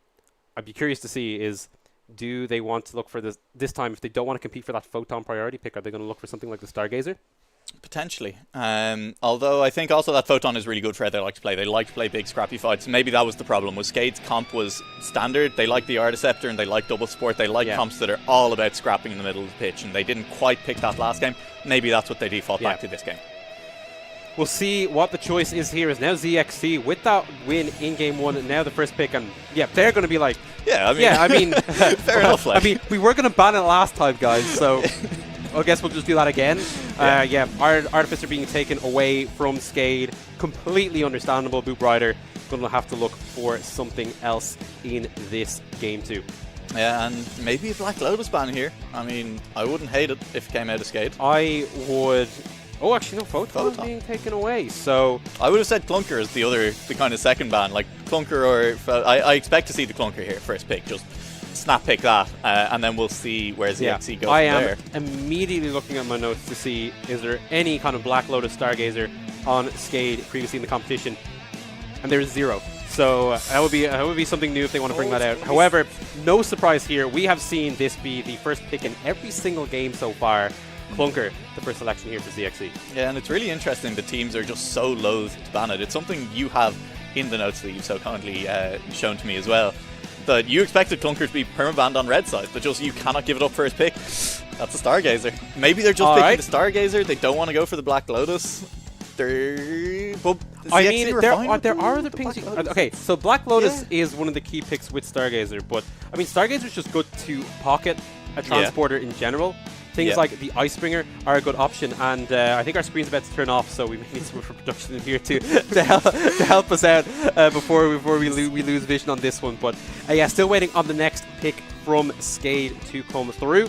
[SPEAKER 1] I'd be curious to see is, do they want to look for this time, if they don't want to compete for that Photon priority pick, are they going to look for something like the Stargazer?
[SPEAKER 2] Potentially. Although I think also that Photon is really good for how they like to play. They like to play big scrappy fights. Maybe that was the problem. Was Skade's comp was standard. They like the Articeptor and they like double support. They like comps that are all about scrapping in the middle of the pitch, and they didn't quite pick that last game. Maybe that's what they default back to this game.
[SPEAKER 1] we'll see what the choice is here. Is now ZXC with that win in game 1, and now the first pick, and yeah, they're going to be like,
[SPEAKER 2] I mean, fair enough.
[SPEAKER 1] I mean, we were going to ban it last time, guys, so I guess we'll just do that again. Yeah, Artificer being taken away from Skade, completely understandable. Boop Rider going to have to look for something else in this game 2.
[SPEAKER 2] Yeah, and maybe a Black Lotus ban here. I mean, I wouldn't hate it if it came out of Skade.
[SPEAKER 1] I would. Oh, actually, no, Photon being taken away. So
[SPEAKER 2] I would have said Clunker as the kind of second ban, like Clunker or I expect to see the Clunker here first pick. Just snap pick that, and then we'll see where ZXC goes.
[SPEAKER 1] I
[SPEAKER 2] from
[SPEAKER 1] am immediately looking at my notes to see is there any kind of Black Lotus Stargazer on Skade previously in the competition, and there's 0. So that would be something new if they want to bring that out. However, no surprise here. We have seen this be the first pick in every single game so far. Clunker, the first selection here for ZXC.
[SPEAKER 2] Yeah, and it's really interesting the teams are just so loath to ban it. It's something you have in the notes that you've so kindly shown to me as well. That you expected Clunker to be permabanned on red side, but just you cannot give it up first pick. That's a Stargazer. Maybe they're just picking the Stargazer. They don't want to go for the Black Lotus.
[SPEAKER 1] I mean, there are other pings. Okay, so Black Lotus is one of the key picks with Stargazer, but I mean, Stargazer is just good to pocket a transporter in general. Things like the Icebringer are a good option, and I think our screen's about to turn off, so we may need some production in here to help us out before we lose vision on this one. But yeah, still waiting on the next pick from Skade to come through.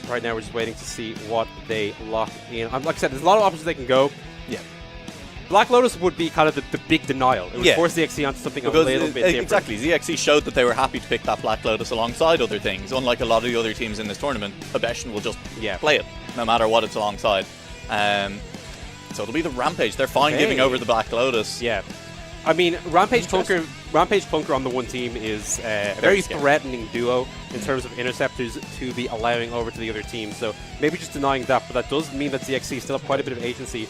[SPEAKER 1] Right now we're just waiting to see what they lock in. Like I said, there's a lot of options they can go. Yeah. Black Lotus would be kind of the big denial. It would force ZXC onto something a little bit different.
[SPEAKER 2] Exactly. ZXC showed that they were happy to pick that Black Lotus alongside other things. Unlike a lot of the other teams in this tournament, Abeshin will just play it, no matter what it's alongside. So it'll be the Rampage. They're fine giving over the Black Lotus.
[SPEAKER 1] Yeah. I mean, Rampage Clunker on the one team is a very threatening duo in terms of interceptors to be allowing over to the other team. So maybe just denying that, but that does mean that ZXC still have quite a bit of agency.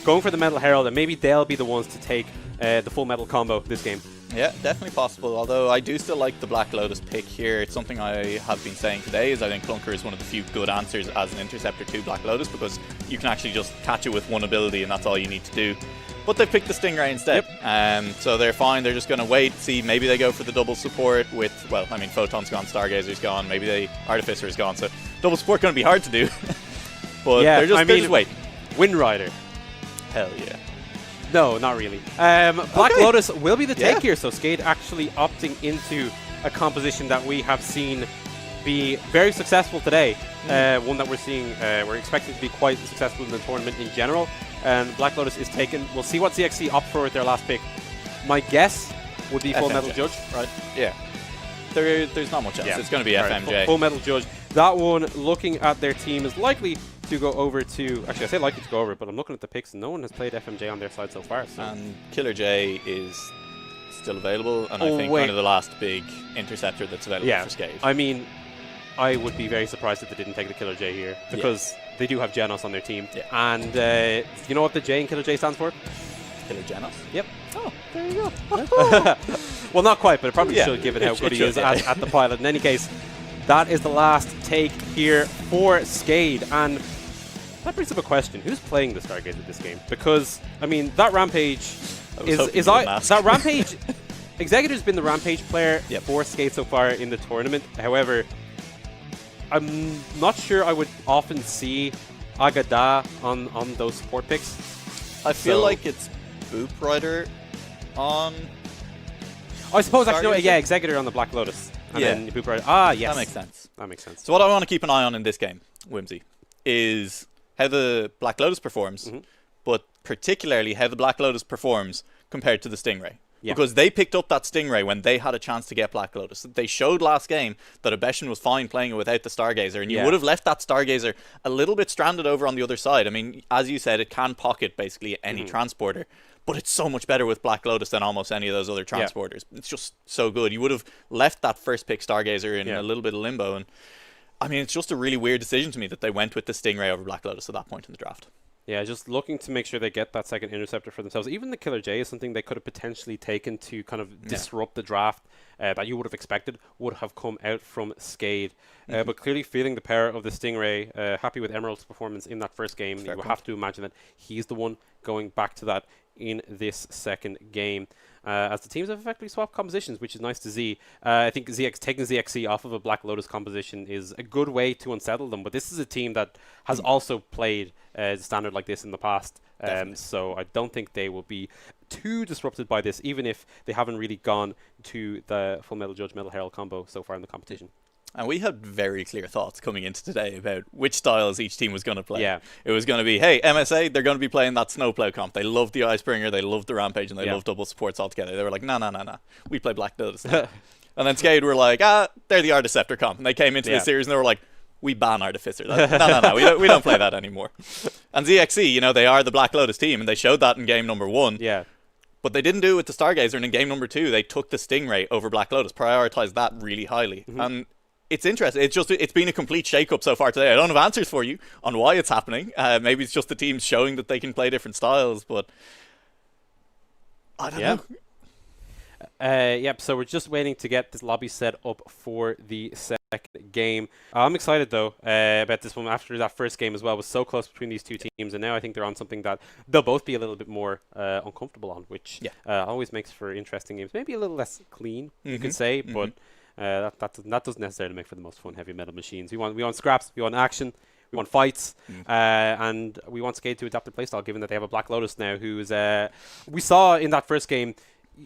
[SPEAKER 1] Going for the Metal Herald, and maybe they'll be the ones to take the full metal combo this game.
[SPEAKER 2] Yeah, definitely possible, although I do still like the Black Lotus pick here. It's something I have been saying today, is I think Clunker is one of the few good answers as an interceptor to Black Lotus, because you can actually just catch it with one ability and that's all you need to do. But they picked the Stingray instead, so they're fine. They're just going to wait, see, maybe they go for the double support with, well, I mean, Photon's gone, Stargazer's gone, maybe Artificer's gone, so double support going to be hard to do. But they're just waiting.
[SPEAKER 1] Wind Rider.
[SPEAKER 2] Hell yeah.
[SPEAKER 1] No, not really. Black Lotus will be the take here, so Skade actually opting into a composition that we have seen be very successful today. One that we're expecting to be quite successful in the tournament in general. And Black Lotus is taken. We'll see what ZXC opt for with their last pick. My guess would be Full Metal Judge.
[SPEAKER 2] Right. Yeah. There's not much else. It's going to be FMJ.
[SPEAKER 1] Right. Full Metal Judge. That one, looking at their team, is likely to go over to... Actually, I say likely to go over, but I'm looking at the picks, and no one has played FMJ on their side so far. So.
[SPEAKER 2] And Killer J is still available, and I think kind of the last big interceptor that's available for Skade.
[SPEAKER 1] I mean, I would be very surprised if they didn't take the Killer J here, because they do have Genos on their team. Yeah. And you know what the J in Killer J stands for?
[SPEAKER 2] Killer Genos?
[SPEAKER 1] Yep.
[SPEAKER 2] Oh, there you go.
[SPEAKER 1] Well, not quite, but it probably should, given how good he is at the pilot. In any case, that is the last take here for Skade, and that brings up a question: who's playing the Stargazer this game? Because I mean, that Rampage that Rampage. Executor's been the Rampage player for Skade so far in the tournament. However, I'm not sure I would often see Agada on those support picks.
[SPEAKER 2] I feel like it's Boop Rider on.
[SPEAKER 1] I suppose actually, Executor on the Black Lotus. And then Boop Rider. Ah, yes.
[SPEAKER 2] That makes sense.
[SPEAKER 1] That makes sense.
[SPEAKER 2] So what I want to keep an eye on in this game, Whimsy, is how the Black Lotus performs, but particularly how the Black Lotus performs compared to the Stingray. Yeah. Because they picked up that Stingray when they had a chance to get Black Lotus. They showed last game that Abeshin was fine playing it without the Stargazer, and you would have left that Stargazer a little bit stranded over on the other side. I mean, as you said, it can pocket basically any transporter, but it's so much better with Black Lotus than almost any of those other transporters. It's just so good. You would have left that first pick Stargazer in a little bit of limbo, and I mean, it's just a really weird decision to me that they went with the Stingray over Black Lotus at that point in the draft.
[SPEAKER 1] Yeah, just looking to make sure they get that second interceptor for themselves. Even the Killer J is something they could have potentially taken to kind of disrupt the draft that you would have expected would have come out from Skade. But clearly feeling the power of the Stingray, happy with Emerald's performance in that first game. You have to imagine that he's the one going back to that in this second game. As the teams have effectively swapped compositions, which is nice to see. I think taking ZXC off of a Black Lotus composition is a good way to unsettle them, but this is a team that has also played standard like this in the past, so I don't think they will be too disrupted by this, even if they haven't really gone to the Full Metal Judge Metal Herald combo so far in the competition.
[SPEAKER 2] And we had very clear thoughts coming into today about which styles each team was going to play.
[SPEAKER 1] Yeah.
[SPEAKER 2] It was going to be, hey, MSA, they're going to be playing that Snowplow comp. They love the Icebringer, they love the Rampage, and they love double supports altogether. They were like, nah. We play Black Lotus. And then Skade were like, they're the Articeptor comp. And they came into the series and they were like, we ban Artificer. No, we don't play that anymore. And ZXC, they are the Black Lotus team, and they showed that in game number 1.
[SPEAKER 1] Yeah.
[SPEAKER 2] But they didn't do it with the Stargazer, and in game number 2, they took the Stingray over Black Lotus, prioritized that really highly. And it's interesting. It's been a complete shake-up so far today. I don't have answers for you on why it's happening. Maybe it's just the teams showing that they can play different styles, but I don't know.
[SPEAKER 1] Yep, so we're just waiting to get this lobby set up for the second game. I'm excited, though, about this one after that first game as well. It was so close between these two teams, and now I think they're on something that they'll both be a little bit more uncomfortable on, which always makes for interesting games. Maybe a little less clean, you could say, but that doesn't necessarily make for the most fun heavy metal machines. We want scraps, we want action, we want fights, and we want Skade to adapt their playstyle, given that they have a Black Lotus now who's... we saw in that first game,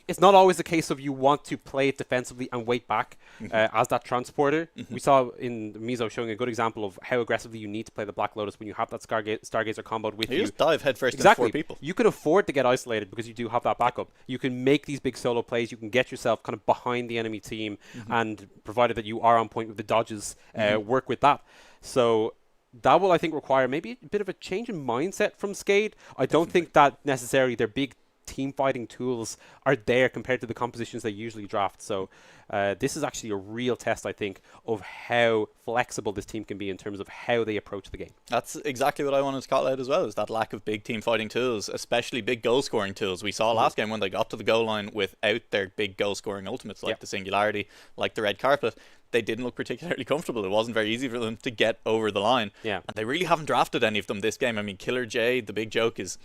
[SPEAKER 1] it's not always the case of you want to play it defensively and wait back as that transporter. We saw in Mizo showing a good example of how aggressively you need to play the Black Lotus when you have that Stargazer comboed with you.
[SPEAKER 2] You just dive headfirst into 4 people.
[SPEAKER 1] You can afford to get isolated because you do have that backup. You can make these big solo plays. You can get yourself kind of behind the enemy team, and provided that you are on point with the dodges, work with that. So that will, I think, require maybe a bit of a change in mindset from Skade. I don't think that necessarily their big team fighting tools are there compared to the compositions they usually draft. So this is actually a real test, I think, of how flexible this team can be in terms of how they approach the game.
[SPEAKER 2] That's exactly what I wanted to call out as well, is that lack of big team fighting tools, especially big goal scoring tools. We saw last game when they got to the goal line without their big goal scoring ultimates, like the Singularity, like the Red Carpet. They didn't look particularly comfortable. It wasn't very easy for them to get over the line. And they really haven't drafted any of them this game. I mean, Killer J, the big joke, is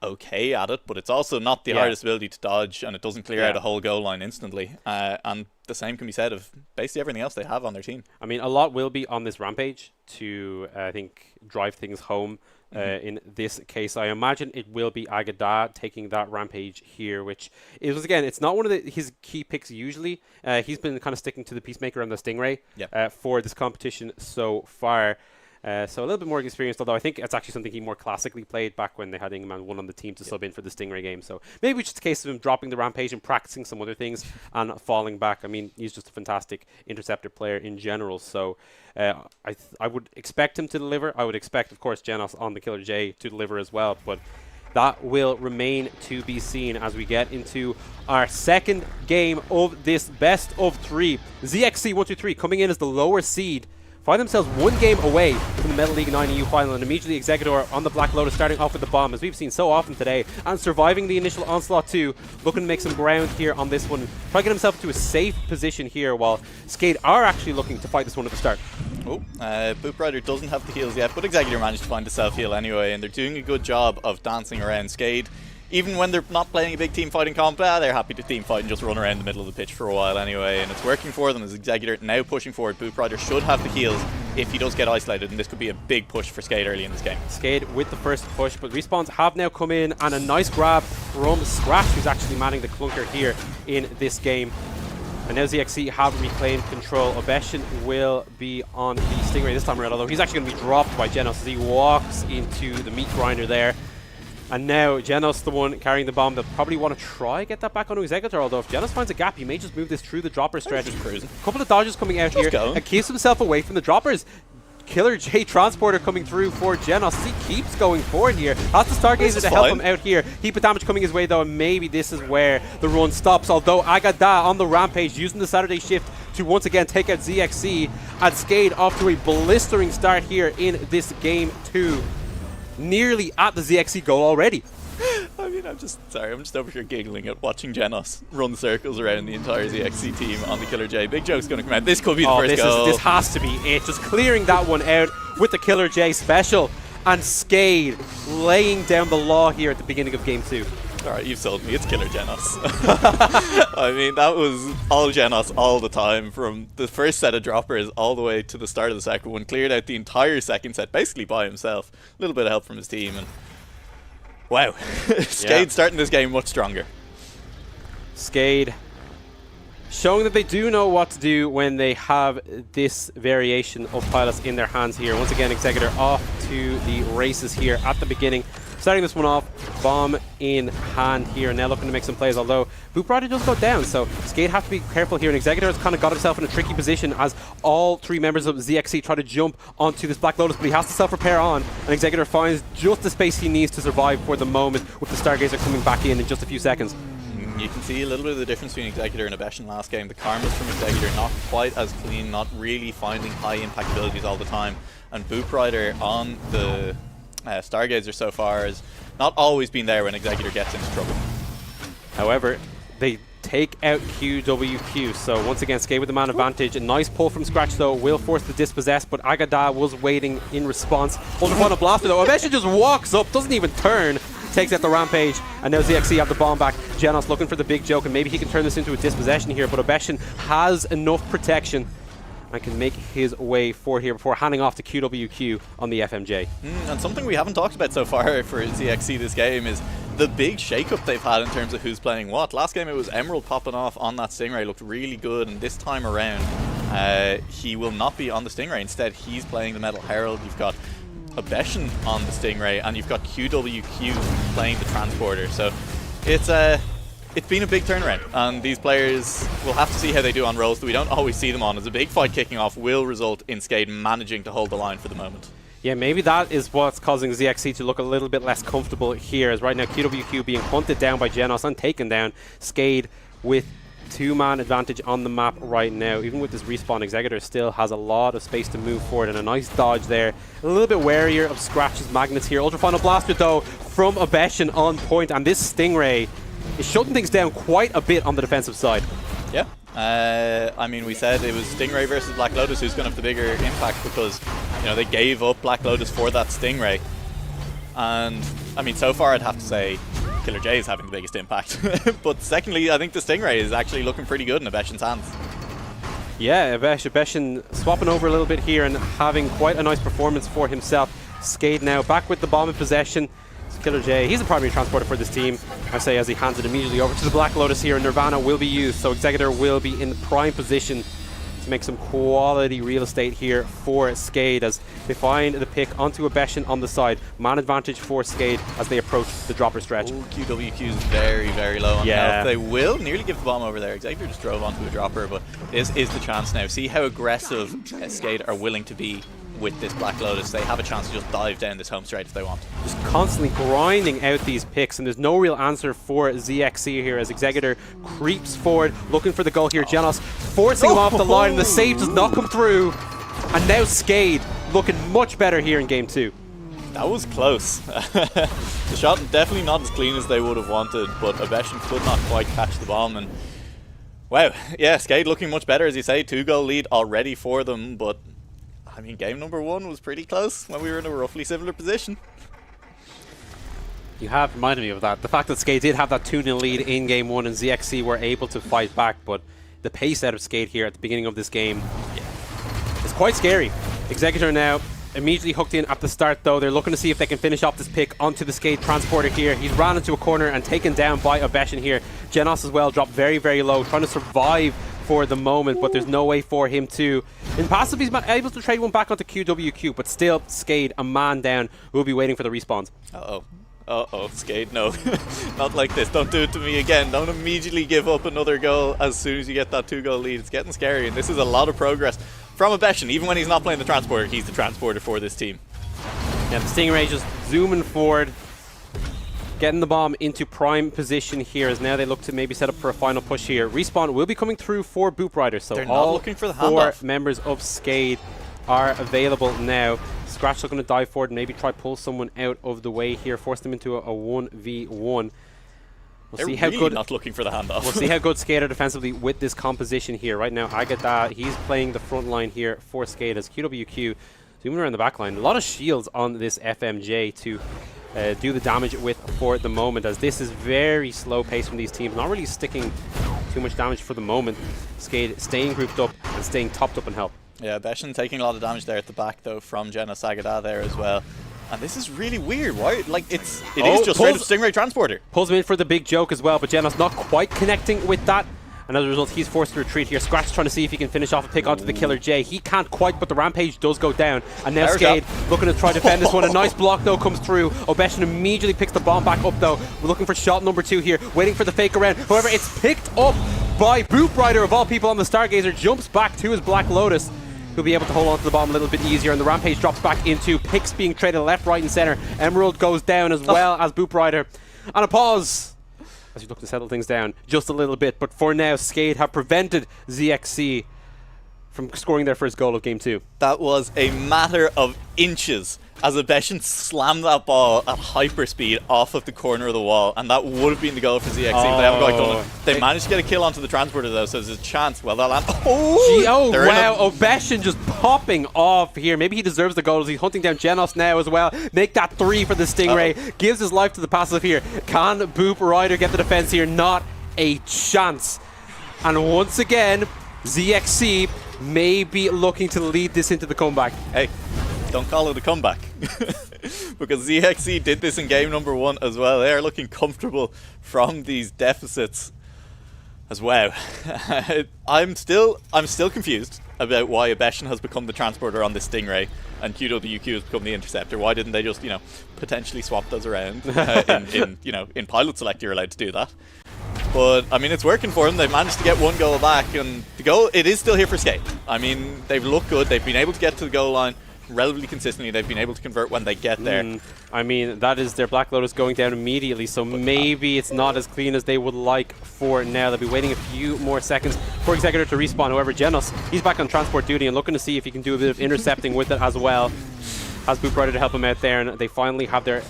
[SPEAKER 2] okay at it, but it's also not the hardest ability to dodge, and it doesn't clear out a whole goal line instantly. And the same can be said of basically everything else they have on their team.
[SPEAKER 1] I mean, a lot will be on this Rampage to, I think, drive things home. In this case, I imagine it will be Agada taking that Rampage here, which is, again, it's not one of his key picks usually. He's been kind of sticking to the Peacemaker and the Stingray for this competition so far. So a little bit more experienced, although I think it's actually something he more classically played back when they had Ingman 1 on the team to sub in for the Stingray game. So maybe it's just a case of him dropping the Rampage and practicing some other things and falling back. I mean, he's just a fantastic interceptor player in general. So I would expect him to deliver. I would expect, of course, Genos on the Killer J to deliver as well. But that will remain to be seen as we get into our second game of this best of 3. ZXC 123 coming in as the lower seed, find themselves 1 game away from the Metal League 9 EU final, and immediately Executor on the Black Lotus starting off with the bomb, as we've seen so often today, and surviving the initial onslaught too, looking to make some ground here on this one, trying to get himself to a safe position here, while Skade are actually looking to fight this one at the start.
[SPEAKER 2] Boot Rider doesn't have the heals yet, but Executor managed to find the self-heal anyway, and they're doing a good job of dancing around Skade. Even when they're not playing a big team fighting comp, they're happy to team fight and just run around the middle of the pitch for a while anyway, and it's working for them as Executor now pushing forward. Boot Rider should have the heals if he does get isolated, and this could be a big push for Skade early in this game.
[SPEAKER 1] Skade with the first push, but Respawns have now come in, and a nice grab from Scratch, who's actually manning the clunker here in this game. And now ZXC have reclaimed control. Obeshin will be on the Stingray this time around, although he's actually going to be dropped by Genos as he walks into the meat grinder there. And now Genos, the one carrying the bomb, they'll probably want to try get that back onto Executor, although if Genos finds a gap, he may just move this through the dropper stretch. A couple of dodges coming out here and keeps himself away from the droppers. Killer J Transporter coming through for Genos as he keeps going forward here. Has the Stargazer to help him out here. Heap of damage coming his way though, and maybe this is where the run stops. Although Agada on the Rampage using the Saturday shift to once again take out ZXC, and Skade off to a blistering start here in this game 2. Nearly at the ZXC goal already.
[SPEAKER 2] I mean, mean, I'm just over here giggling at watching Genos run circles around the entire ZXC team on the Killer J. Big Joke's going to come out. This could be the first goal.
[SPEAKER 1] This has to be it. Just clearing that one out with the Killer J special. And Skade laying down the law here at the beginning of Game 2.
[SPEAKER 2] Alright, you've sold me. It's Killer Genos. I mean, that was all Genos all the time, from the first set of droppers all the way to the start of the second one. Cleared out the entire second set, basically by himself. A little bit of help from his team, and wow. Skade starting this game much stronger.
[SPEAKER 1] Skade showing that they do know what to do when they have this variation of pilots in their hands here. Once again, Executor off to the races here at the beginning. Starting this one off, bomb in hand here, now looking to make some plays, although Booprider does go down, so Skade have to be careful here, and Executor has kind of got himself in a tricky position as all three members of ZXC try to jump onto this Black Lotus, but he has to self-repair on, and Executor finds just the space he needs to survive for the moment, with the Stargazer coming back in just a few seconds.
[SPEAKER 2] You can see a little bit of the difference between Executor and Abeshin last game. The karmas from Executor not quite as clean, not really finding high impact abilities all the time, and Booprider on the Stargazer so far has not always been there when Executor gets into trouble.
[SPEAKER 1] However, they take out QWQ, so once again Skade with the man advantage. A nice pull from Scratch though will force the dispossess, but Agada was waiting in response. Ultra Final Blaster though, Abeshin just walks up, doesn't even turn, takes out the Rampage, and now ZXC have the bomb back. Genos looking for the big joke, and maybe he can turn this into a dispossession here, but Abeshin has enough protection and can make his way forward here before handing off to QWQ on the FMJ.
[SPEAKER 2] And something we haven't talked about so far for ZXC this game is the big shake-up they've had in terms of who's playing what. Last game it was Emerald popping off on that Stingray, looked really good, and this time around he will not be on the Stingray. Instead, he's playing the Metal Herald. You've got Abeshin on the Stingray, and you've got QWQ playing the Transporter. So it's been a big turnaround, and these players will have to see how they do on roles that we don't always see them on, as a big fight kicking off will result in Skade managing to hold the line for the moment.
[SPEAKER 1] Yeah, maybe that is what's causing ZXC to look a little bit less comfortable here, as right now QWQ being hunted down by Genos and taken down. Skade with two-man advantage on the map right now. Even with this respawn, Executor still has a lot of space to move forward, and a nice dodge there. A little bit warier of Scratch's magnets here. Ultra Final Blaster though from Abeshin on point, and this Stingray is shutting things down quite a bit on the defensive side.
[SPEAKER 2] Yeah. I mean, we said it was Stingray versus Black Lotus who's going to have the bigger impact, because, you know, they gave up Black Lotus for that Stingray. And, I mean, so far I'd have to say Killer J is having the biggest impact. But secondly, I think the Stingray is actually looking pretty good in Abeshin's hands. Yeah,
[SPEAKER 1] Abeshin swapping over a little bit here and having quite a nice performance for himself. Skade now back with the bomb in possession. Killer J, he's the primary transporter for this team, I say, as he hands it immediately over to the Black Lotus here, and Nirvana will be used, so Executor will be in prime position to make some quality real estate here for Skade as they find the pick onto Abeshin on the side. Man advantage for Skade as they approach the dropper stretch.
[SPEAKER 2] Ooh, QWQ is very, very low on health. They will nearly give the bomb over there. Executor just drove onto a dropper, but this is the chance now. See how aggressive Skade are willing to be with this Black Lotus. They have a chance to just dive down this home straight if they want.
[SPEAKER 1] Just constantly grinding out these picks, and there's no real answer for ZXC here as Executor creeps forward, looking for the goal here. Genos forcing him off the line, and the save does not come through. And now Skade looking much better here in Game 2.
[SPEAKER 2] That was close. The shot definitely not as clean as they would have wanted, but Abeshin could not quite catch the bomb. And wow, yeah, Skade looking much better, as you say. 2-goal lead already for them, but I mean, game number 1 was pretty close when we were in a roughly similar position.
[SPEAKER 1] You have reminded me of that. The fact that Skade did have that 2-0 lead in game 1 and ZXC were able to fight back, but the pace out of Skade here at the beginning of this game is quite scary. Executor now immediately hooked in at the start though. They're looking to see if they can finish off this pick onto the Skade transporter here. He's ran into a corner and taken down by Abeshin here. Genos as well dropped very, very low, trying to survive for the moment, but there's no way for him to. In passive, he's able to trade one back onto QWQ, but still Skade, a man down, will be waiting for the respawns.
[SPEAKER 2] Uh-oh. Uh-oh, Skade, no. Not like this. Don't do it to me again. Don't immediately give up another goal as soon as you get that 2-goal lead. It's getting scary, and this is a lot of progress from Abeshin. Even when he's not playing the transporter, he's the transporter for this team.
[SPEAKER 1] Yeah, the Stingray just zooming forward, getting the bomb into prime position here, as now they look to maybe set up for a final push here. Respawn will be coming through for Booprider, so
[SPEAKER 2] they're
[SPEAKER 1] all
[SPEAKER 2] not looking for the
[SPEAKER 1] 4
[SPEAKER 2] handoff.
[SPEAKER 1] members of Skade are available now. Scratch looking to dive forward and maybe try pull someone out of the way here, force them into a 1v1.
[SPEAKER 2] They're
[SPEAKER 1] see how
[SPEAKER 2] really
[SPEAKER 1] good
[SPEAKER 2] not looking for the handoff.
[SPEAKER 1] We'll see how good Skate are defensively with this composition here. Right now, Agada, he's playing the front line here for Skate as QWQ zooming around the back line. A lot of shields on this FMJ to do the damage with for the moment, as this is very slow pace from these teams. Not really sticking too much damage for the moment. Skate staying grouped up and staying topped up in help.
[SPEAKER 2] Yeah, Beshin taking a lot of damage there at the back though from Genos Agada there as well. And this is really weird. Why? Like it is just straight up Stingray Transporter.
[SPEAKER 1] Pulls him in for the big joke as well, but Genos not quite connecting with that. And as a result, he's forced to retreat here. Scratch trying to see if he can finish off a pick onto the Killer J. He can't quite, but the Rampage does go down. And now Skade looking to try to defend this one. A nice block, though, comes through. Obeshin immediately picks the bomb back up, though. We're looking for shot number 2 here, waiting for the fake around. However, it's picked up by Boop Rider, of all people, on the Stargazer. Jumps back to his Black Lotus, who'll be able to hold on to the bomb a little bit easier. And the Rampage drops back into picks being traded left, right, and center. Emerald goes down as well as Boop Rider. And a pause as you look to settle things down just a little bit. But for now, Skade have prevented ZXC from scoring their first goal of Game 2.
[SPEAKER 2] That was a matter of inches as Abeshin slammed that ball at hyperspeed off of the corner of the wall, and that would have been the goal for ZXC, but they haven't quite done it. They managed to get a kill onto the transporter though, so there's a chance. Well, they'll land.
[SPEAKER 1] Oh wow, Obeshin just popping off here. Maybe he deserves the goal as he's hunting down Genos now as well. Make that 3 for the Stingray. Gives his life to the passive here. Can Boop Rider get the defense here? Not a chance. And once again, ZXC may be looking to lead this into the comeback.
[SPEAKER 2] Hey, don't call it a comeback. Because ZXC did this in game number 1 as well. They are looking comfortable from these deficits as well. I'm still confused about why Abeshin has become the transporter on this Stingray and QWQ has become the interceptor. Why didn't they just, potentially swap those around? In pilot select you're allowed to do that. But I mean, it's working for them. They've managed to get 1 goal back, and the goal, it is still here for Skate. I mean, they've looked good. They've been able to get to the goal line relatively consistently. They've been able to convert when they get there.
[SPEAKER 1] I mean, that is their Black Lotus going down immediately, so maybe it's not as clean as they would like for now. They'll be waiting a few more seconds for Executor to respawn. However, Genos, he's back on transport duty and looking to see if he can do a bit of intercepting with it as well. Has Boop Rider to help him out there, and they finally have their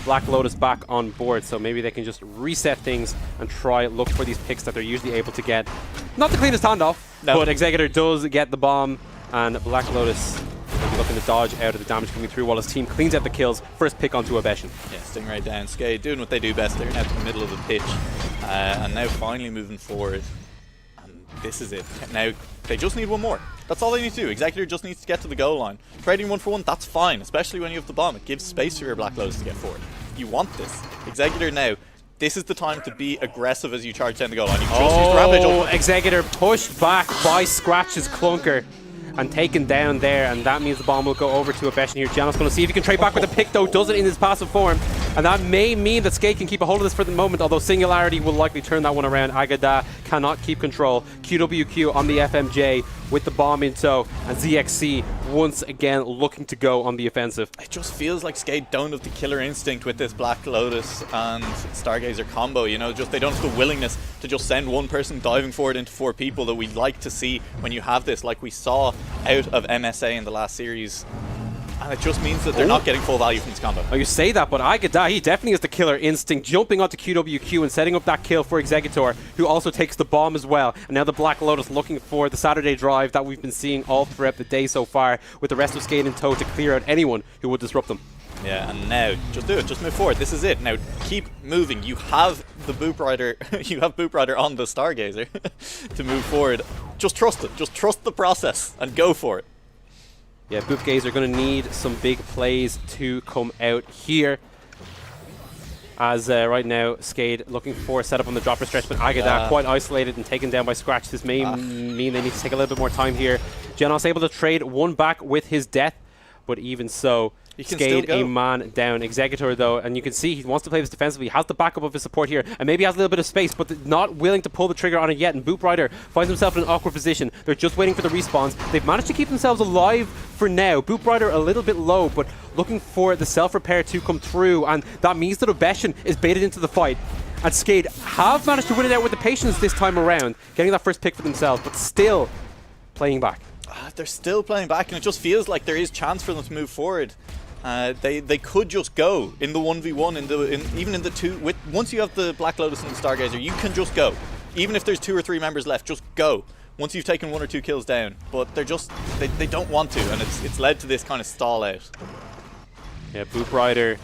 [SPEAKER 1] Black Lotus back on board, so maybe they can just reset things and try look for these picks that they're usually able to get. Not the cleanest handoff, but Executor does get the bomb, and Black Lotus will be looking to dodge out of the damage coming through while his team cleans out the kills. First pick onto Obeshin.
[SPEAKER 2] Yeah, Stingray down. Skade doing what they do best. They're out to the middle of the pitch, and now finally moving forward. And this is it. Now they just need 1 more. That's all they need to do. Executor just needs to get to the goal line. Trading 1 for 1, that's fine, especially when you have the bomb. It gives space for your Black Lotus to get forward. You want this. Executor now, this is the time to be aggressive as you charge down the goal line. You just use the Rampage.
[SPEAKER 1] Executor pushed back by Scratch's Clunker and taken down there, and that means the bomb will go over to Obeshin here. Genos going to see if he can trade back with a pick, though. Does it in his passive form, and that may mean that Skate can keep a hold of this for the moment, although Singularity will likely turn that one around. Agada cannot keep control. QWQ on the FMJ with the bomb in tow, and ZXC once again looking to go on the offensive.
[SPEAKER 2] It just feels like Skate don't have the killer instinct with this Black Lotus and Stargazer combo, just they don't have the willingness to just send 1 person diving forward into 4 people that we'd like to see when you have this, like we saw out of MSA in the last series. And it just means that they're not getting full value from this combo.
[SPEAKER 1] Oh, you say that, but Agada, he definitely has the killer instinct, jumping onto QWQ and setting up that kill for Executor, who also takes the bomb as well. And now the Black Lotus looking for the Saturday drive that we've been seeing all throughout the day so far, with the rest of Skate in tow to clear out anyone who would disrupt them.
[SPEAKER 2] Yeah, and now, just do it. Just move forward. This is it. Now, keep moving. You have the Boop Rider, you have Boop Rider on the Stargazer to move forward. Just trust it. Just trust the process and go for it.
[SPEAKER 1] Yeah, Boop Gaze are going to need some big plays to come out here. As right now, Skade looking for a setup on the dropper stretch, but Agada quite isolated and taken down by Scratch. This may mean they need to take a little bit more time here. Genos able to trade 1 back with his death, but even so, Skade a man down. Executor though, and you can see he wants to play this defensively. He has the backup of his support here, and maybe has a little bit of space, but not willing to pull the trigger on it yet. And Boop Rider finds himself in an awkward position. They're just waiting for the respawns. They've managed to keep themselves alive for now. Boop Rider a little bit low, but looking for the self-repair to come through, and that means that Obeshin is baited into the fight. And Skade have managed to win it out with the patience this time around, getting that first pick for themselves, but still playing back.
[SPEAKER 2] They're still playing back, and it just feels like there is chance for them to move forward. They could just go in the 1v1 even in the 2 once you have the Black Lotus and the Stargazer, you can just go. Even if there's 2 or 3 members left, just go. Once you've taken 1 or 2 kills down, but they're just they don't want to, and it's led to this kind of stall out.
[SPEAKER 1] Yeah, Boop Rider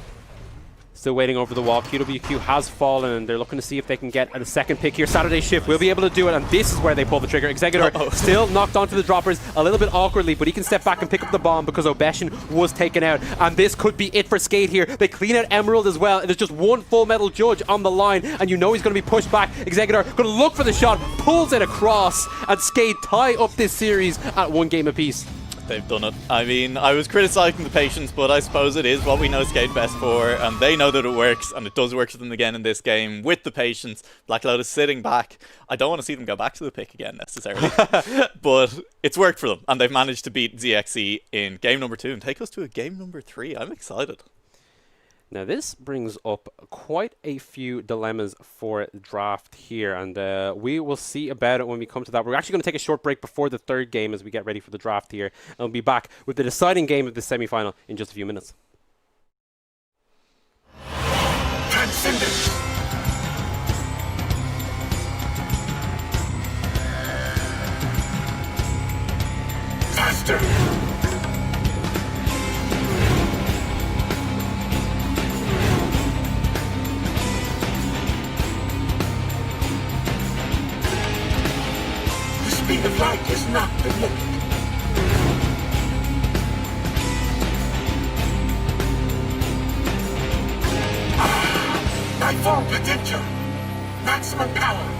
[SPEAKER 1] still waiting over the wall. QWQ has fallen, and they're looking to see if they can get a second pick here. Saturday Shift will be able to do it, and this is where they pull the trigger. Executor still knocked onto the droppers a little bit awkwardly, but he can step back and pick up the bomb because Obeshin was taken out, and this could be it for Skate here. They clean out Emerald as well. There's just 1 Full Metal Judge on the line, and you know he's going to be pushed back. Executor going to look for the shot, pulls it across, and Skate tie up this series at 1 game apiece.
[SPEAKER 2] They've done it. I mean, I was criticising the patience, but I suppose it is what we know Skate best for, and they know that it works, and it does work for them again in this game with the patience. Black Lotus sitting back. I don't want to see them go back to the pick again necessarily, but it's worked for them, and they've managed to beat ZXE in game number 2 and take us to a game number 3. I'm excited.
[SPEAKER 1] Now this brings up quite a few dilemmas for draft here, and we will see about it when we come to that. We're actually going to take a short break before the 3rd game as we get ready for the draft here, and we'll be back with the deciding game of the semi-final in just a few minutes.
[SPEAKER 4] Transcendence. Faster. The speed of light is not the limit. My full potential. Maximum power.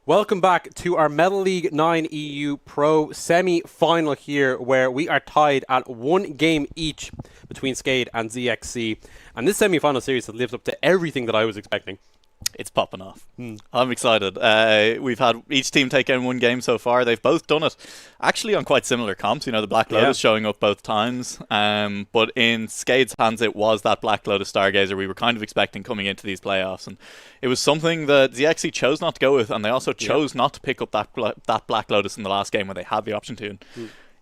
[SPEAKER 1] Welcome back to our Metal League 9 EU Pro semi-final here, where we are tied at 1 game each between Skade and ZXC. And this semi-final series has lived up to everything that I was expecting.
[SPEAKER 2] It's popping off. I'm excited. We've had each team take in 1 game so far. They've both done it actually on quite similar comps. You know, the Black Lotus showing up both times. But in Skade's hands, it was that Black Lotus Stargazer we were kind of expecting coming into these playoffs. And it was something that ZXC chose not to go with. And they also chose not to pick up that Black Lotus in the last game when they had the option to.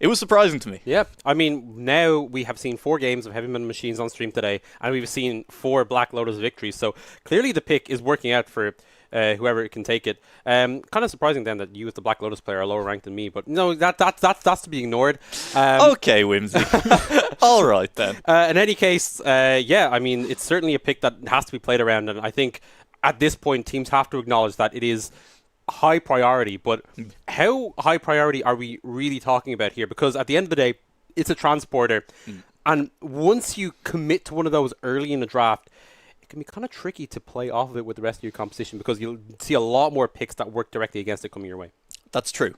[SPEAKER 2] It was surprising to me.
[SPEAKER 1] Yeah, I mean, now we have seen 4 games of Heavy Metal Machines on stream today, and we've seen 4 Black Lotus victories. So clearly the pick is working out for whoever can take it. Kind of surprising then that you, as the Black Lotus player, are lower ranked than me, but no, that's to be ignored.
[SPEAKER 2] Okay, Whimsy. All right then.
[SPEAKER 1] In any case, yeah, I mean, it's certainly a pick that has to be played around, and I think at this point teams have to acknowledge that it is high priority. But how high priority are we really talking about here? Because at the end of the day, it's a transporter, and once you commit to one of those early in the draft, it can be kind of tricky to play off of it with the rest of your competition, because you'll see a lot more picks that work directly against it coming your way.
[SPEAKER 2] That's true.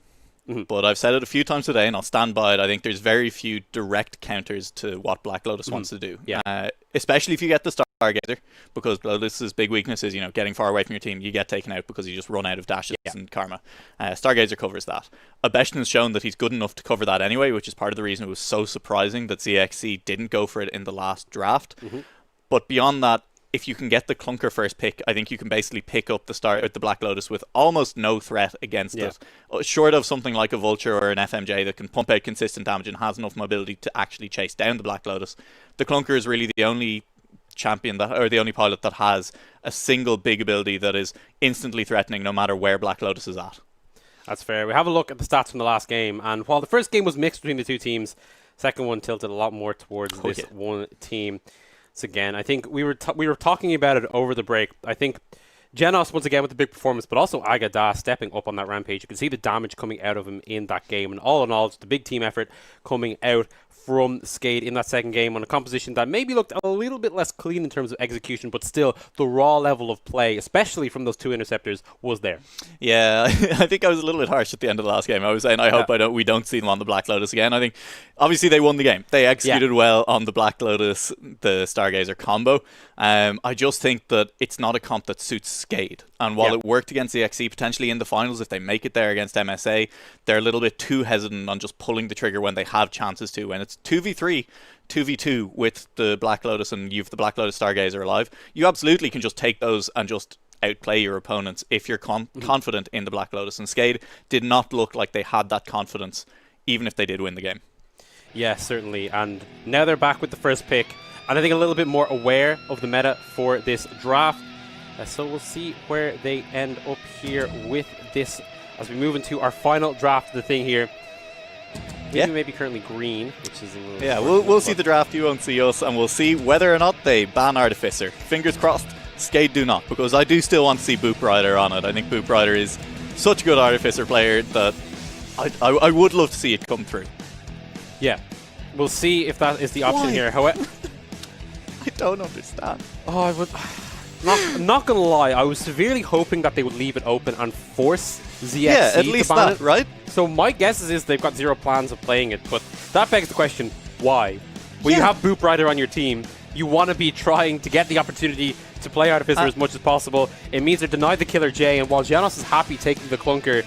[SPEAKER 2] But I've said it a few times today, and I'll stand by it. I think there's very few direct counters to what Black Lotus wants to do.
[SPEAKER 1] Yeah.
[SPEAKER 2] Especially if you get the Stargazer, because Lotus's big weakness is, you know, getting far away from your team. You get taken out because you just run out of dashes and karma. Stargazer covers that. Abeshtin's shown that he's good enough to cover that anyway, which is part of the reason it was so surprising that ZXC didn't go for it in the last draft. But beyond that, if you can get the Clunker first pick, I think you can basically pick up the Black Lotus with almost no threat against it. Short of something like a Vulture or an FMJ that can pump out consistent damage and has enough mobility to actually chase down the Black Lotus, the Clunker is really the only champion or the only pilot that has a single big ability that is instantly threatening no matter where Black Lotus is at.
[SPEAKER 1] That's fair. We have a look at the stats from the last game, and while the first game was mixed between the 2 teams, second one tilted a lot more towards this one team. So again, I think we were talking about it over the break. I think Genos, once again, with the big performance, but also Agada stepping up on that rampage. You can see the damage coming out of him in that game. And all in all, just a big team effort coming out from Skade in that second game on a composition that maybe looked a little bit less clean in terms of execution, but still the raw level of play, especially from those 2 interceptors, was there. Yeah,
[SPEAKER 2] I think I was a little bit harsh at the end of the last game. I was saying I hope we don't see them on the Black Lotus again. I think obviously they won the game. They executed well on the Black Lotus, the Stargazer combo. I just think that it's not a comp that suits Skade. And while it worked against the XC potentially in the finals, if they make it there against MSA, they're a little bit too hesitant on just pulling the trigger when they have chances to. When it's 2v3, 2v2 with the Black Lotus and you've the Black Lotus Stargazer alive, you absolutely can just take those and just outplay your opponents if you're confident in the Black Lotus. And Skade did not look like they had that confidence, even if they did win the game.
[SPEAKER 1] Yeah, certainly. And now they're back with the first pick, and I think a little bit more aware of the meta for this draft. So we'll see where they end up here with this as we move into our final draft of the thing here. Maybe currently green, which is a little...
[SPEAKER 2] we'll see the draft, you won't see us, and we'll see whether or not they ban Artificer. Fingers crossed, Skade do not, because I do still want to see Boop Rider on it. I think Boop Rider is such a good Artificer player that I would love to see it come through.
[SPEAKER 1] Yeah, we'll see if that is the option here. However,
[SPEAKER 2] I don't understand.
[SPEAKER 1] Oh, I would... Not gonna lie, I was severely hoping that they would leave it open and force ZXC
[SPEAKER 2] at least
[SPEAKER 1] to ban
[SPEAKER 2] that,
[SPEAKER 1] it.
[SPEAKER 2] right?
[SPEAKER 1] So my guess is they've got 0 plans of playing it, but that begs the question, why? When you have Boop Rider on your team, you want to be trying to get the opportunity to play Artificer as much as possible. It means they're denied the Killer J, and while Genos is happy taking the Clunker...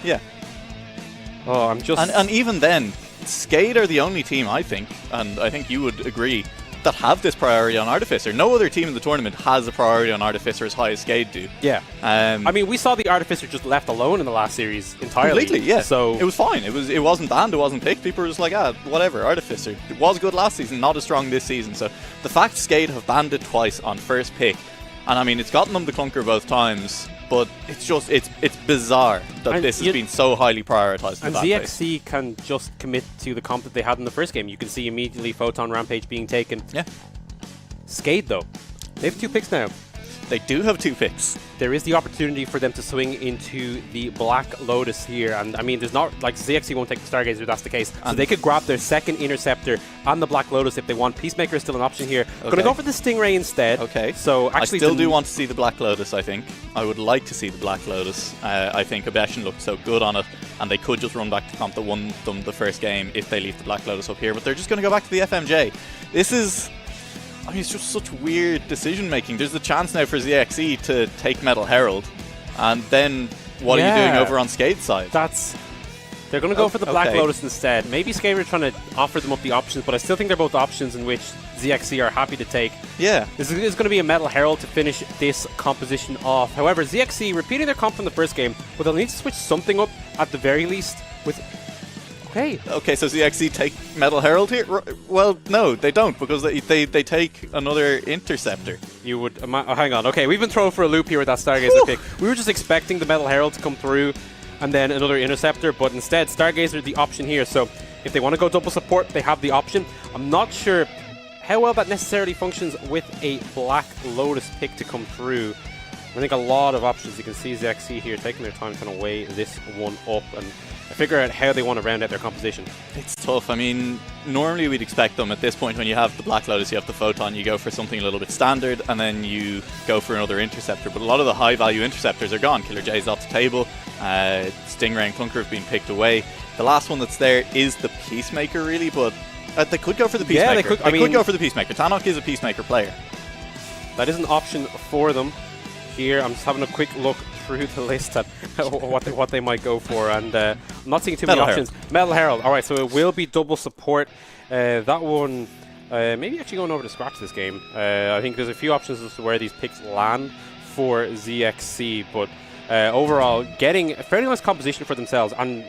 [SPEAKER 1] Oh, I'm just...
[SPEAKER 2] And even then, Skade are the only team, I think, and I think you would agree, that have this priority on Artificer. No other team in the tournament has a priority on Artificer as high as Skade do.
[SPEAKER 1] Yeah. I mean, we saw the Artificer just left alone in the last series entirely.
[SPEAKER 2] Completely, yeah.
[SPEAKER 1] So
[SPEAKER 2] it was fine. It wasn't banned, it wasn't picked. People were just like, whatever, Artificer. It was good last season, not as strong this season. So the fact Skade have banned it twice on first pick, and I mean, it's gotten them the Clunker both times, but it's bizarre that this has been so highly prioritized.
[SPEAKER 1] And ZXC can just commit to the comp that they had in the first game. You can see immediately Photon Rampage being taken.
[SPEAKER 2] Yeah.
[SPEAKER 1] Skade, though, they have 2 picks now.
[SPEAKER 2] They do have 2 picks.
[SPEAKER 1] There is the opportunity for them to swing into the Black Lotus here, and I mean, there's not like ZXC won't take the Stargazer if that's the case, so they could grab their second Interceptor and the Black Lotus if they want. Peacemaker is still an option here. Gonna go for the Stingray instead.
[SPEAKER 2] Okay.
[SPEAKER 1] So actually,
[SPEAKER 2] I still do want to see the Black Lotus. I think I would like to see the Black Lotus. I think Abeshin looked so good on it, and they could just run back to comp that won them the first game if they leave the Black Lotus up here. But they're just going to go back to the FMJ. This is. I mean, it's just such weird decision making. There's the chance now for ZXE to take Metal Herald, and then what are you doing over on Skade's side?
[SPEAKER 1] They're going to go for the Black Lotus instead. Maybe Skade are trying to offer them up the options, but I still think they're both options in which ZXE are happy to take.
[SPEAKER 2] Yeah.
[SPEAKER 1] This is going to be a Metal Herald to finish this composition off. However, ZXE repeating their comp from the first game, but they'll need to switch something up at the very least with... Okay,
[SPEAKER 2] so ZXE take Metal Herald here? Well, no, they don't, because they take another Interceptor.
[SPEAKER 1] You would... hang on. Okay, we've been thrown for a loop here with that Stargazer pick. We were just expecting the Metal Herald to come through and then another Interceptor, but instead Stargazer the option here. So if they want to go double support, they have the option. I'm not sure how well that necessarily functions with a Black Lotus pick to come through. I think a lot of options. You can see ZXC here taking their time to kind of weigh this one up and figure out how they want to round out their composition.
[SPEAKER 2] It's tough. I mean, normally we'd expect them at this point when you have the Black Lotus, you have the Photon, you go for something a little bit standard, and then you go for another Interceptor. But a lot of the high-value Interceptors are gone. Killer J's off the table. Stingray and Clunker have been picked away. The last one that's there is the Peacemaker, really, but they could go for the Peacemaker.
[SPEAKER 1] Yeah, they could.
[SPEAKER 2] Go for the Peacemaker. Tannock is a Peacemaker player.
[SPEAKER 1] That is an option for them. Here, I'm just having a quick look through the list at what they might go for, and I'm not seeing too many options. Metal Herald. All right, so it will be double support. That one, maybe actually going over to scratch this game. I think there's a few options as to where these picks land for ZXC, but overall, getting a fairly nice composition for themselves. And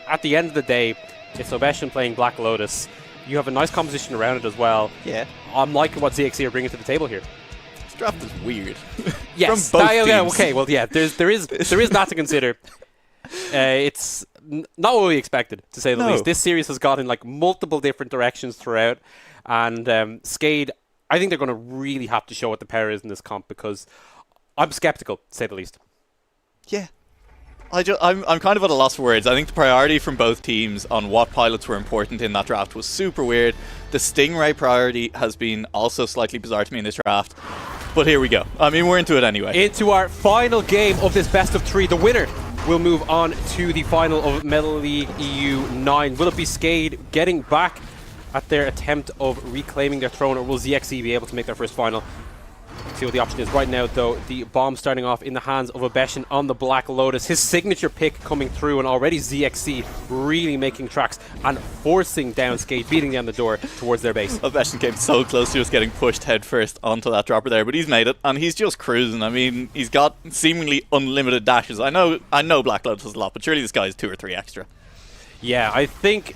[SPEAKER 1] at the end of the day, it's Obeshin playing Black Lotus. You have a nice composition around it as well.
[SPEAKER 2] Yeah.
[SPEAKER 1] I'm liking what ZXC are bringing to the table here.
[SPEAKER 2] Draft is weird.
[SPEAKER 1] Yes.
[SPEAKER 2] From both teams.
[SPEAKER 1] Okay. Well, yeah. There is that to consider. It's not what we expected, to say the least. This series has gone in like multiple different directions throughout, and Skade, I think they're going to really have to show what the power is in this comp, because I'm skeptical, to say the least.
[SPEAKER 2] Yeah. I'm kind of at a loss for words. I think the priority from both teams on what pilots were important in that draft was super weird. The Stingray priority has been also slightly bizarre to me in this draft. But here we go. I mean, we're into it anyway.
[SPEAKER 1] Into our final game of this best of 3. The winner will move on to the final of Metal League EU 9. Will it be Skade getting back at their attempt of reclaiming their throne, or will ZXE be able to make their first final? See what the option is right now, though. The bomb starting off in the hands of Obeshin on the Black Lotus. His signature pick coming through, and already ZXC really making tracks and forcing down Skade, beating down the door towards their base.
[SPEAKER 2] Obeshin came so close to just getting pushed headfirst onto that dropper there, but he's made it, and he's just cruising. I mean, he's got seemingly unlimited dashes. I know Black Lotus has a lot, but surely this guy's 2 or 3 extra.
[SPEAKER 1] Yeah, I think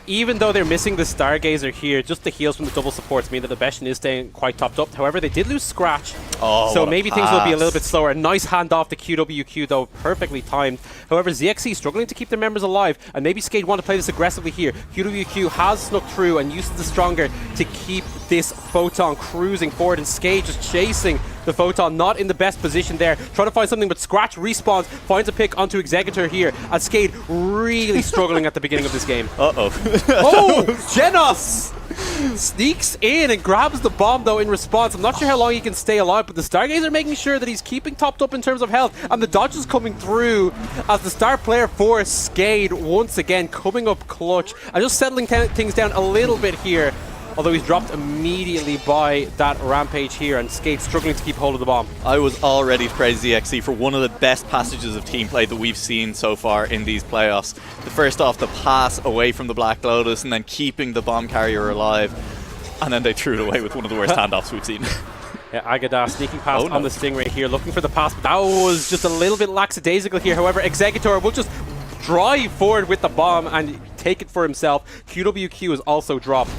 [SPEAKER 1] even though they're missing the Stargazer here, just the heals from the double supports mean that the Obeshin is staying quite topped up. However, they did lose Scratch, so maybe things will be a little bit slower. Nice handoff to QWQ, though, perfectly timed. However, ZXC struggling to keep their members alive, and maybe Skade want to play this aggressively here. QWQ has snuck through and used the Stronger to keep this Photon cruising forward, and Skade just chasing the Photon, not in the best position there. Trying to find something, but Scratch respawns, finds a pick onto Executor here, and Skade really struggling at the beginning of this game. Oh, Genos sneaks in and grabs the bomb, though, in response. I'm not sure how long he can stay alive, but the Stargazer making sure that he's keeping topped up in terms of health, and the dodge is coming through as the star player for Skade once again coming up clutch and just settling things down a little bit here. Although he's dropped immediately by that Rampage here, and Skade struggling to keep hold of the bomb.
[SPEAKER 2] I was all ready to praise ZXC for one of the best passages of team play that we've seen so far in these playoffs. The first off, the pass away from the Black Lotus, and then keeping the bomb carrier alive. And then they threw it away with one of the worst handoffs we've seen.
[SPEAKER 1] Yeah, Agada sneaking past on the Stingray here, looking for the pass, but that was just a little bit lackadaisical here. However, Executor will just drive forward with the bomb and take it for himself. QWQ is also dropped.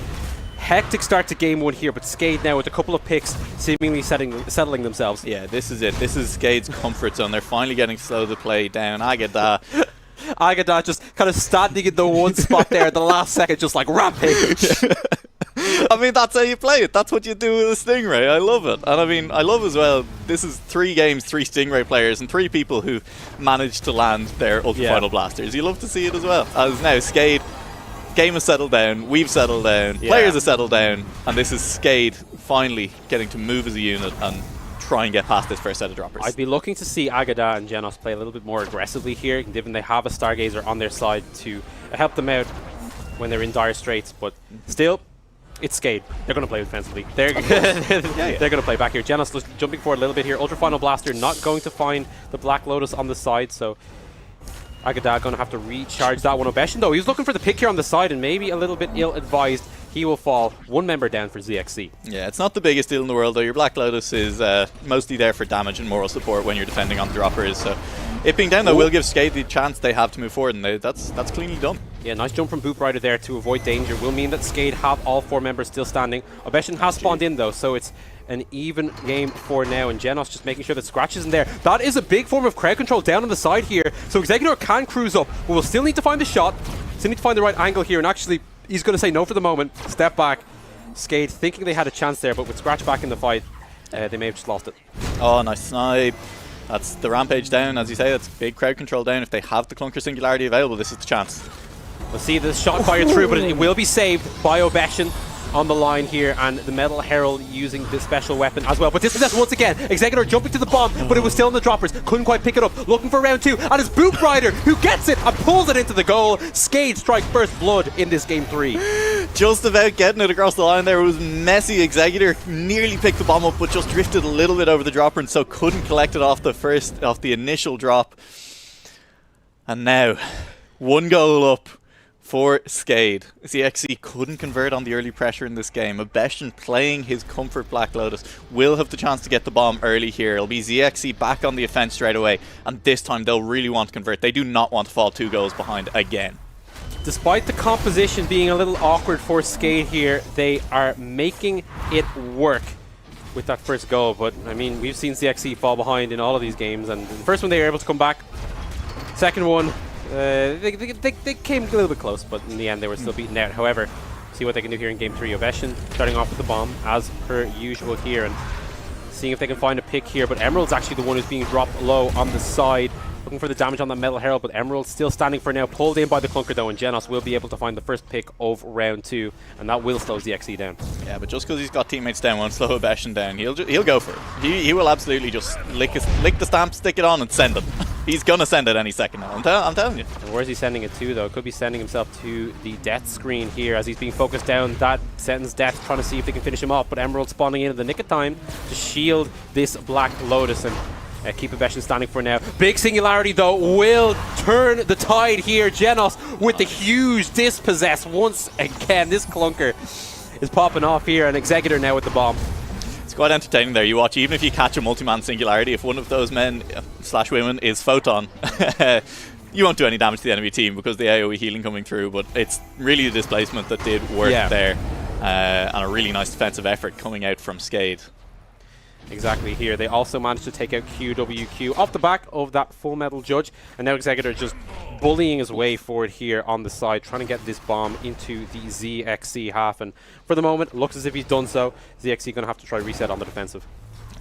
[SPEAKER 1] Hectic start to game 1 here, but Skade now with a couple of picks seemingly settling themselves.
[SPEAKER 2] Yeah, this is it. This is Skade's comfort zone. They're finally getting slow to play down. Agada
[SPEAKER 1] just kind of standing in the one spot there at the last second, just like Rampage.
[SPEAKER 2] I mean, that's how you play it. That's what you do with a Stingray. I love it. And I mean, I love as well, this is 3 games, 3 Stingray players, and 3 people who managed to land their Ultra Final Blasters. You love to see it as well. As now, Skade, game has settled down, we've settled down, players have settled down, and this is Skade finally getting to move as a unit and try and get past this first set of droppers.
[SPEAKER 1] I'd be looking to see Agada and Genos play a little bit more aggressively here, given they have a Stargazer on their side to help them out when they're in dire straits, but still, it's Skade. They're going to play defensively. They're going to play back here. Genos just jumping forward a little bit here. Ultra Final Blaster not going to find the Black Lotus on the side, so Agada going to have to recharge that one. Obeshin, though, he's looking for the pick here on the side and maybe a little bit ill-advised. He will fall 1 member down for ZXC.
[SPEAKER 2] Yeah, it's not the biggest deal in the world, though. Your Black Lotus is mostly there for damage and moral support when you're defending on droppers, so it being down, though, will give Skade the chance they have to move forward, and that's cleanly done.
[SPEAKER 1] Yeah, nice jump from Boop Rider there to avoid danger. Will mean that Skade have all 4 members still standing. Obeshin has spawned in, though, so it's an even game for now, and Genos just making sure that Scratch isn't there. That is a big form of crowd control down on the side here, so Exeggutor can cruise up, but we'll still need to find the shot, still need to find the right angle here, and actually, he's going to say no for the moment, step back. Skade thinking they had a chance there, but with Scratch back in the fight, they may have just lost it.
[SPEAKER 2] Oh, nice snipe. That's the Rampage down, as you say, that's big crowd control down. If they have the Clunker Singularity available, this is the chance.
[SPEAKER 1] We'll see the shot fire through, but it will be saved by Obeshin on the line here, and the Metal Herald using this special weapon as well. But Dispossessed once again, Exeggutor jumping to the bomb, but it was still in the droppers, couldn't quite pick it up, looking for round 2, and it's Boop Rider who gets it and pulls it into the goal. Skade strike first blood in this game 3.
[SPEAKER 2] Just about getting it across the line there. It was messy. Exeggutor nearly picked the bomb up, but just drifted a little bit over the dropper, and so couldn't collect it off the initial drop. And now, 1 goal up for Skade. ZXC couldn't convert on the early pressure in this game. Obeshin playing his comfort Black Lotus will have the chance to get the bomb early here. It'll be ZXC back on the offense straight away, and this time they'll really want to convert. They do not want to fall 2 goals behind again.
[SPEAKER 1] Despite the composition being a little awkward for Skade here, they are making it work with that first goal. But I mean, we've seen ZXC fall behind in all of these games, and the first one they were able to come back. Second one, they came a little bit close, but in the end they were still beaten out. However, see what they can do here in game 3. Obeshin starting off with the bomb as per usual here, and seeing if they can find a pick here. But Emerald's actually the one who's being dropped low on the side, looking for the damage on that Metal Herald, but Emerald still standing for now, pulled in by the Clunker though, and Genos will be able to find the first pick of round 2, and that will slow ZXC down. Yeah,
[SPEAKER 2] but just because he's got teammates down won't slow Obeshin down. He'll go for it. He will absolutely just lick the stamp, stick it on, and send it. He's gonna send it any second now. I'm telling you.
[SPEAKER 1] And where's he sending it to though? Could be sending himself to the death screen here as he's being focused down. That sends death, trying to see if they can finish him off, but Emerald spawning in at the nick of time to shield this Black Lotus and keep Obeshin standing for now. Big Singularity though will turn the tide here. Genos with the huge Dispossess once again. This Clunker is popping off here, and Exeggutor now with the bomb.
[SPEAKER 2] It's quite entertaining there. You watch, even if you catch a multi-man Singularity, if one of those men / women is Photon, you won't do any damage to the enemy team because the AoE healing coming through, but it's really the displacement that did work there, and a really nice defensive effort coming out from Skade.
[SPEAKER 1] Exactly here. They also managed to take out QWQ off the back of that Full Metal Judge, and now Exeggutor just bullying his way forward here on the side, trying to get this bomb into the ZXC half, and for the moment, looks as if he's done so. ZXC going to have to try reset on the defensive.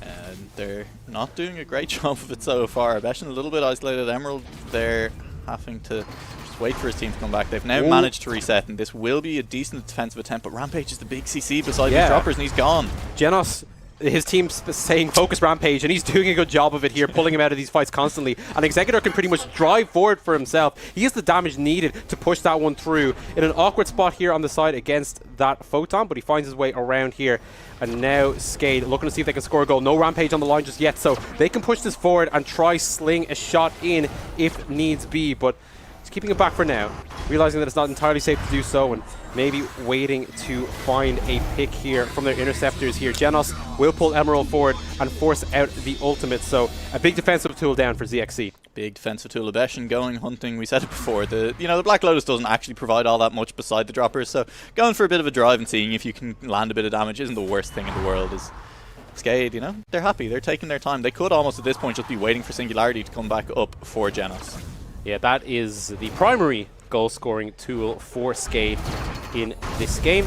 [SPEAKER 2] And they're not doing a great job of it so far. Obeshin a little bit isolated. Emerald there having to just wait for his team to come back. They've now managed to reset, and this will be a decent defensive attempt, but Rampage is the big CC beside these droppers, and he's gone.
[SPEAKER 1] Genos, his team's saying focus Rampage, and he's doing a good job of it here, pulling him out of these fights constantly, and Exeggutor can pretty much drive forward for himself. He has the damage needed to push that one through in an awkward spot here on the side against that Photon, but he finds his way around here, and now Skade looking to see if they can score a goal. No Rampage on the line just yet, so they can push this forward and try sling a shot in if needs be, but he's keeping it back for now, realizing that it's not entirely safe to do so, and maybe waiting to find a pick here from their interceptors here. Genos will pull Emerald forward and force out the ultimate, so a big defensive tool down for ZXC.
[SPEAKER 2] Big defensive tool. Obeshin going hunting. We said it before. The Black Lotus doesn't actually provide all that much beside the droppers, so going for a bit of a drive and seeing if you can land a bit of damage isn't the worst thing in the world. Is Skade, they're happy. They're taking their time. They could almost at this point just be waiting for Singularity to come back up for Genos.
[SPEAKER 1] Yeah, that is the primary goal-scoring tool for Skade in this game.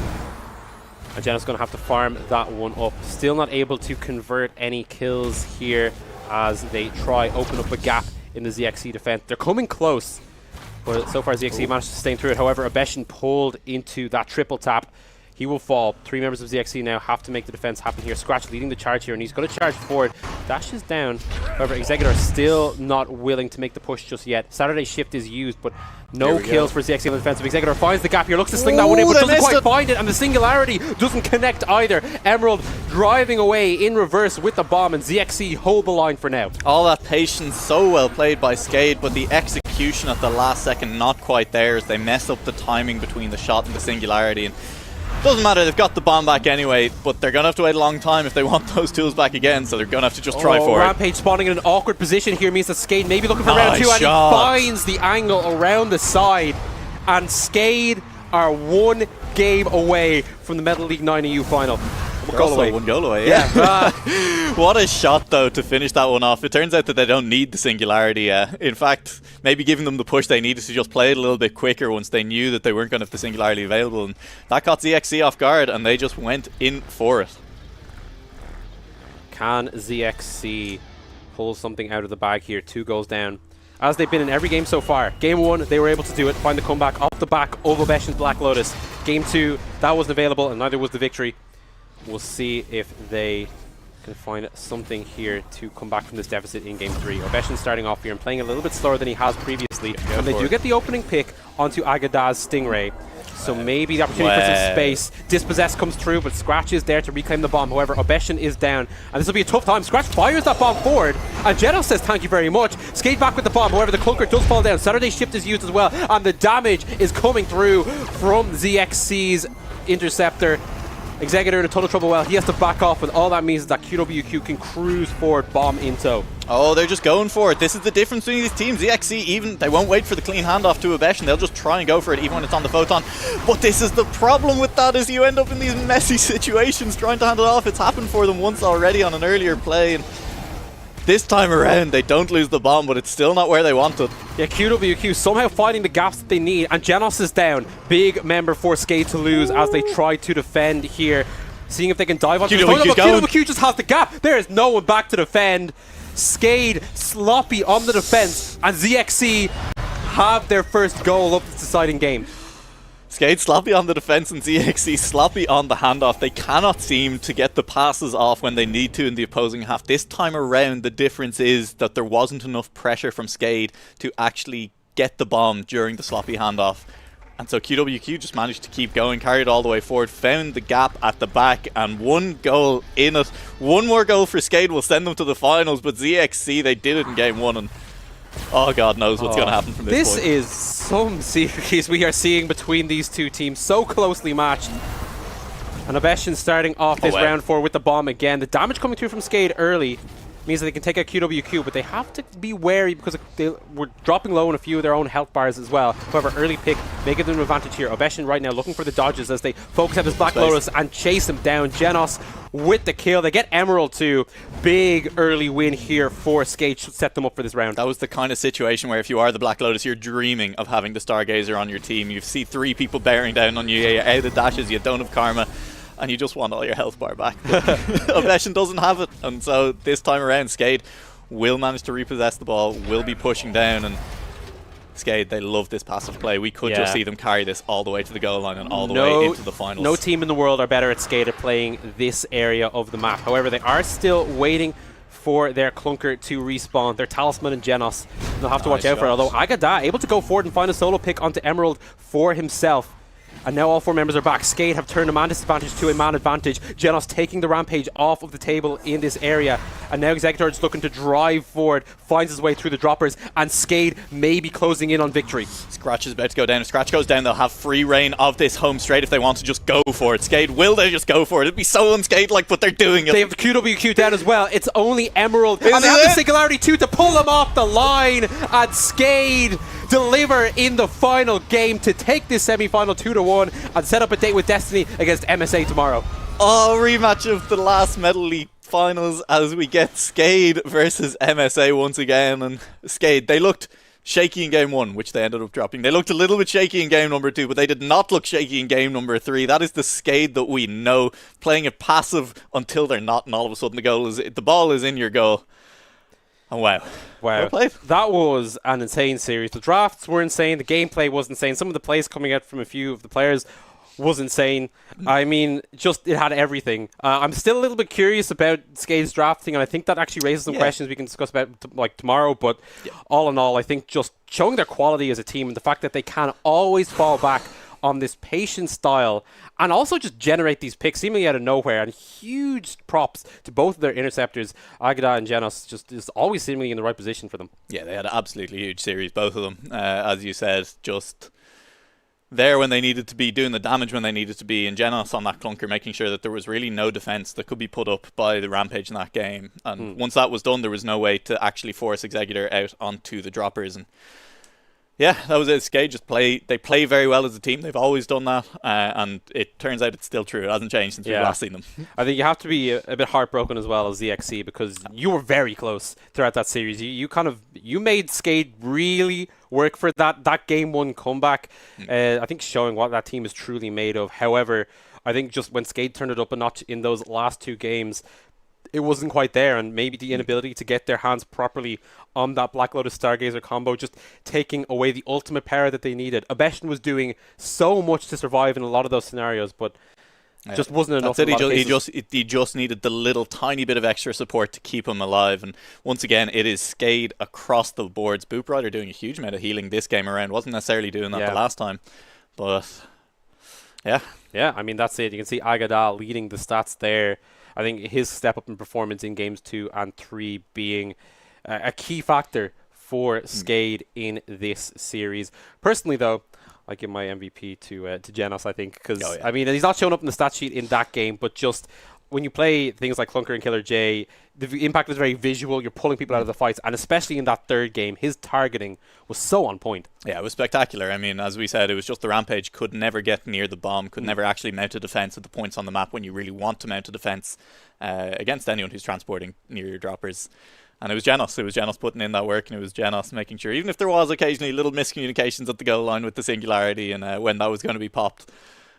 [SPEAKER 1] And Genos going to have to farm that one up. Still not able to convert any kills here as they try open up a gap in the ZXC defense. They're coming close, but so far ZXC managed to stay through it. However, Obeshin pulled into that triple tap. He will fall. 3 members of ZXC now have to make the defense happen here. Scratch leading the charge here, and he's going to charge forward. Dash is down. However, Executor still not willing to make the push just yet. Saturday Shift is used, but no kills for ZXC on the defensive. Executor finds the gap here, looks to sling that one in, but doesn't quite find it, and the Singularity doesn't connect either. Emerald driving away in reverse with the bomb, and ZXC hold the line for now.
[SPEAKER 2] All that patience, so well played by Skade, but the execution at the last second not quite there as they mess up the timing between the shot and the Singularity. And doesn't matter, they've got the bomb back anyway, but they're going to have to wait a long time if they want those tools back again, so they're going to have to just try for it.
[SPEAKER 1] Rampage spawning in an awkward position here means that Skade may be looking for round 2, and he finds the angle around the side, and Skade are 1 game away from the Metal League 9 EU final.
[SPEAKER 2] One goal away, yeah. What a shot, though, to finish that one off. It turns out that they don't need the Singularity. In fact, maybe giving them the push they needed to just play it a little bit quicker once they knew that they weren't going to have the Singularity available. And that caught ZXC off guard, and they just went in for it.
[SPEAKER 1] Can ZXC pull something out of the bag here? 2 goals down, as they've been in every game so far. Game 1, they were able to do it, find the comeback off the back of Obeshin's Black Lotus. Game 2, that wasn't available, and neither was the victory. We'll see if they can find something here to come back from this deficit in Game 3. Obeshin starting off here and playing a little bit slower than he has previously. And they do get the opening pick onto Agadaz's Stingray. So maybe the opportunity for some space. Dispossess comes through, but Scratch is there to reclaim the bomb. However, Obeshin is down, and this will be a tough time. Scratch fires that bomb forward, and Genos says thank you very much. Skate back with the bomb. However, the Clunker does fall down. Saturday Shift is used as well, and the damage is coming through from ZXC's Interceptor. Executor in a ton of trouble. Well, he has to back off, and all that means is that QWQ can cruise forward, bomb in tow.
[SPEAKER 2] Oh, they're just going for it. This is the difference between these teams. ZXC, even they won't wait for the clean handoff to Obeshin. They'll just try and go for it even when it's on the photon. But this is the problem with that, is you end up in these messy situations trying to hand it off. It's happened for them once already on an earlier play, and this time around they don't lose the bomb, but it's still not where they want it.
[SPEAKER 1] Yeah, QWQ somehow finding the gaps that they need, and Genos is down. Big member for Skade to lose as they try to defend here, seeing if they can dive on QWQ just has the gap. There is no one back to defend. Skade sloppy on the defense, and ZXC have their first goal of the deciding game.
[SPEAKER 2] Skade sloppy on the defense and ZXC sloppy on the handoff. They cannot seem to get the passes off when they need to in the opposing half. This time around, the difference is that there wasn't enough pressure from Skade to actually get the bomb during the sloppy handoff. And so QWQ just managed to keep going, carried all the way forward, found the gap at the back, and 1 goal in it. 1 more goal for Skade will send them to the finals, but ZXC, they did it in game 1, and oh, God knows what's going to happen from this point.
[SPEAKER 1] This is some series we are seeing between these two teams, so closely matched. And Obeshin starting off this round 4 with the bomb again. The damage coming through from Skade early means that they can take out QWQ, but they have to be wary because they were dropping low on a few of their own health bars as well. However, early pick may give them an advantage here. Obeshin right now looking for the dodges as they focus on this Black Lotus and chase him down. Genos with the kill. They get Emerald too. Big early win here for Skade. Should set them up for this round.
[SPEAKER 2] That was the kind of situation where if you are the Black Lotus, you're dreaming of having the Stargazer on your team. You see 3 people bearing down on you, you're out of dashes, you don't have Karma, and you just want all your health bar back. Obeshin doesn't have it, and so this time around Skade will manage to repossess the ball, will be pushing down, and Skade, they love this passive play. We could just see them carry this all the way to the goal line and all the way into the finals.
[SPEAKER 1] No team in the world are better at Skade at playing this area of the map. However, they are still waiting for their Clunker to respawn. Their Talisman and Genos, they'll have to watch out for it. Although Agada able to go forward and find a solo pick onto Emerald for himself. And now all 4 members are back. Skade have turned a man disadvantage to a man advantage. Genos taking the Rampage off of the table in this area. And now Executor is looking to drive forward, finds his way through the droppers, and Skade may be closing in on victory.
[SPEAKER 2] Scratch is about to go down. If Scratch goes down, they'll have free reign of this home straight if they want to just go for it. Skade, will they just go for it? It'd be so unskade-like, but they're doing it.
[SPEAKER 1] They have the QWQ down as well. It's only Emerald. And they have the Singularity too to pull them off the line. And Skade deliver in the final game to take this semi-final 2-1 and set up a date with Destiny against MSA tomorrow.
[SPEAKER 2] Oh, rematch of the last Metal League finals as we get Skade versus MSA once again. And Skade, they looked shaky in game 1, which they ended up dropping. They looked a little bit shaky in game number 2, but they did not look shaky in game number 3. That is the Skade that we know, playing it passive until they're not, and all of a sudden the ball is in your goal. Oh, wow.
[SPEAKER 1] Wow. That was an insane series. The drafts were insane. The gameplay was insane. Some of the plays coming out from a few of the players was insane. I mean, just it had everything. I'm still a little bit curious about Skade's drafting, and I think that actually raises some questions we can discuss about like tomorrow. But all in all, I think just showing their quality as a team and the fact that they can always fall back on this patient style and also just generate these picks seemingly out of nowhere, and huge props to both of their interceptors. Agada and Genos just is always seemingly in the right position for them.
[SPEAKER 2] Yeah, they had an absolutely huge series, both of them. As you said, just there when they needed to be, doing the damage when they needed to be, and Genos on that clunker, making sure that there was really no defense that could be put up by the Rampage in that game. And once that was done, there was no way to actually force Executor out onto the droppers. And yeah, that was it. Skade just play very well as a team. They've always done that, and it turns out it's still true. It hasn't changed since we've last seen them.
[SPEAKER 1] I think you have to be a bit heartbroken as well as ZXC, because you were very close throughout that series. You made Skade really work for that game 1 comeback. I think showing what that team is truly made of. However, I think just when Skade turned it up a notch in those last 2 games, it wasn't quite there, and maybe the inability to get their hands properly on that Black Lotus Stargazer combo, just taking away the ultimate power that they needed. Abeshin was doing so much to survive in a lot of those scenarios, but just wasn't enough.
[SPEAKER 2] He just needed the little tiny bit of extra support to keep him alive. And once again, it is Skade across the boards. Boop Rider doing a huge amount of healing this game around. Wasn't necessarily doing that the last time, but yeah. I mean, that's it. You can see Agada leading the stats there. I think his step up in performance in games 2 and 3 being a key factor for Skade in this series. Personally, though, I give my MVP to Genos, I think, because I mean, he's not showing up in the stat sheet in that game, but just when you play things like Clunker and Killer J, the impact was very visual. You're pulling people out of the fights, and especially in that third game, his targeting was so on point. Yeah, it was spectacular. I mean, as we said, it was just the Rampage could never get near the bomb, could never actually mount a defense at the points on the map when you really want to mount a defense against anyone who's transporting near your droppers. And it was Genos. It was Genos putting in that work, and it was Genos making sure, even if there was occasionally little miscommunications at the goal line with the Singularity and when that was going to be popped,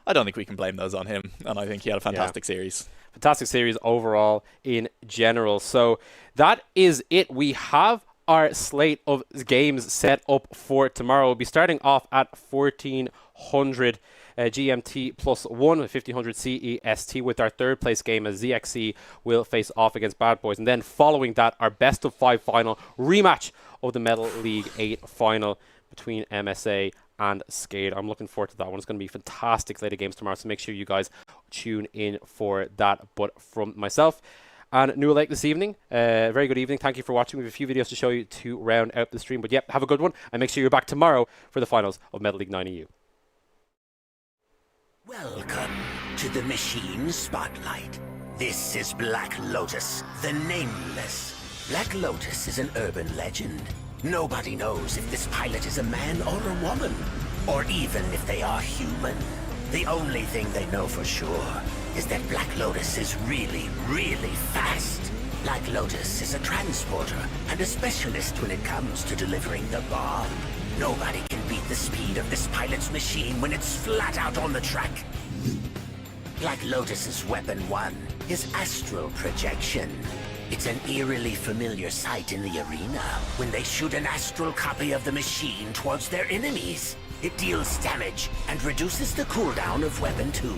[SPEAKER 2] I don't think we can blame those on him. And I think he had a fantastic series.
[SPEAKER 1] Fantastic series overall in general. So that is it. We have our slate of games set up for tomorrow. We'll be starting off at 1400 GMT plus 1, 1500 CEST with our third place game as ZXC will face off against Bad Boys. And then following that, our best of 5 final rematch of the Metal League 8 final between MSA and Skade. I'm looking forward to that one. It's going to be fantastic slate of games tomorrow, so make sure you guys tune in for that. But from myself and Newell Lake this evening, very good evening. Thank you for watching. We have a few videos to show you to round out the stream. But yep, have a good one, and make sure you're back tomorrow for the finals of Metal League 9 EU.
[SPEAKER 4] Welcome to the Machine Spotlight. This is Black Lotus, the Nameless. Black Lotus is an urban legend. Nobody knows if this pilot is a man or a woman, or even if they are human. The only thing they know for sure is that Black Lotus is really, really fast. Black Lotus is a transporter and a specialist when it comes to delivering the bomb. Nobody can beat the speed of this pilot's machine when it's flat out on the track. Black Lotus's weapon 1 is astral projection. It's an eerily familiar sight in the arena when they shoot an astral copy of the machine towards their enemies. It deals damage and reduces the cooldown of weapon 2.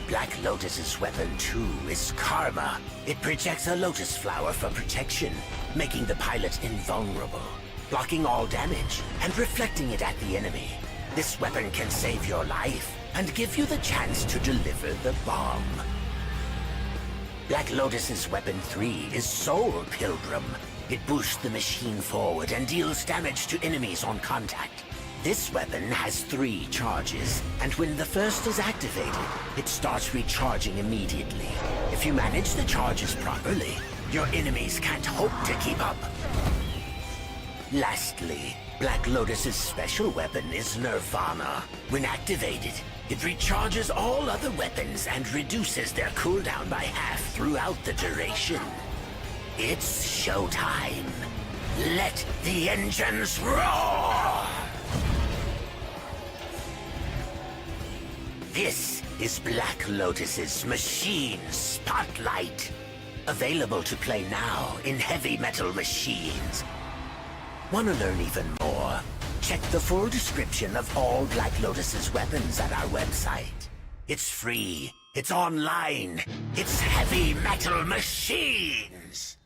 [SPEAKER 4] Black Lotus's weapon 2 is Karma. It projects a lotus flower for protection, making the pilot invulnerable, blocking all damage and reflecting it at the enemy. This weapon can save your life and give you the chance to deliver the bomb. Black Lotus's weapon 3 is Soul Pilgrim. It boosts the machine forward and deals damage to enemies on contact. This weapon has 3 charges, and when the first is activated, it starts recharging immediately. If you manage the charges properly, your enemies can't hope to keep up. Lastly, Black Lotus's special weapon is Nirvana. When activated, it recharges all other weapons and reduces their cooldown by half throughout the duration. It's showtime. Let the engines roar! This is Black Lotus's Machine Spotlight. Available to play now in Heavy Metal Machines. Want to learn even more? Check the full description of all Black Lotus's weapons at our website. It's free. It's online. It's Heavy Metal Machines.